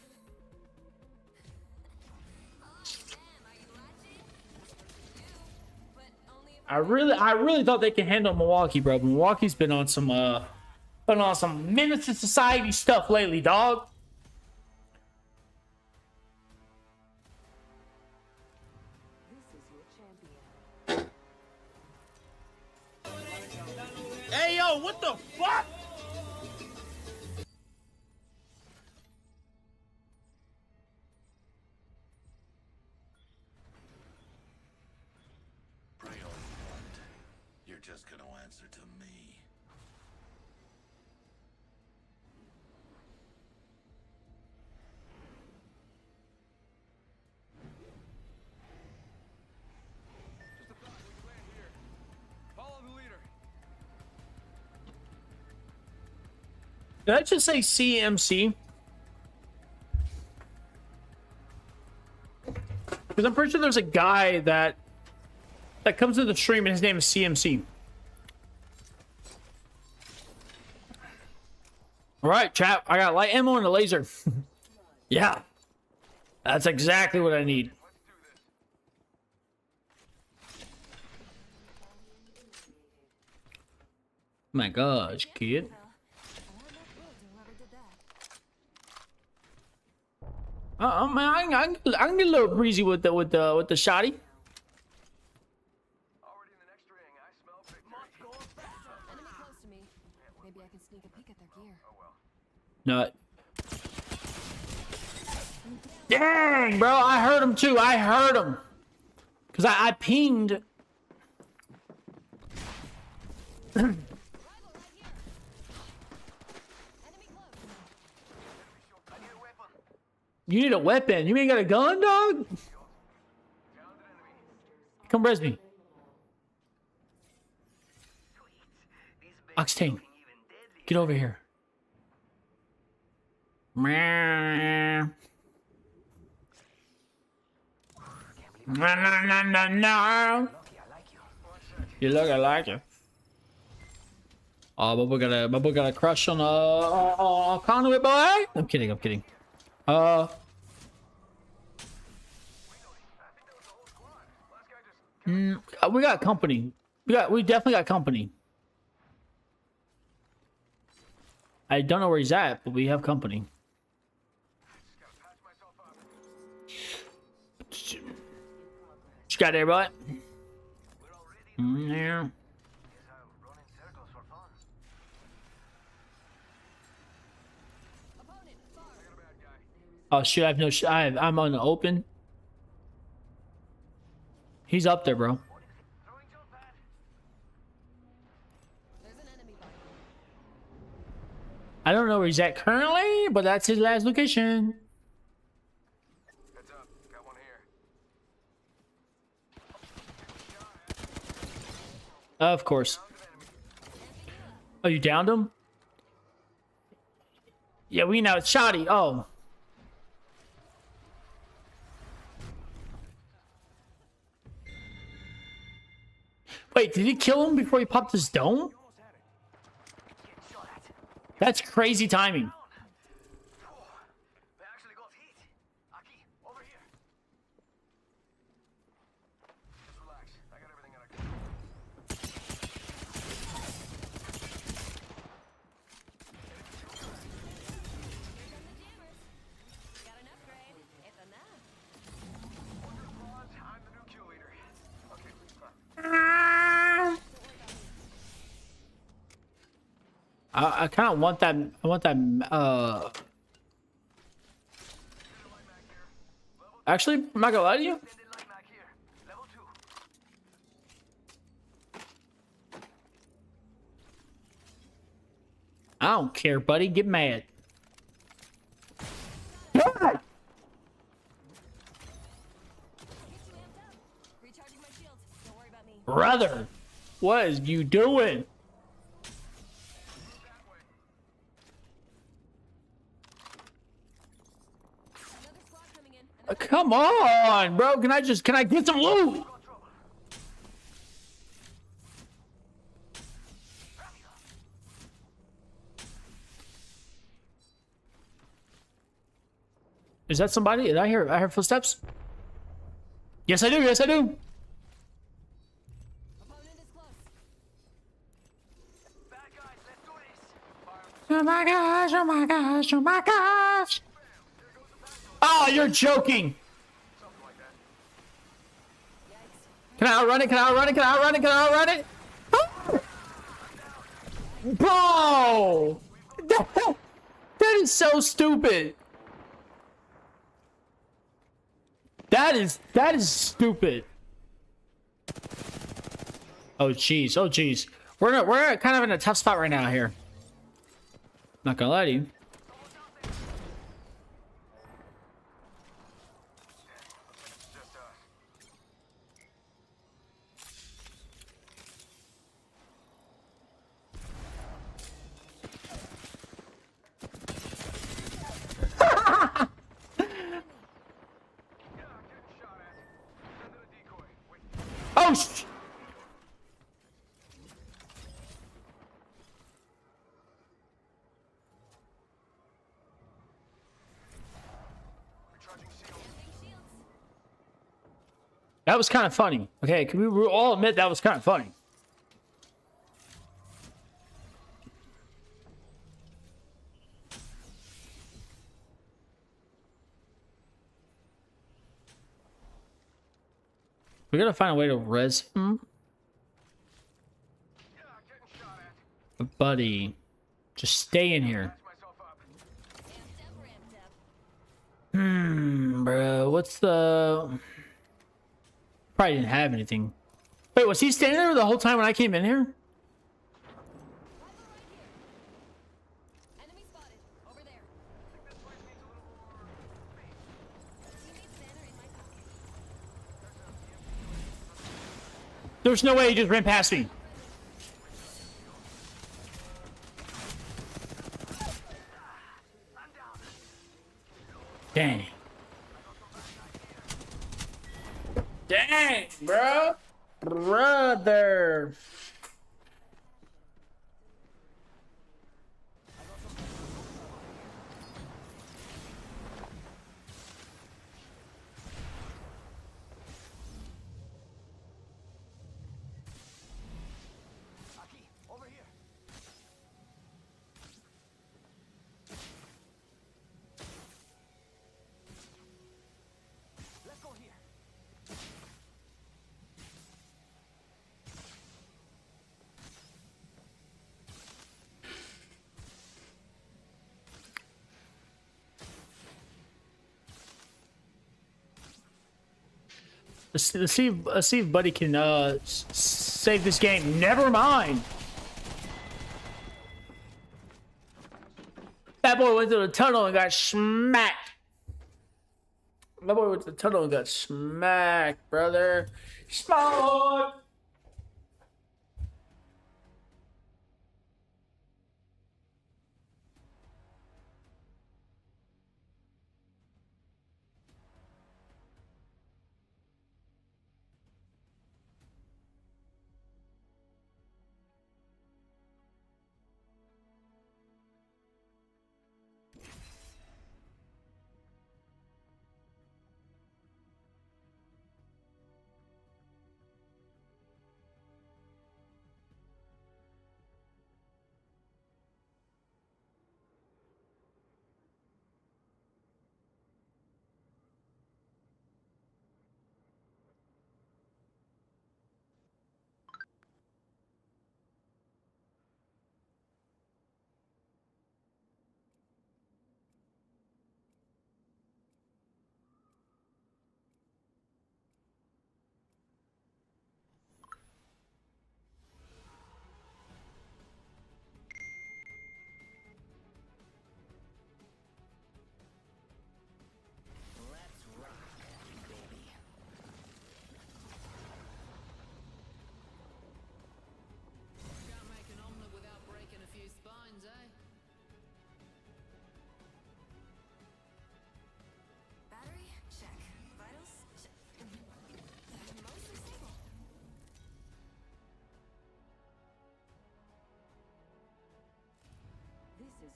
I really thought they could handle Milwaukee, bro. Milwaukee's been on some menace to society stuff lately, dog. Hey yo, what the fuck? You're just gonna answer to me. Follow the leader. Did I just say CMC? Because I'm pretty sure there's a guy that comes to the stream and his name is CMC. All right, chat. I got light ammo and a laser. Yeah, that's exactly what I need. My gosh, kid. I can get a little breezy with the shotty. Already in the next ring, I smell victory. Enemy close to me. Maybe I can sneak a peek at their gear. Nut. Dang, bro. I heard him too. I heard him. Because I pinged. Rival right here. Enemy close. I need a weapon. You need a weapon. You ain't got a gun, dog? Come res me. Octane. Get over here. Meow. No. You look, I like you. Oh, but we got a crush on Conway boy. I'm kidding. We got company. We definitely got company. I don't know where he's at, but we have company. What you got there, bud? Yeah. Oh shit! I have no. I'm on the open. He's up there, bro. There's an enemy by. I don't know where he's at currently, but that's his last location. Heads up, got one here. Of course. Oh, you downed him? Yeah, we know it's shoddy. Oh. Wait, did he kill him before he popped his dome? That's crazy timing. They actually got heat. Aki, over here. Just relax. I got everything under control. Got an upgrade. It's enough. Welcome to Bronze. I'm the new kill leader. Okay, fine. I kind of want that. I want that. Actually, I'm not gonna lie to you. Extended light mag here. Level 2. I don't care, buddy. Get mad. God! Get you amped up. Recharging my shields. Don't worry about me. Brother, what is you doing? Another squad coming in. Come on, bro. Can I get some loot? Is that somebody? Did I hear footsteps? Yes, I do. Yes, I do. Opponent is close. Bad guys, let's do this. Oh my gosh, oh my gosh, oh my gosh. Oh, you're joking. Something like that. Can I outrun it? Can I outrun it? Can I outrun it? Can I outrun it? Bro! That is so stupid. That is stupid. Oh jeez, oh jeez. We're kind of in a tough spot right now here. Not gonna lie to you. Just us. Yeah, I'm getting shot at. Send in a decoy. Wait. Oh Recharging shield. Shields. That was kind of funny. Okay, can we all admit that was kind of funny? We gotta find a way to res him. Yeah, getting shot at. Buddy, just stay in here. Patch myself up. Amped up. Bro, what's the... Probably didn't have anything. Wait, was he standing there the whole time when I came in here? Rifle right here. Enemy spotted. Over there. This place needs a little more space. Teammate banner in my pocket. There's no way he just ran past me. Dang. Dang, bro. Brother. Aki, over here. Let's go here. Let's see if Buddy can save this game. Never mind. That boy went to the tunnel and got smacked. That boy went to the tunnel and got smacked, brother. Smacked.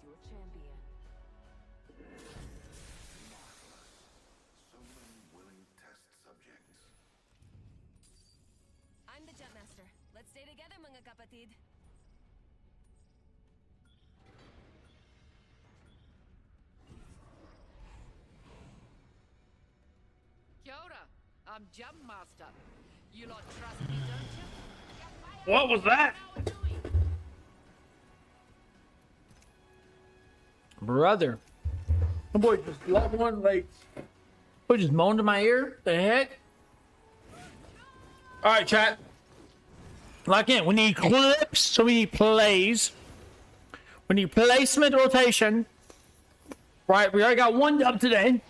Virtual champion. So many willing test subjects. I'm the jump master. Let's stay together, mga kapatid. Kia ora, I'm Jump Master. You lot trust me, don't you? What was that? Brother. My boy just let one like boy just moaned in my ear. The heck? Alright, chat. Lock in. We need clips, so we need plays. We need placement rotation. Right, we already got one dub today.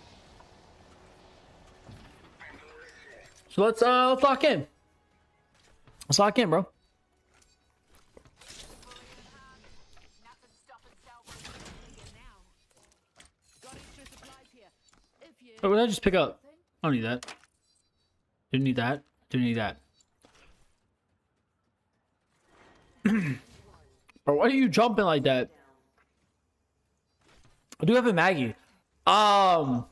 So let's lock in. Let's lock in, bro. Oh, what did I just pick up? I don't need that. Didn't need that. Didn't need that. Bro, why are you jumping like that? I do have a Maggie. I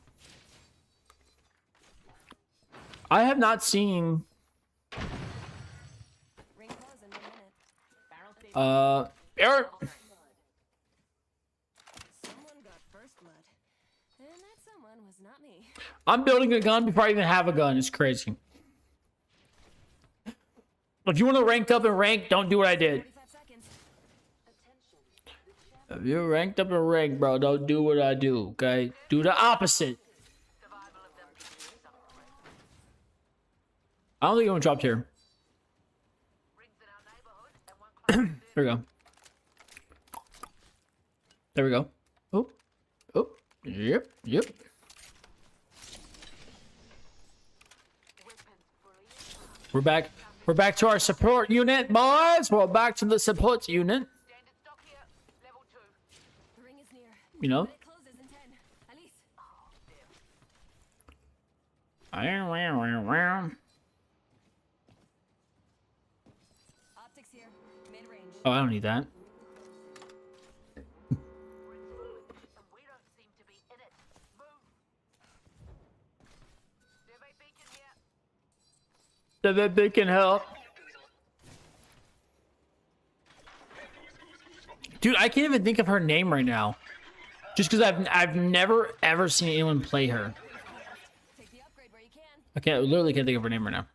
have not seen. Ring close in 1 minute. Eric. Someone got first blood. And that someone was not me. I'm building a gun before I even have a gun. It's crazy. If you want to rank up and rank, don't do what I did. 45 seconds. If you're ranked up and ranked, bro, don't do what I do, okay? Do the opposite. I don't think anyone dropped here. There we go. There we go. Oh. Oh. Yep. Yep. We're back. We're back to our support unit, boys. We're back to the support unit. The ring is near. You know? It closes in 10. Alice. Optics here. Mid-range. Oh, I don't need that. That they can help. Dude, I can't even think of her name right now. Just because I've never ever seen anyone play her. Take the upgrade where you can. I literally can't think of her name right now.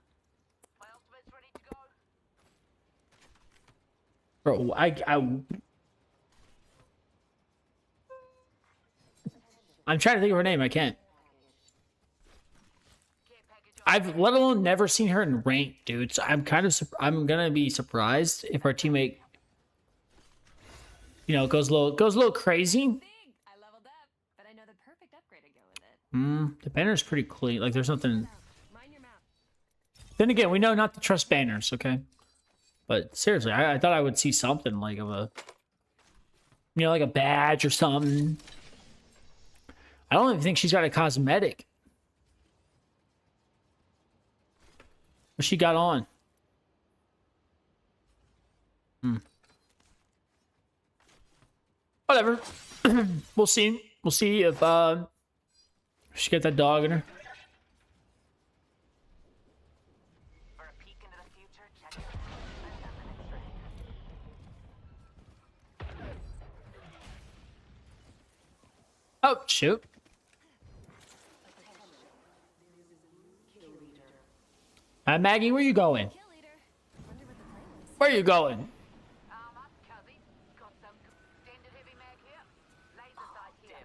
Bro, I'm trying to think of her name. I can't. I've let alone never seen her in rank, dude. So I'm I'm gonna be surprised if our teammate, you know, goes a little crazy. Big. I leveled up, but I know the perfect upgrade to go with it. The banner's pretty clean. Like there's nothing. Mind your map. Then again, we know not to trust banners, okay? But seriously, I thought I would see something like of a, you know, like a badge or something. I don't even think she's got a cosmetic. What she got on? Whatever. We'll see. We'll see if she got that dog in her. For a peek into the future, check it. I've got the next ring. Oh, shoot. Maggie, where you going? Kill leader. Wonder what the plan is. Where you going? Up, Cuzzy. Got some standard heavy mag here. Laser sight here.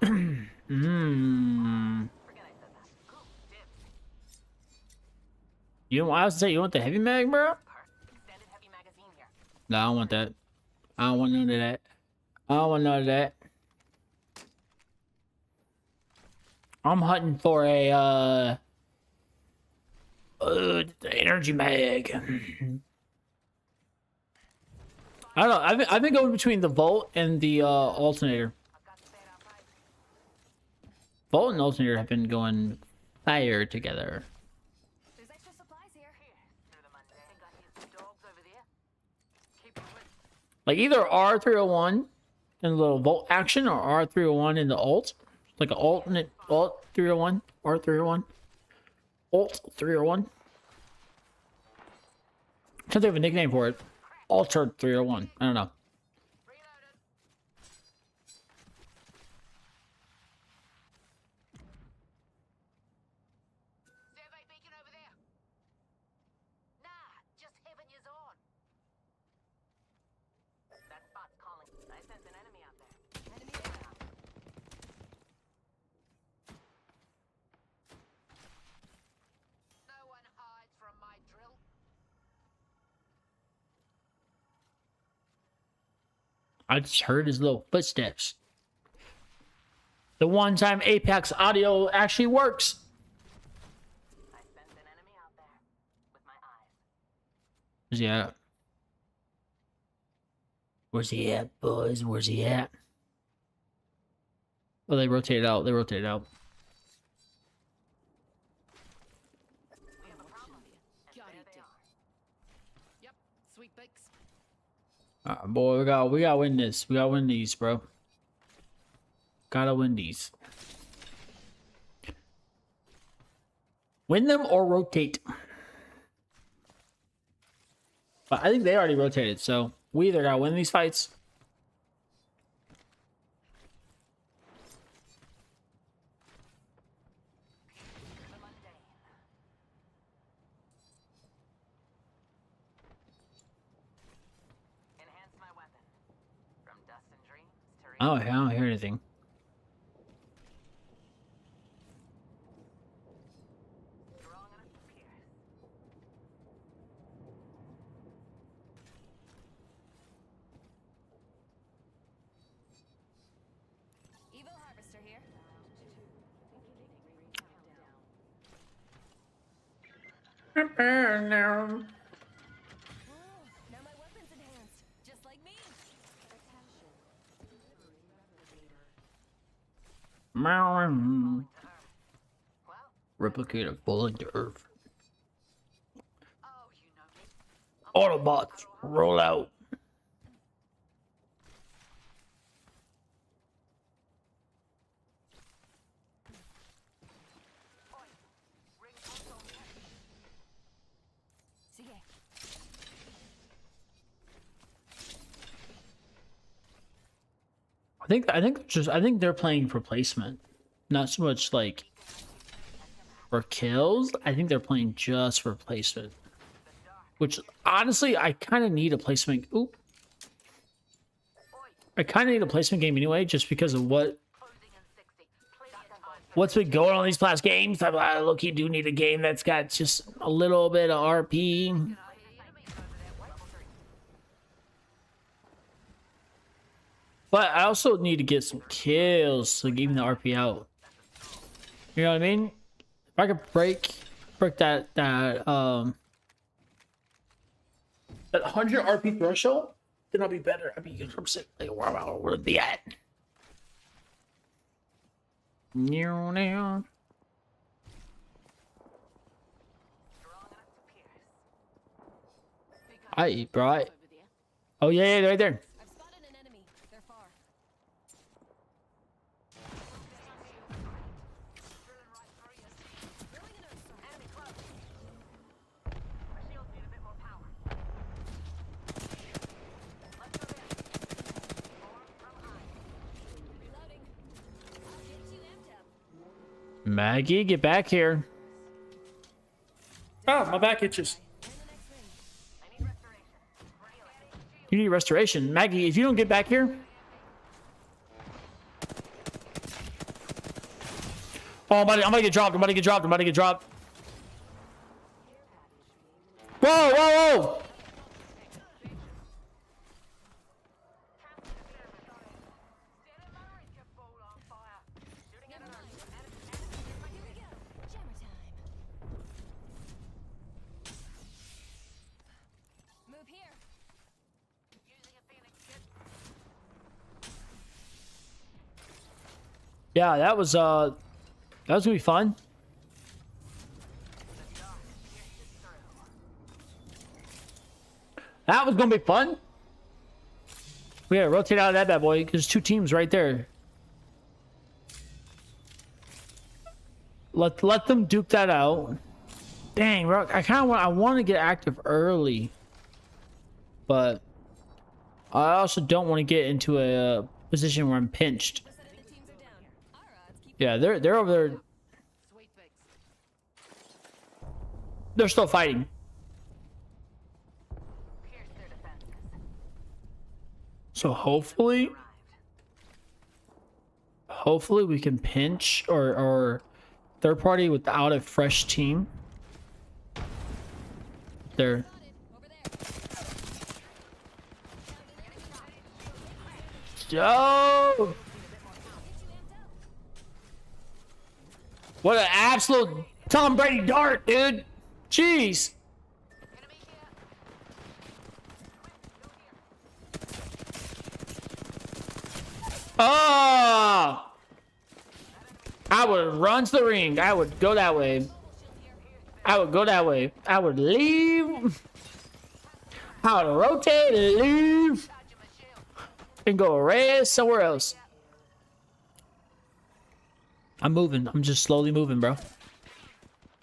Level 2. Forget I said that. Cool. Dibs. I was say you want the heavy mag, bro? Extended heavy magazine here. No, I don't want that. I don't want none of that. I don't want none of that. I'm hunting for a the energy mag. I don't know. I've been going between the Volt and the alternator. Volt and alternator have been going fire together. There's extra supplies here. Through the Monday. Think I hear some dogs over there. Keep it with. Like either R301 in the little volt action, or R301 in the alt. Like an alternate alt 301, R301. Alt 301. I think they have a nickname for it. Altered 301. I don't know. Survey beacon over there. Nah, just having yours on. That spot's calling. I sense an enemy out there. Enemy down. No one hides from my drill. I just heard his little footsteps. The one time Apex audio actually works. I sense an enemy out there. With my eyes. Where's he at? Where's he at, boys? Where's he at? Oh, they rotated out. They rotated out. We have a problem. And God, there he they did. are. Yep, sweet bakes. Boy, we gotta win this. We gotta win these, bro. Gotta win these. Win them or rotate. But I think they already rotated, so we either gotta win these fights. The mundane. Enhance my weapon. From dust and dreams to Oh, I don't hear anything. strong enough to pierce. Evo Harvester here. Ooh, now my weapon's enhanced, just like me. Replicator falling to Earth. Oh, you know me. Autobots, roll out. Ring console here. Sigue. I think they're playing for placement. Not so much like for kills. I think they're playing just for placement. Which honestly I kinda need a placement. Oop. I kinda need a placement game anyway, just because of Closing in 60. Plenty of time for what's been going on in these past games. I low-key do need a game that's got just a little bit of RP. enemies over there. Level 3. But I also need to get some kills to give me the RP out. You know what I mean? If I could break that 100 RP threshold, then I'll be better. I'll be 100% like wow, where'd be at? Now. Strong enough to pierce. I bro. Over there. Oh yeah, right there. I've spotted an enemy. They're far. Drilling right through you. Throwing an earth storm. Enemy close. My shields need a bit more power. Let's go there. More from eye. Reloading. I'll get you amped up. Maggie, get back here. Oh, my back itches. In the next ring. I need restoration. Ready. You need restoration. Maggie, if you don't get back here. Oh, I'm about to get dropped. I'm about to get dropped. I'm about to get dropped. Whoa, whoa, whoa. Never mind. Here we go. Jammer time. Move here. Yeah, that was gonna be fun. That was gonna be fun. We gotta rotate out of that bad boy because there's two teams right there. Let them duke that out. Dang, bro, I want to get active early, but I also don't want to get into a position where I'm pinched. The teams are down. Our odds keep Yeah, they're over there. Sweet fix. They're still fighting. Pierce their defenses. So hopefully we can pinch or third party without a fresh team. There. over there. Yo! What an absolute Tom Brady dart, dude. Jeez. Oh! I would run to the ring. I would go that way. I would go that way. I would leave. I would rotate and leave. And go rest somewhere else. I'm moving. I'm just slowly moving, bro.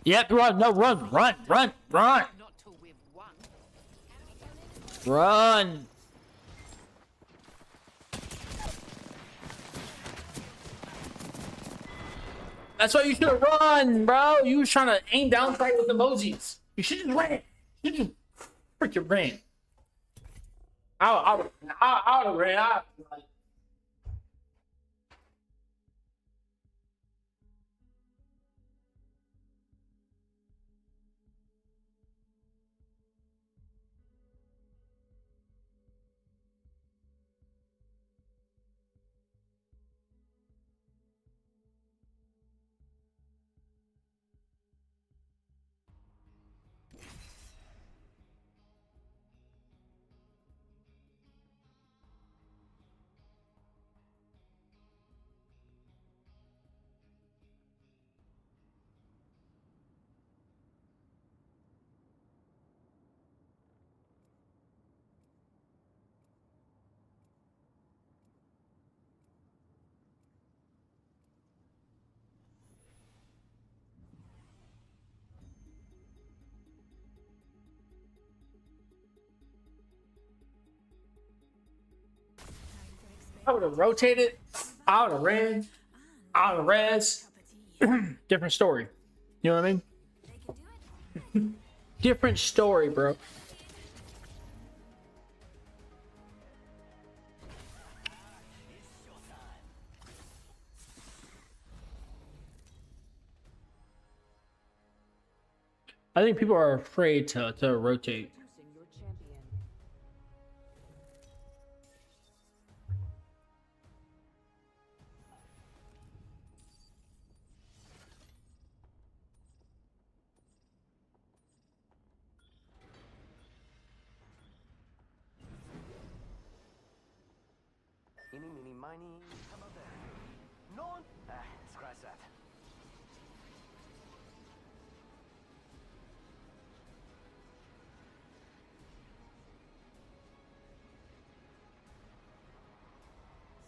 Yep, run. No, run. Run. Not till we've won. Run. That's why you should have run, bro. You was trying to aim down fight with emojis. You should just ran. You just freaking ran. I would have ran out. Like, I would have rotated. I would have ran. I would have res. Different story. You know what I mean? They can do it. Different story, bro. I think people are afraid to rotate. Introducing your champion. Eeny, meeny, miny. How about that? No one? Scratch that.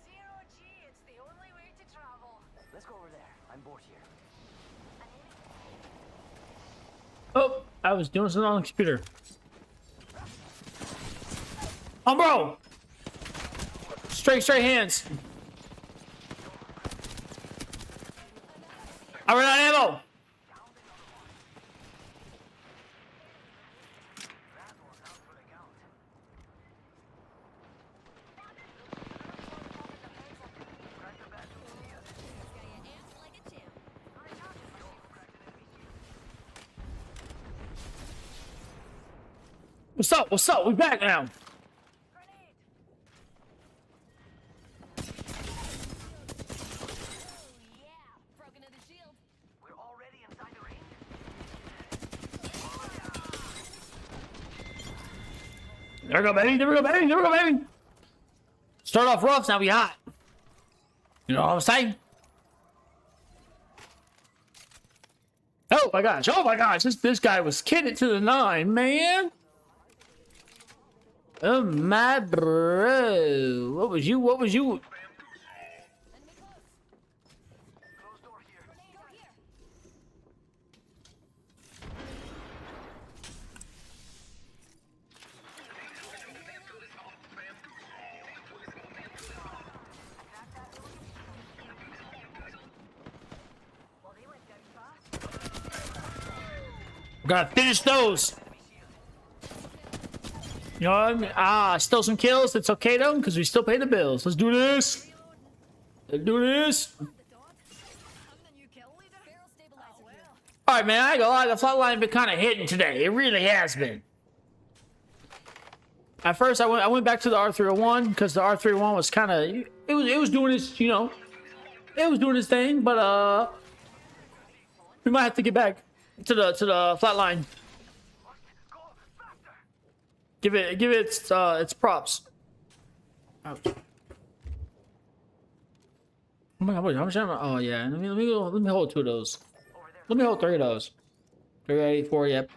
Zero G, it's the only way to travel. Let's go over there. I'm bored here. Oh, I was doing something on the computer. Oh, bro! Straight hands. I ran out of ammo. What's up? What's up? We back now. Broken into shield. We're already inside the ring. There we go, baby. There we go, baby. There we go, baby. Start off rough, now we hot. You know what I'm saying? Oh my gosh. Oh my gosh. This guy was kidding to the nine, man. Oh my bro. What was you? What was you? Enemy close. Closed door here. Go here. Gotta finish those. You know what I mean? Still some kills. It's okay though, because we still pay the bills. Let's do this. Let's do this. I'm the new kill leader. Barrel stabilizer here. All right, man. I ain't gonna lie. The flatline been kind of hitting today. It really has been. At first, I went back to the R301 because the R301 was kind of it was doing its, you know, it was doing its thing. But we might have to get back to the flatline. Give it its props. Ouch. Oh my god! Wait, how much ammo? Oh yeah. Let me hold 2 of those. Let me hold 3 of those. 384. Yep.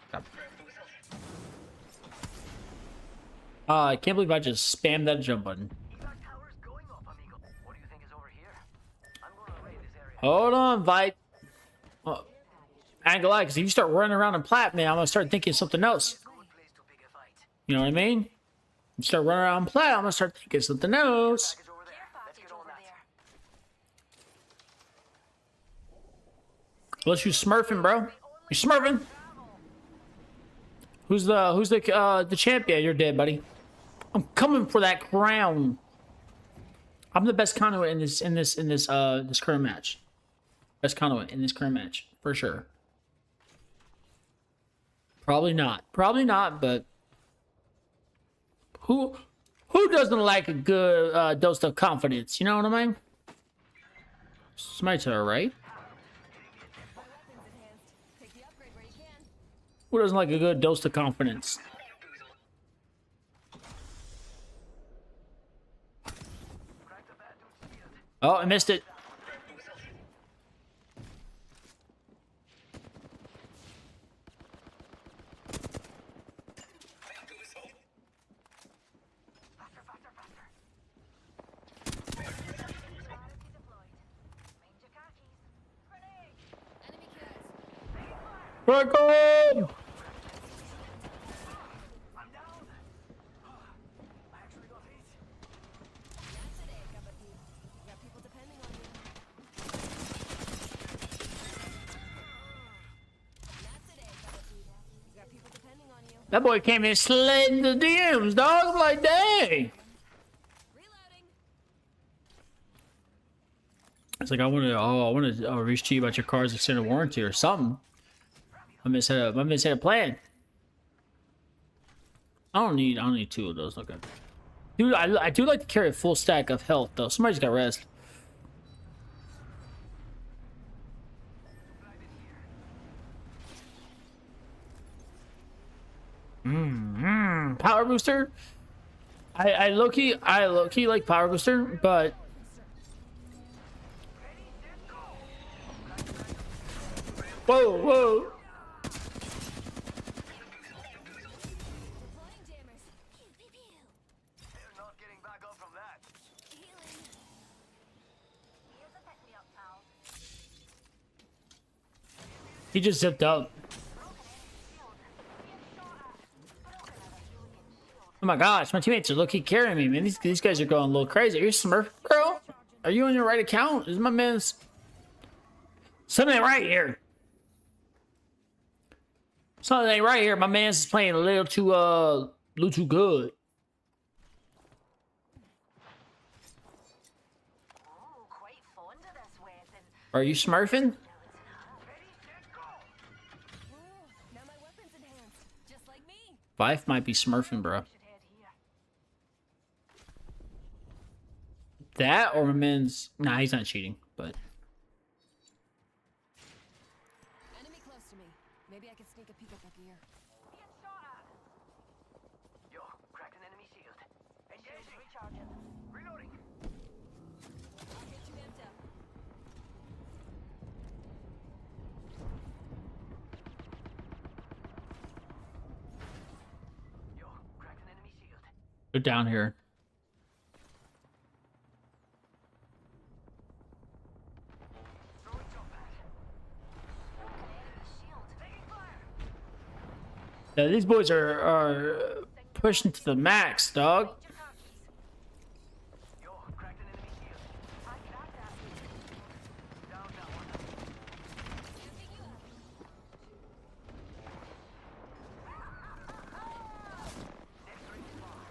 I can't believe I just spammed that jump button. Evac tower's going up, amigo. What do you think is over here? I'm gonna raid this area. Hold on, Vite. Oh, I ain't gonna lie, because if you start running around in plat, man, I'm gonna start thinking something else. Good place to pick a fight. You know what I mean? You start running around in plat, I'm gonna start thinking something else. Package over there. Let's get on that. Unless you smurfing, bro. You smurfing? Who's the champion? You're dead, buddy. I'm coming for that crown. I'm the best conduit in this current match. Best conduit in this current match, for sure. Probably not, but who doesn't like a good dose of confidence? You know what I mean? It's my turn, right? Weapons enhanced. Take the upgrade where you can. Who doesn't like a good dose of confidence? Oh, I missed it. Enemy kills. Break 'em! I'm down. I actually got hit. Not today, cup of tea. You got people depending on you. Not today, cup of tea. You got people depending on you. That boy came in sliding the DMs, dog. I'm like, dang. Reloading. It's like I want to reach to you about your car's extended warranty or something. I miss had a plan. I don't need 2 of those. Okay, dude, I do like to carry a full stack of health though. Somebody's got rest. Power booster. I low key like power booster, but whoa. Deploying jammers. Pew, pew, pew. They're not getting back up from that. Healing. he just zipped up. Oh my gosh, my teammates are low-key carrying me, man. These guys are going a little crazy. Are you Smurf, bro? Are you on your right account? Is my man's something right here? Something right here. My man's playing a little too good. Oh, quite fond of this weapon. Are you smurfing? Ooh, now my weapon's enhanced. Just like me. Vife might be smurfing, bro. Should head here. That or my man's... Nah, he's not cheating, but... Enemy close to me. Maybe I can sneak a peek at their gear. Being shot at. Yo, cracked an enemy shield. Engaging. Recharging. Reloading. I'll get you amped up. Yo, cracked an enemy shield. Go down here. Yeah, these boys are pushing to the max, dog. Yo, cracked an enemy shield. I got that. Down that one. Next ring is far.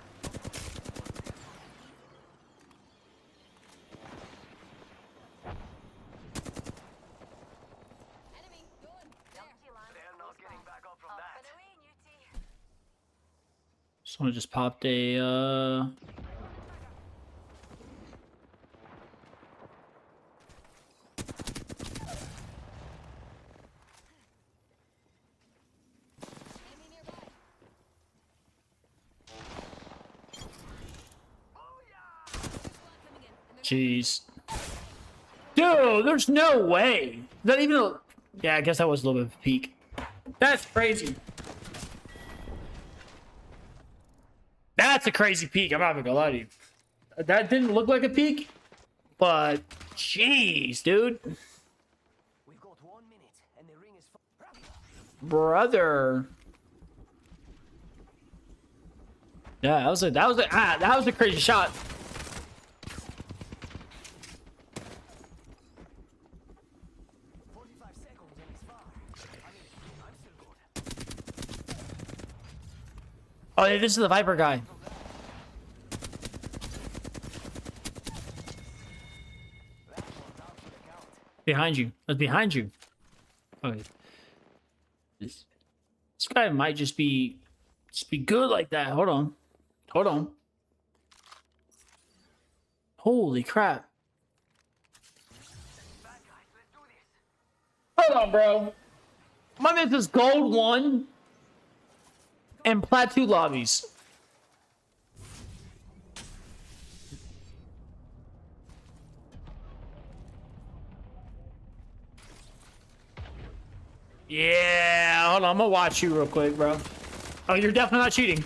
Enemy, going. There. They're not getting back up from that. Someone just popped a Enemy nearby. jeez. Dude, there's no way. Not even a... Yeah, I guess that was a little bit of a peek. That's crazy. That's a crazy peek. I'm not even gonna lie to you. That didn't look like a peek, but jeez, dude. We've got 1 minute, and the ring is far. Brother. Yeah, that was a crazy shot. Oh, yeah, this is the Viper guy. Behind you. That's behind you. Okay. This guy might just be good like that. Hold on. Hold on. Holy crap. Hold on, bro. My man is gold 1 and plat 2 lobbies. Yeah, hold on, I'm gonna watch you real quick, bro. Oh, you're definitely not cheating.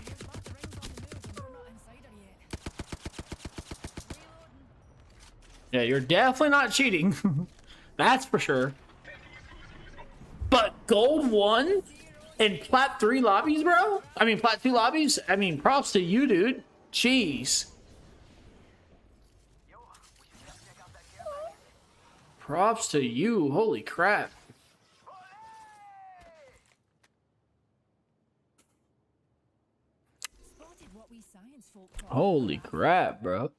Yeah, you're definitely not cheating. That's for sure. But gold 1 and plat 3 lobbies, bro? I mean, plat 2 lobbies? I mean, props to you, dude. Jeez. Props to you. Holy crap. Spotted what we science folk call Holy crap, bro.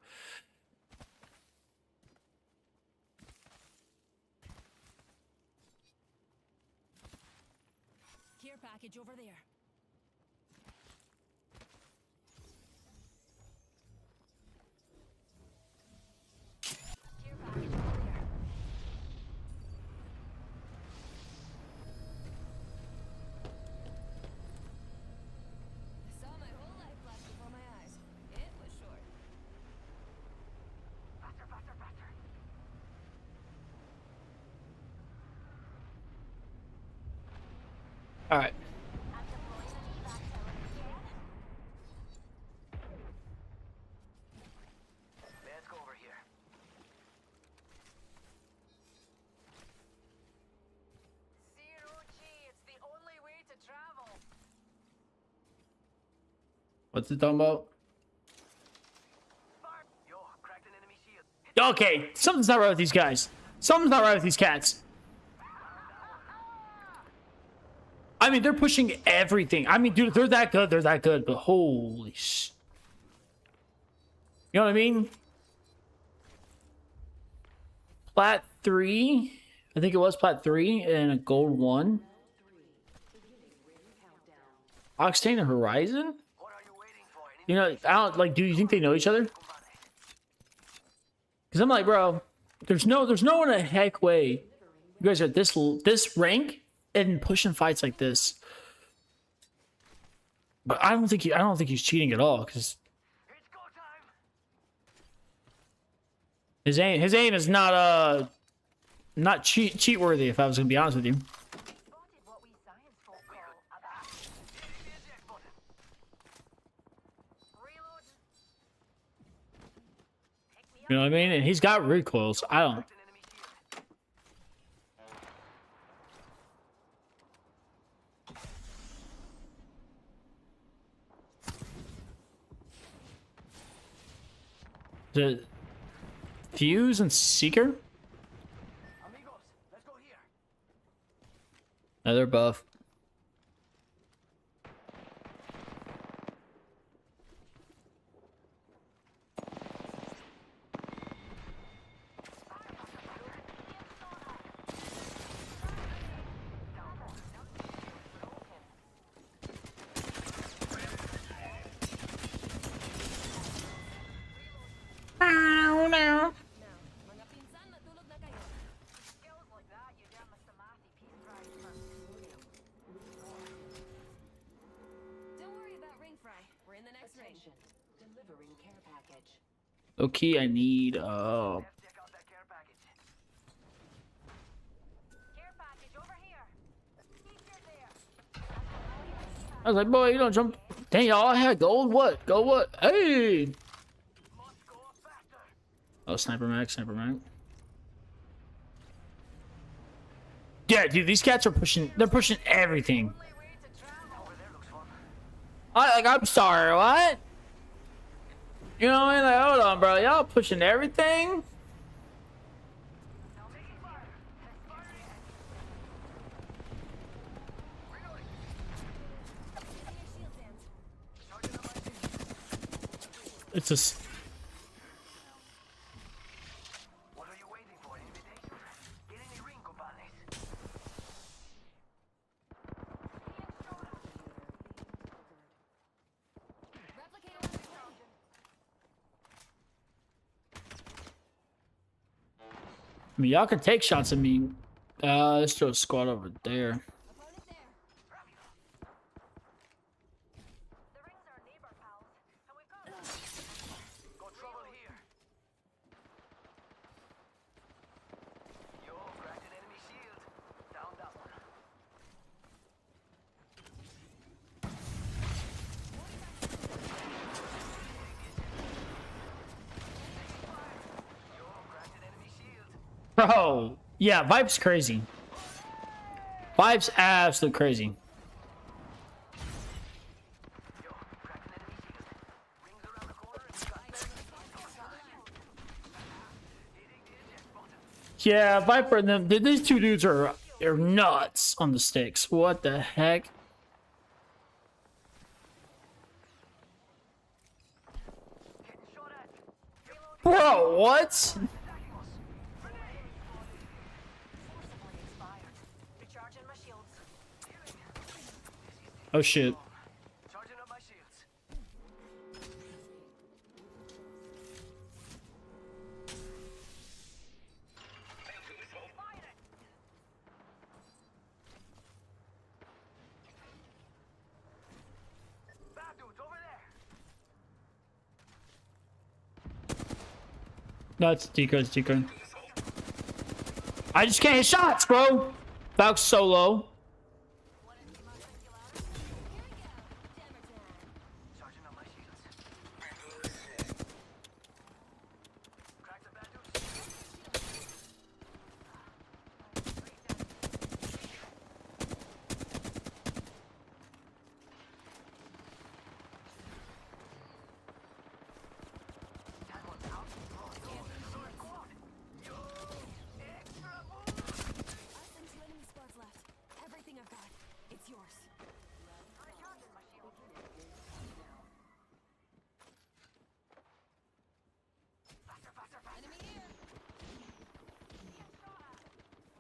care package over there. Care package over there. I saw my whole life flash before my eyes. It was short. Faster, faster, faster. All right. Let's go over here. Zero G, it's the only way to travel. What's it talking about? Yo, cracked an enemy shield. Okay, something's not right with these guys. Something's not right with these cats. I mean, they're pushing everything. I mean, dude, they're that good. They're that good. But holy sh... You know what I mean? Plat 3. I think it was plat 3 and a gold 1. Octane and Horizon? What are you waiting for? You know, I don't, like, do you think they know each other? Because I'm like, bro, there's no in a heck way you guys are this rank and pushing fights like this. But I don't think he's cheating at all, because It's go time. his aim is not cheat worthy, if I was gonna be honest with you. Spotted what we science folk call a bat. Hitting the eject button. Reloading. You know what I mean? And he's got recoils. I don't. The Fuse and Seeker? Amigos, let's go here. No, they're buff. Mga pinsan, matulog na kayo. Skills like that, you get Mr. Matthew Peace Prize for tutorial. Don't worry about ring fry. We're in the next ring. Delivering care package. Okay, I need Let's check out that care package. Care package over here. Keep it there. I was like, boy, you don't jump. Dang, y'all, I had gold. What? Gold what? Hey! Must go up faster. Oh, sniper mag, sniper mag. Yeah, dude, these cats are pushing. They're pushing everything. Over there looks fun. I'm sorry, what? You know what I mean? Like, hold on, bro. Y'all pushing everything? It's just. What are you waiting for? An invitation? Get in the ring, compadres. Replicator underway. I mean, y'all can take shots at me. Let's throw a squad over there. Opponent there. The rings are neighbor pals, and we've got Got trouble here. Yo, cracked an enemy shield. Down that one. Yo, cracked an enemy shield. Bro, yeah, Vibe's crazy. Vibe's absolute crazy. Yo, cracked an enemy shield. Rings around the corner and we got hitting the eject button. Yeah, Viper and them. These two dudes are nuts on the sticks. What the heck? Getting shot at. Bro, what? forcibly expired. Recharging my shields. Oh shit. Charging up my shields. Bad dudes over there. No, it's decoy, it's decoy. I just can't hit shots, bro. Valk's so low. Charging up my shields. Crack the bad dudes. That one's out. Oh, no. Another quad. Yo, extra move. Less than 2 enemy squads left. Everything I've got. It's yours. Recharging my shields. Faster, faster, faster. Enemy here.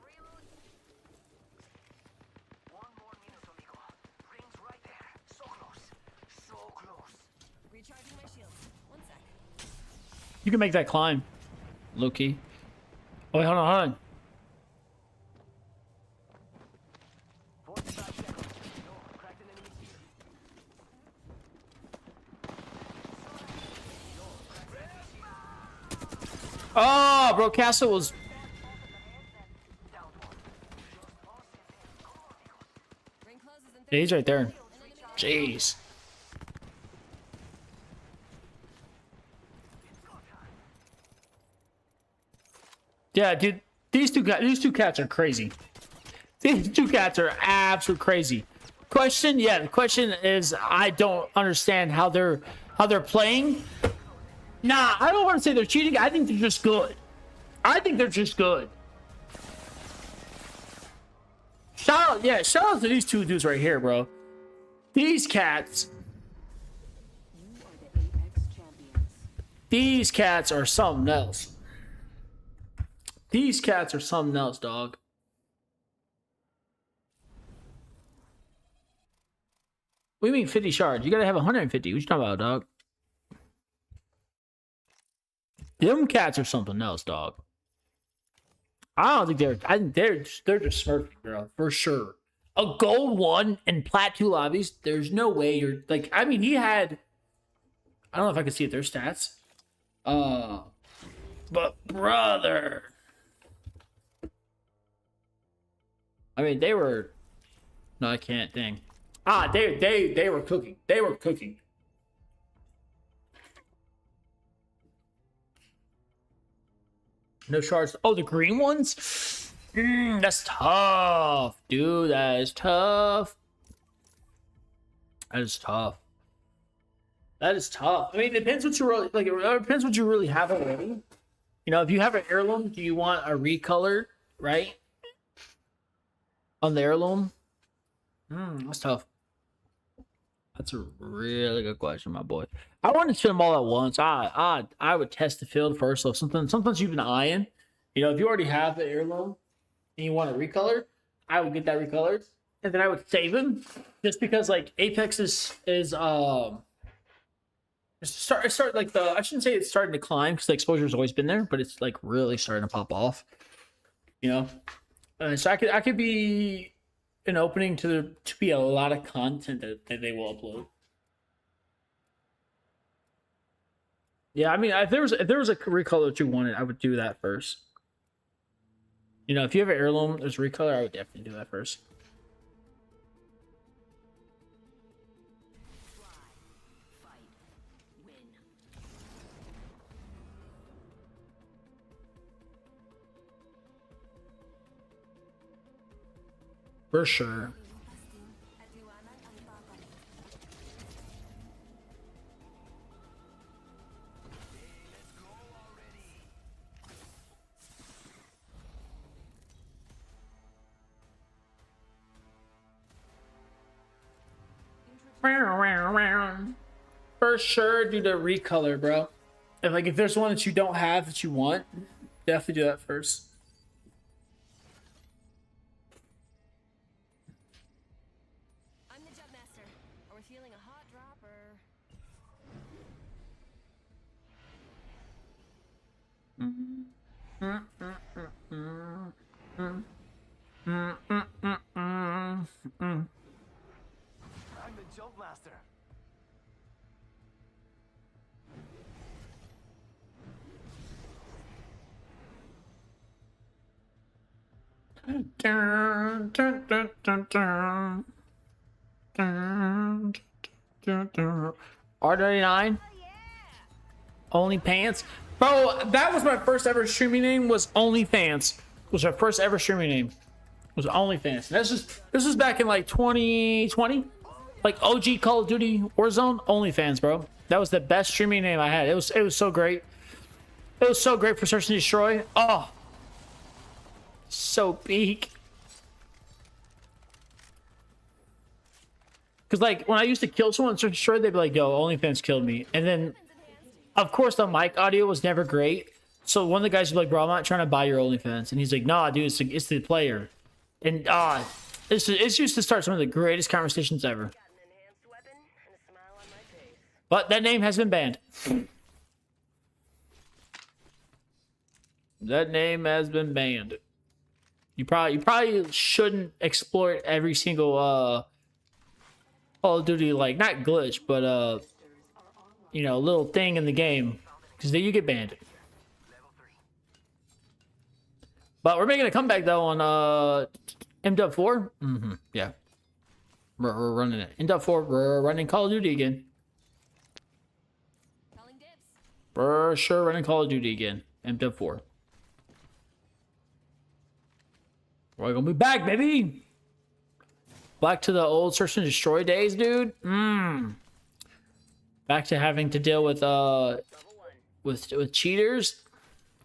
Reload. One more minute, amigo. Rings right there. So close. So close. Recharging my shields. 1 sec. You can make that climb. Low key. Oh, wait, hold on, hold on. 45 seconds. Yo, cracked an enemy shield. Oh, bro, Castle was. Down one. Ring closes in 30 Yeah, he's right there. An enemy Jeez. Yeah, dude. These two cats are crazy. These two cats are absolute crazy. Question, yeah, the question is I don't understand how they're playing. Nah, I don't want to say they're cheating. I think they're just good. I think they're just good. Shout out to these two dudes right here, bro. These cats. These cats are something else. These cats are something else, dog. What do you mean 50 shards? You gotta have 150. What you talking about, dog? Them cats are something else, dog. I don't think I think they're just smurfing, bro, for sure. A gold 1 and plat 2 lobbies. There's no way you're like. I mean, he had. I don't know if I can see their stats. But brother. I mean, they were. No, I can't. Dang. They were cooking. They were cooking. No shards. Oh, the green ones? That's tough, dude. That is tough. That is tough. That is tough. I mean, it depends what you really like. It depends what you really have already. You know, if you have an heirloom, do you want a recolor, right? On the heirloom? That's tough. That's a really good question, my boy. I want to spin them all at once. I would test the field first. So sometimes you've been eyeing. You know, if you already have the heirloom and you want a recolor, I would get that recolored, and then I would save them just because like Apex is start like the I shouldn't say it's starting to climb because the exposure's always been there, but it's like really starting to pop off. You know, so I could be an opening to be a lot of content that they will upload. Yeah, I mean, if there was a recolor that you wanted, I would do that first. You know, if you have an heirloom, there's recolor, I would definitely do that first. For sure. For sure, do the recolor, bro. And like, if there's one that you don't have that you want, definitely do that first. I'm the jump master. Are we feeling a hot drop or? I'm the jump master. R99? OnlyPants? Bro, that was my first ever streaming name, was OnlyFans. Was my first ever streaming name. Was OnlyFans. This was back in like 2020. Like OG Call of Duty Warzone, OnlyFans, bro. That was the best streaming name I had. It was so great. It was so great for Search and Destroy. Oh. So peak. Because like when I used to kill someone in Search and Destroy, they'd be like, yo, OnlyFans killed me. And then of course the mic audio was never great. So one of the guys would be like, bro, I'm not trying to buy your OnlyFans. And he's like, nah, dude, it's the player. And it's used to start some of the greatest conversations ever. But that name has been banned. That name has been banned. You probably shouldn't exploit every single Call of Duty, like, not glitch, but you know, little thing in the game, because then you get banned. But we're making a comeback though on MW4. Yeah, we're running it. MW4, we're running Call of Duty again. Calling dibs. For sure, running Call of Duty again. MW4. We're gonna be back, baby. Back to the old search and destroy days, dude. Back to having to deal with with cheaters.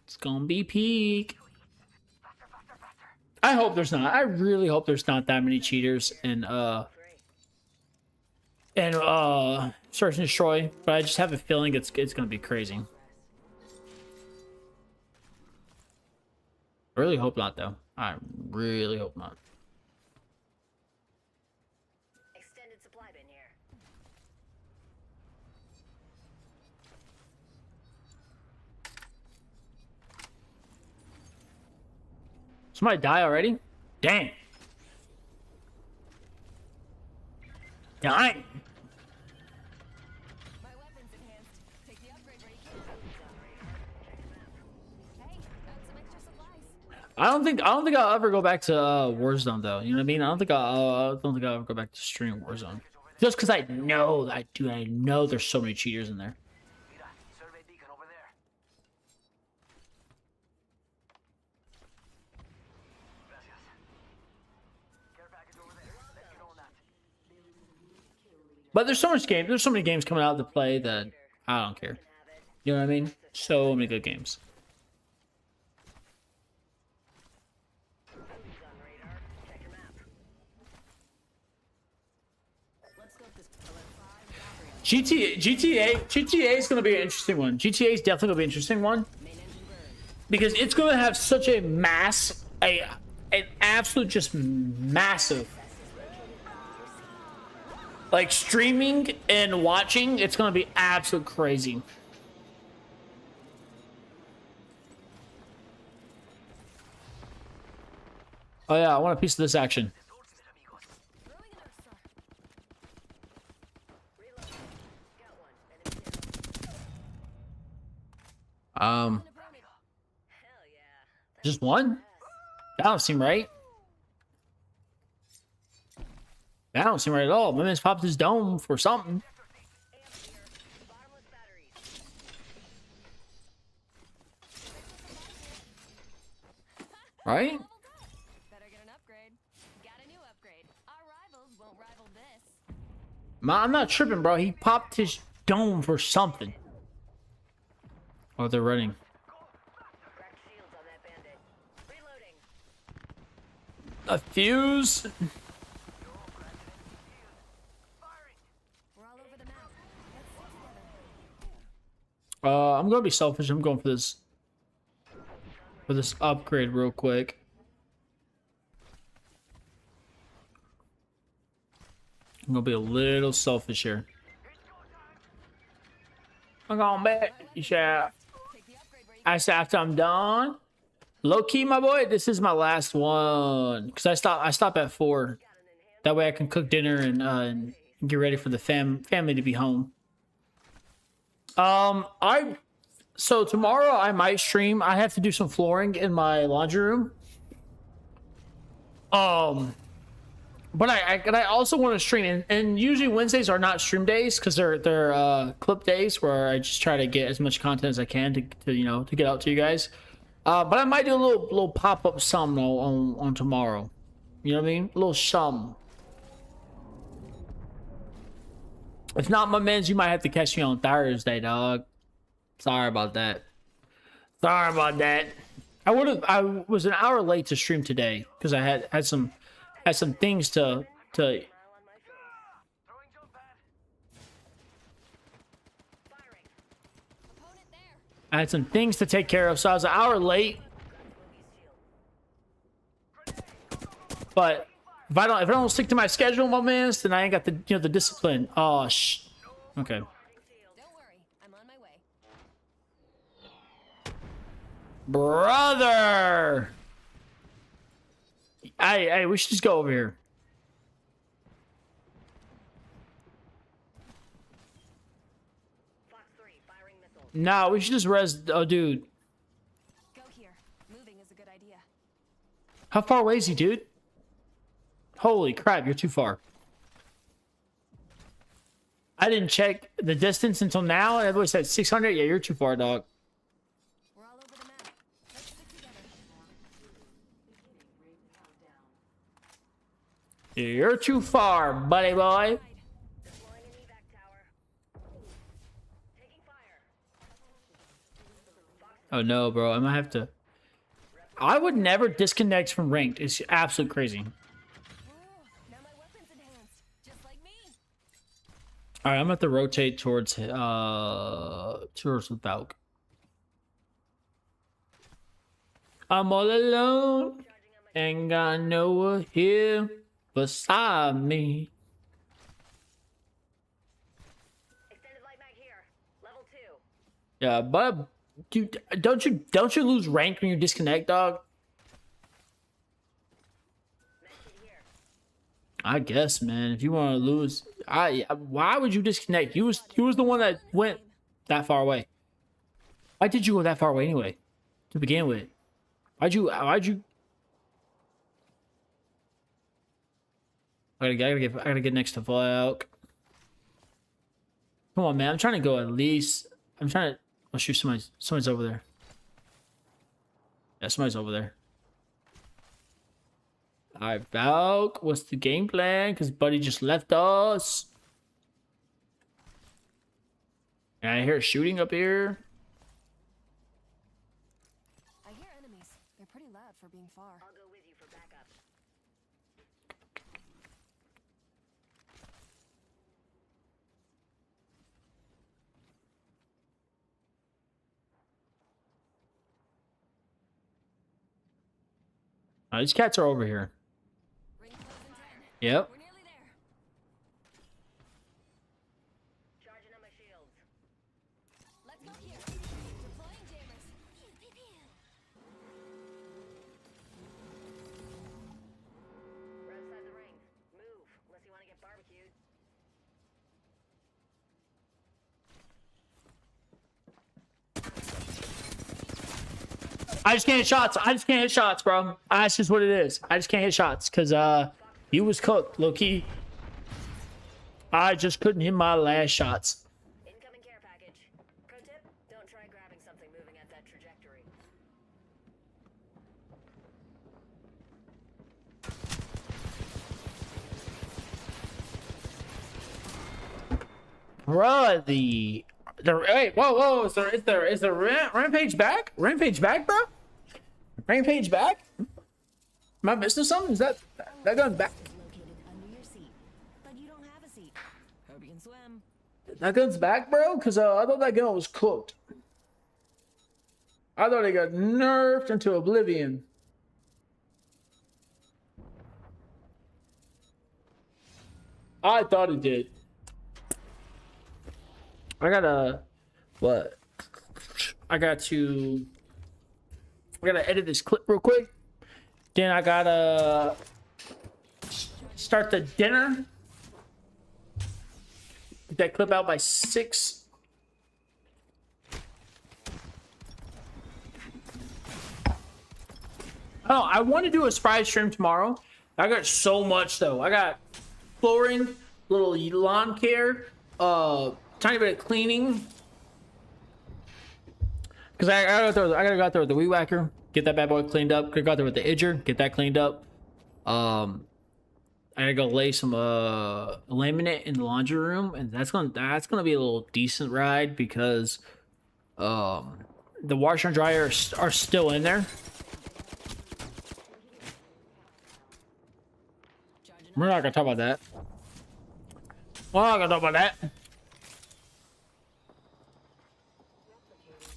It's gonna be peak. I hope there's not. I really hope there's not that many cheaters in search and destroy. But I just have a feeling it's gonna be crazy. I really hope not, though. I really hope not. Extended supply bin here. Somebody die already? Dang. Dang. My weapon's enhanced. Take the upgrade where you can. Hey, found some extra supplies. I don't think I'll ever go back to Warzone though. You know what I mean? I don't think I'll ever go back to stream Warzone. Just because I know there's so many cheaters in there. Mira, survey beacon over there. Gracias. Care package over there. Let's get on that. But there's so many games coming out to play that I don't care. You know what I mean? So many good games. GTA is going to be an interesting one. GTA is definitely going to be an interesting one because it's going to have such a an absolute just massive, like streaming and watching. It's going to be absolute crazy. Oh yeah, I want a piece of this action. Throwing an Arc Star. Um, Opponent. Hell yeah. just one? That don't seem right. That don't seem right at all. My man's popped his dome for something. Bottomless batteries. Right? Leveled up. Better get an upgrade. Got a new upgrade. Our rivals won't rival this. I'm not tripping, bro. He popped his dome for something. Oh, they're running. Cracked shields on that bandit. Reloading. A fuse? We're all over the map. Let's stick together. I'm gonna be selfish. I'm going for this upgrade real quick. I'm gonna be a little selfish here. I'm going back. Yeah. Take the upgrade where you I said after I'm done. Low key, my boy. This is my last one because I stop at 4. That way I can cook dinner and get ready for the family to be home. So tomorrow I might stream. I have to do some flooring in my laundry room. But I also want to stream, and usually Wednesdays are not stream days because they're clip days where I just try to get as much content as I can to get out to you guys. But I might do a little pop up something on tomorrow. You know what I mean? A little something. If not, my mans, you might have to catch me on Thursday, dog. Sorry about that. Sorry about that. I was an hour late to stream today because I had some things to Throwing jump pad. opponent there. I had some things to take care of, so I was an hour late. But if I don't stick to my schedule, my mans, then I ain't got the the discipline. Oh okay. Don't worry, I'm on my way. Brother! Hey, we should just go over here. Fox 3, firing missile. Nah, we should just oh, dude. Go here. Moving is a good idea. How far away is he, dude? Holy crap, you're too far. I didn't check the distance until now. Everybody said 600. Yeah, you're too far, dog. We're all over the map. Let's stick together. You're too far, buddy boy. Deploying an evac tower. Taking fire. Oh no, bro. I might have to. I would never disconnect from ranked. It's absolute crazy. Ooh, now my weapon's enhanced, just like me. All right, I'm gonna have to rotate towards the Valk. I'm all alone, ain't got no one here beside me. Extended light mag here. Level 2. Yeah, but dude, don't you lose rank when you disconnect, dog? Medkit here. I guess, man. If you want to lose, why would you disconnect? He was the one that went that far away. Why did you go that far away anyway? To begin with, why'd you? I gotta get next to Valk. Come on, man. I'm trying to go at least. I'm trying to. Oh shoot, somebody's over there. Yeah, somebody's over there. Alright, Valk, what's the game plan? Because Buddy just left us. And I hear shooting up here. I hear enemies. They're pretty loud for being far. I'll go with you for backup. These cats are over here. Ring close in 10. Yep. We're nearly there. Charging on my shields. Let's go here. Deploying jammers. Pew, pew, pew. We're outside the ring. Move, unless you want to get barbecued. I just can't hit shots. I just can't hit shots, bro. That's just what it is. I just can't hit shots because you was cooked, low key. I just couldn't hit my last shots. Incoming care package. Pro tip, don't try grabbing something moving at that trajectory. Bro, the wait, whoa, is the rampage back? Rampage back, bro? Rampage back? Am I missing something? Is that gun back? Located under your seat. But you don't have a seat. Hope you can swim. That gun's back, bro? Because I thought that gun was cooked. I thought it got nerfed into oblivion. I thought it did. I gotta edit this clip real quick. Then I gotta start the dinner. Get that clip out by 6. Oh, I want to do a surprise stream tomorrow. I got so much though. I got flooring, little lawn care, tiny bit of cleaning. Cause I gotta go out there with the weed whacker, get that bad boy cleaned up. Gotta go out there with the edger, get that cleaned up. I gotta go lay some laminate in the laundry room, and that's gonna be a little decent ride because the washer and dryer are still in there. We're not gonna talk about that. We're not gonna talk about that.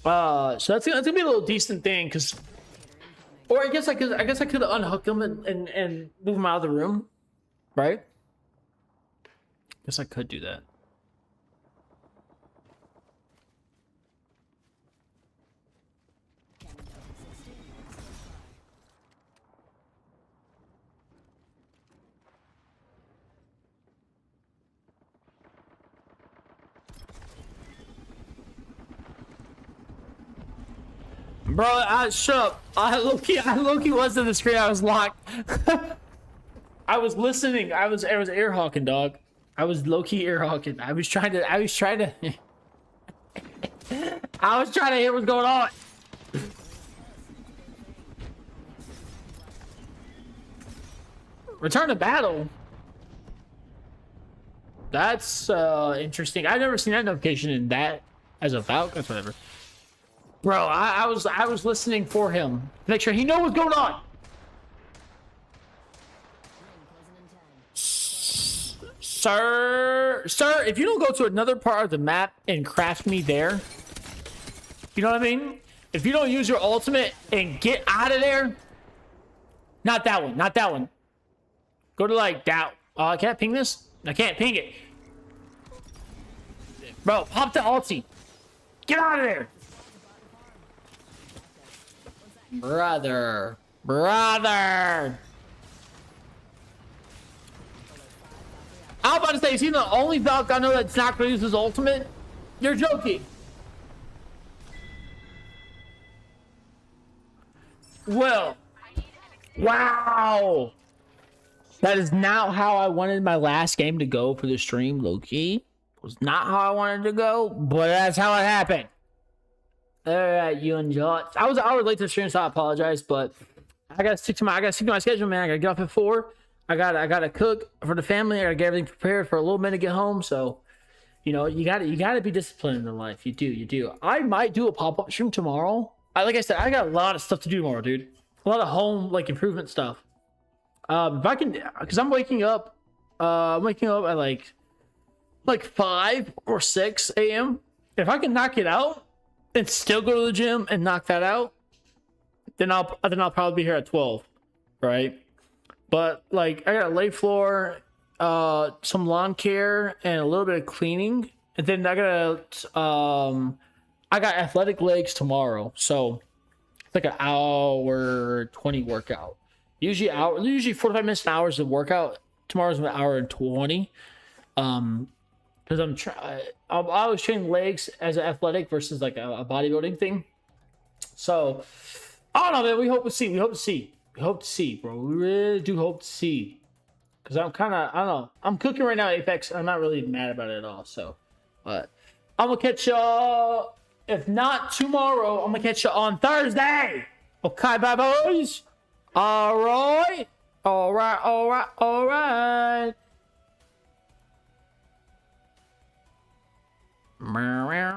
So that's gonna be a little decent thing, cause, or I guess I could unhook them and move them out of the room, right? Guess I could do that. Bro, shut up. I low-key was in the screen. I was locked. I was listening. I was ear hawking, dog. I was low-key ear hawking. I was trying to I was trying to hear what's going on. Return to battle. That's interesting. I've never seen that notification in that as a Valk. That's whatever. Bro, I was listening for him to make sure he knows what's going on. Sir, if you don't go to another part of the map and craft me there, you know what I mean? If you don't use your ultimate and get out of there, not that one, not that one. Go to like that. I can't ping this. I can't ping it. Bro, pop the ulti. Get out of there. Brother. I was about to say, is he the only Valk I know that's not going to use his ultimate? You're joking. Well, wow. That is not how I wanted my last game to go for the stream, low-key. Was not how I wanted to go, but that's how it happened. Alright, you and Jots. I was an hour late to the stream, so I apologize, but I gotta stick to my schedule, man. I gotta get off at 4. I gotta cook for the family. I gotta get everything prepared for a little minute to get home. So, you know, you gotta be disciplined in life. You do. I might do a pop-up stream tomorrow. Like I said, I got a lot of stuff to do tomorrow, dude. A lot of home like improvement stuff. If I can, because I'm waking up at like 5 or 6 a.m. If I can knock it out and still go to the gym and knock that out, then I'll probably be here at 12, right? But like I got a lay floor, some lawn care, and a little bit of cleaning, and then I got athletic legs tomorrow, so it's like an hour 20 workout. Usually 45 minutes an hour is the workout. Tomorrow's an hour and 20. Because I always train legs as an athletic versus like a bodybuilding thing. So I don't know, man. We hope to see, bro. We really do hope to see. Because I don't know. I'm cooking right now at Apex. I'm not really mad about it at all. So, but I'm gonna catch y'all. If not tomorrow, I'm gonna catch y'all on Thursday. Okay, bye, boys. All right. Meow, meow.